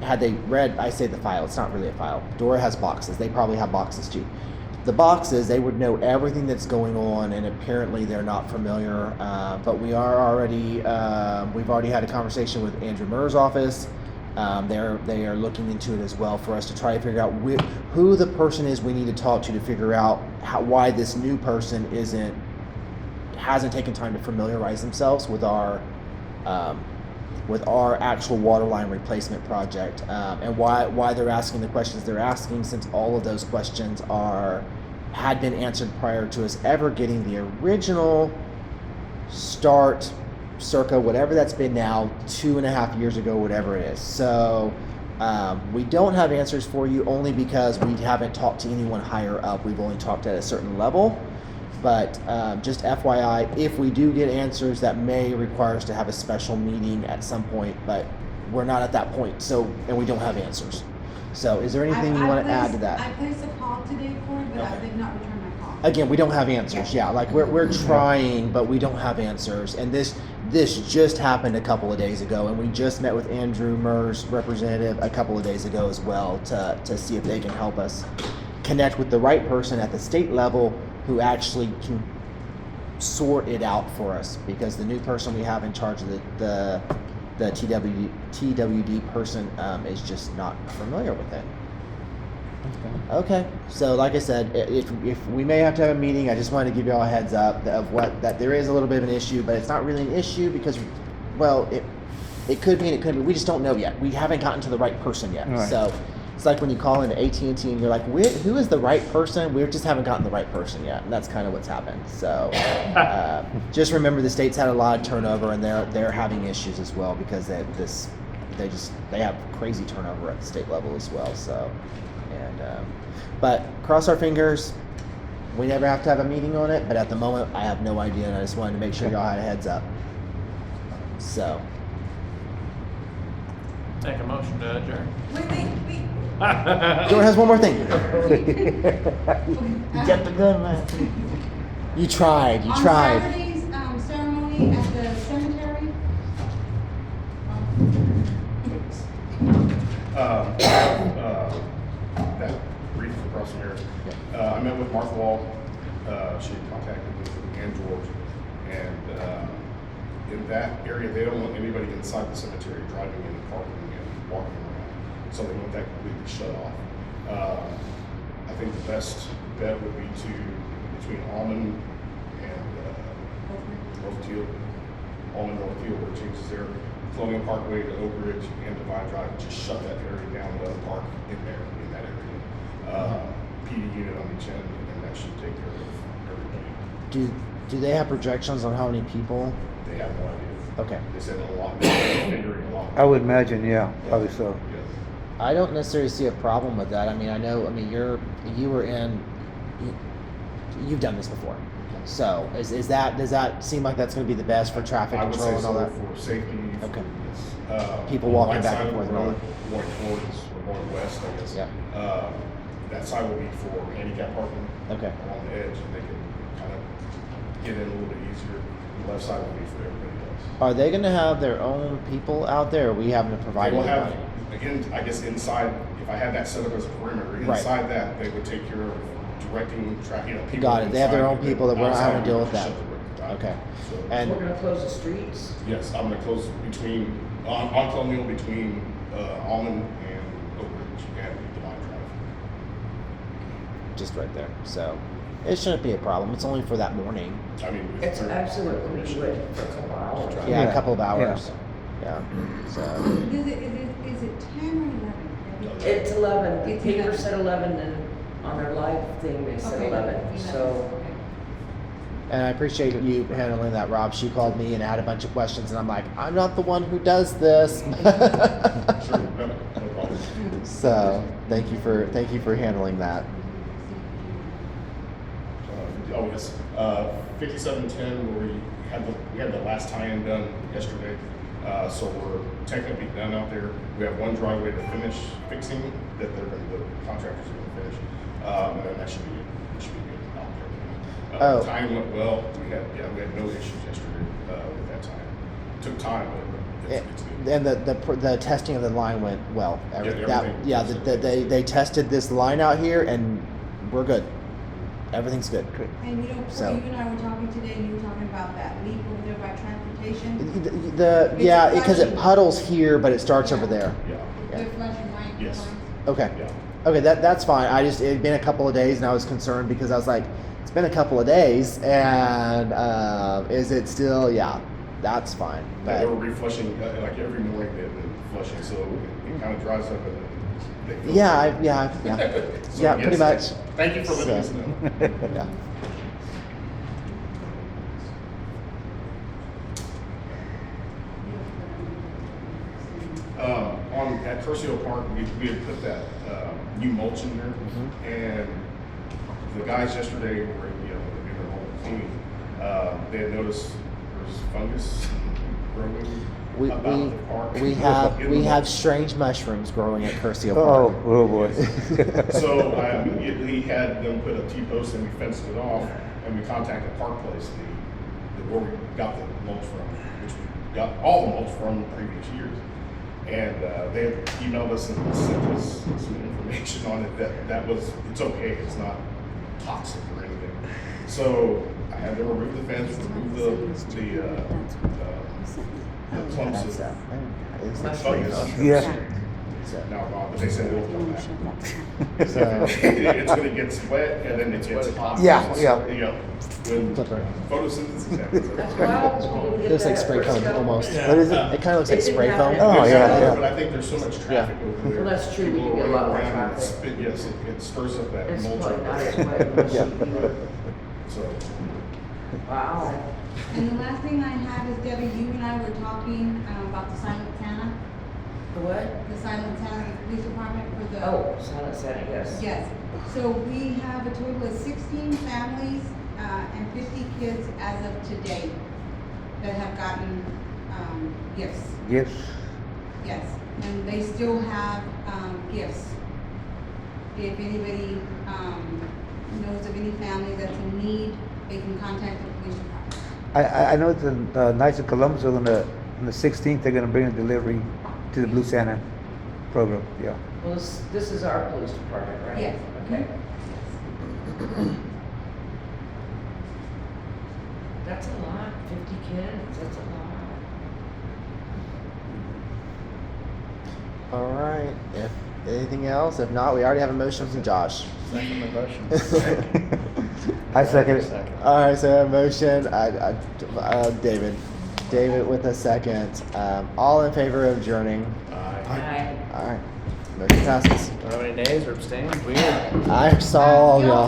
had they read, I say the file, it's not really a file. Dora has boxes, they probably have boxes too. The boxes, they would know everything that's going on, and apparently they're not familiar, but we are already, we've already had a conversation with Andrew Murr's office. They are looking into it as well for us to try to figure out who the person is we need to talk to figure out why this new person hasn't taken time to familiarize themselves with our actual water line replacement project, and why they're asking the questions they're asking, since all of those questions had been answered prior to us ever getting the original start, circa whatever that's been now, 2.5 years ago, whatever it is. So we don't have answers for you, only because we haven't talked to anyone higher up. We've only talked at a certain level. But just FYI, if we do get answers, that may require us to have a special meeting at some point, but we're not at that point, and we don't have answers. So is there anything you want to add to that? I placed a call today, Corey, but I did not return my call. Again, we don't have answers. Yeah, like we're trying, but we don't have answers. And this just happened a couple of days ago, and we just met with Andrew Murr's representative a couple of days ago as well to see if they can help us connect with the right person at the state level who actually can sort it out for us, because the new person we have in charge of the TWD person is just not familiar with it. Okay, so like I said, if we may have to have a meeting, I just wanted to give you all a heads up of that there is a little bit of an issue, but it's not really an issue because, well, it could be and it could be. We just don't know yet. We haven't gotten to the right person yet. Right. So it's like when you call into AT&T and you're like, who is the right person? We just haven't gotten the right person yet, and that's kind of what's happened. So just remember, the state's had a lot of turnover, and they're having issues as well, because they have crazy turnover at the state level as well. So, but cross our fingers. We never have to have a meeting on it, but at the moment, I have no idea, and I just wanted to make sure y'all had a heads up. So, Make a motion to adjourn. Wait. Jordan has one more thing. You got the gun, man. You tried. On Saturday's ceremony at the cemetery, That brief across from here. I met with Martha Wall. She had contacted me and George. And in that area, they don't want anybody inside the cemetery driving in, parking, and walking around. So they want that completely shut off. I think the best bet would be between Almond and Northfield, where it changes there, Colonial Parkway to Oak Ridge and Devine Drive, just shut that area down, let them park in there, in that area. PD unit on each end, and that should take care of everybody. Do they have projections on how many people? They have no idea. Okay. They said a lot, figuring a lot. I would imagine, yeah, probably so. Yeah. I don't necessarily see a problem with that. I mean, you've done this before. So does that seem like that's going to be the best for traffic I would control say and all so, that? for safety. Okay. Yes. People on the walking right back side and of forth the and all road, going towards, or going west, I guess. Yeah. That side will be for handicap parking. Okay. Along the edge, and they can kind of get in a little bit easier. The left side will be for everybody else. Are they going to have their own people out there, or are we having to provide They will have, anybody? again, I guess inside, if I had that set up as a perimeter, Right. inside that, they would take care of directing traffic, people. Got it. They have their inside, own people that we're not outside, having to deal with we that. shut the road down. Okay. So- And We're gonna close the streets. Yes, I'm gonna close on Colonial between Almond and Oak Ridge and Devine Drive. just right there. So it shouldn't be a problem. It's only for that morning. I mean, with It's their absolutely permission. would for a couple hours. Yeah, Yeah. a couple of hours. Yeah. So is it 10 or 11? It's 11. The It's paper 11. said 11, and on their live thing, they said Okay. 11, so. Okay. and I appreciate you handling that, Rob. She called me and had a bunch of questions, and I'm like, I'm not the one who does this. Sure, no problem. So thank you for handling that. Oh, yes, 5710, where we had the last tie-in done yesterday. So we're technically done out there. We have one driveway to finish fixing that the contractors are gonna finish. And then that should be good out there. Oh. Time went well. We had no issues yesterday, with that time. Took time, but it's good. And the testing of the line went well. Everything. They tested this line out here, and we're good. Everything's good. And you So- and I were talking today, and you were talking about that leak over there by transportation. Because it puddles here, but it starts over there. Yeah. They're flushing line. Yes. Okay. Yeah. Okay, that's fine. It had been a couple of days, and I was concerned because I was like, it's been a couple of days, and is it still? Yeah, that's fine. They But were reflushing, like every morning they've been flushing, so it kind of dries up and then they fill yeah, it. yeah. So, Yeah, yes, pretty much. Thank you for letting us So, know. yeah. At Curcio Park, we had put that new mulch in there, and the guys yesterday were, in their home cleaning, they had noticed there's fungus growing about the park. We have strange mushrooms growing at Curcio Oh, Park. oh boy. So I immediately had them put a T-post and we fenced it off, and we contacted Park Place, where we got the mulch from, which we got all the mulch from previous years. And they had emailed us and sent us some information on it it's okay, it's not toxic or anything. So I had them remove the fence, remove the clumps of fungus. Yeah. Now gone, but they said it'll come back. So, It's gonna get wet and then it gets hot. Yeah. When photosynthesis happens. it looks like spray foam almost. What is it? It kind of looks like spray foam. Oh, yeah. But I think there's so much traffic over there. Well, that's true, People you get a lot more running around and traffic. Yes, it stirs up that It's mulch. probably not as wet as Yeah. it should be. So, Wow. And the last thing I have is, Debbie, you and I were talking about the silent Santa. The what? The Silent Santa Police Department for the. Oh, Silent Santa, yes. Yes, so we have a total of 16 families, and 50 kids as of today that have gotten, gifts. Gifts. Yes, and they still have, gifts. If anybody, knows of any family that's in need, they can contact the police department. I know the Knights of Columbus are on the 16th, they're gonna bring a delivery to the Blue Santa program, yeah. Well, this is our police department, right? Yes. Okay. That's a lot, 50 kids, that's a lot. All right, if anything else, if not, we already have a motion from Josh. Second the motion. I second it. All right, so a motion, David with a second. All in favor of adjourning? Aye. All right, motion passes. Don't have any nays or abstains? Weird. I saw all of y'all.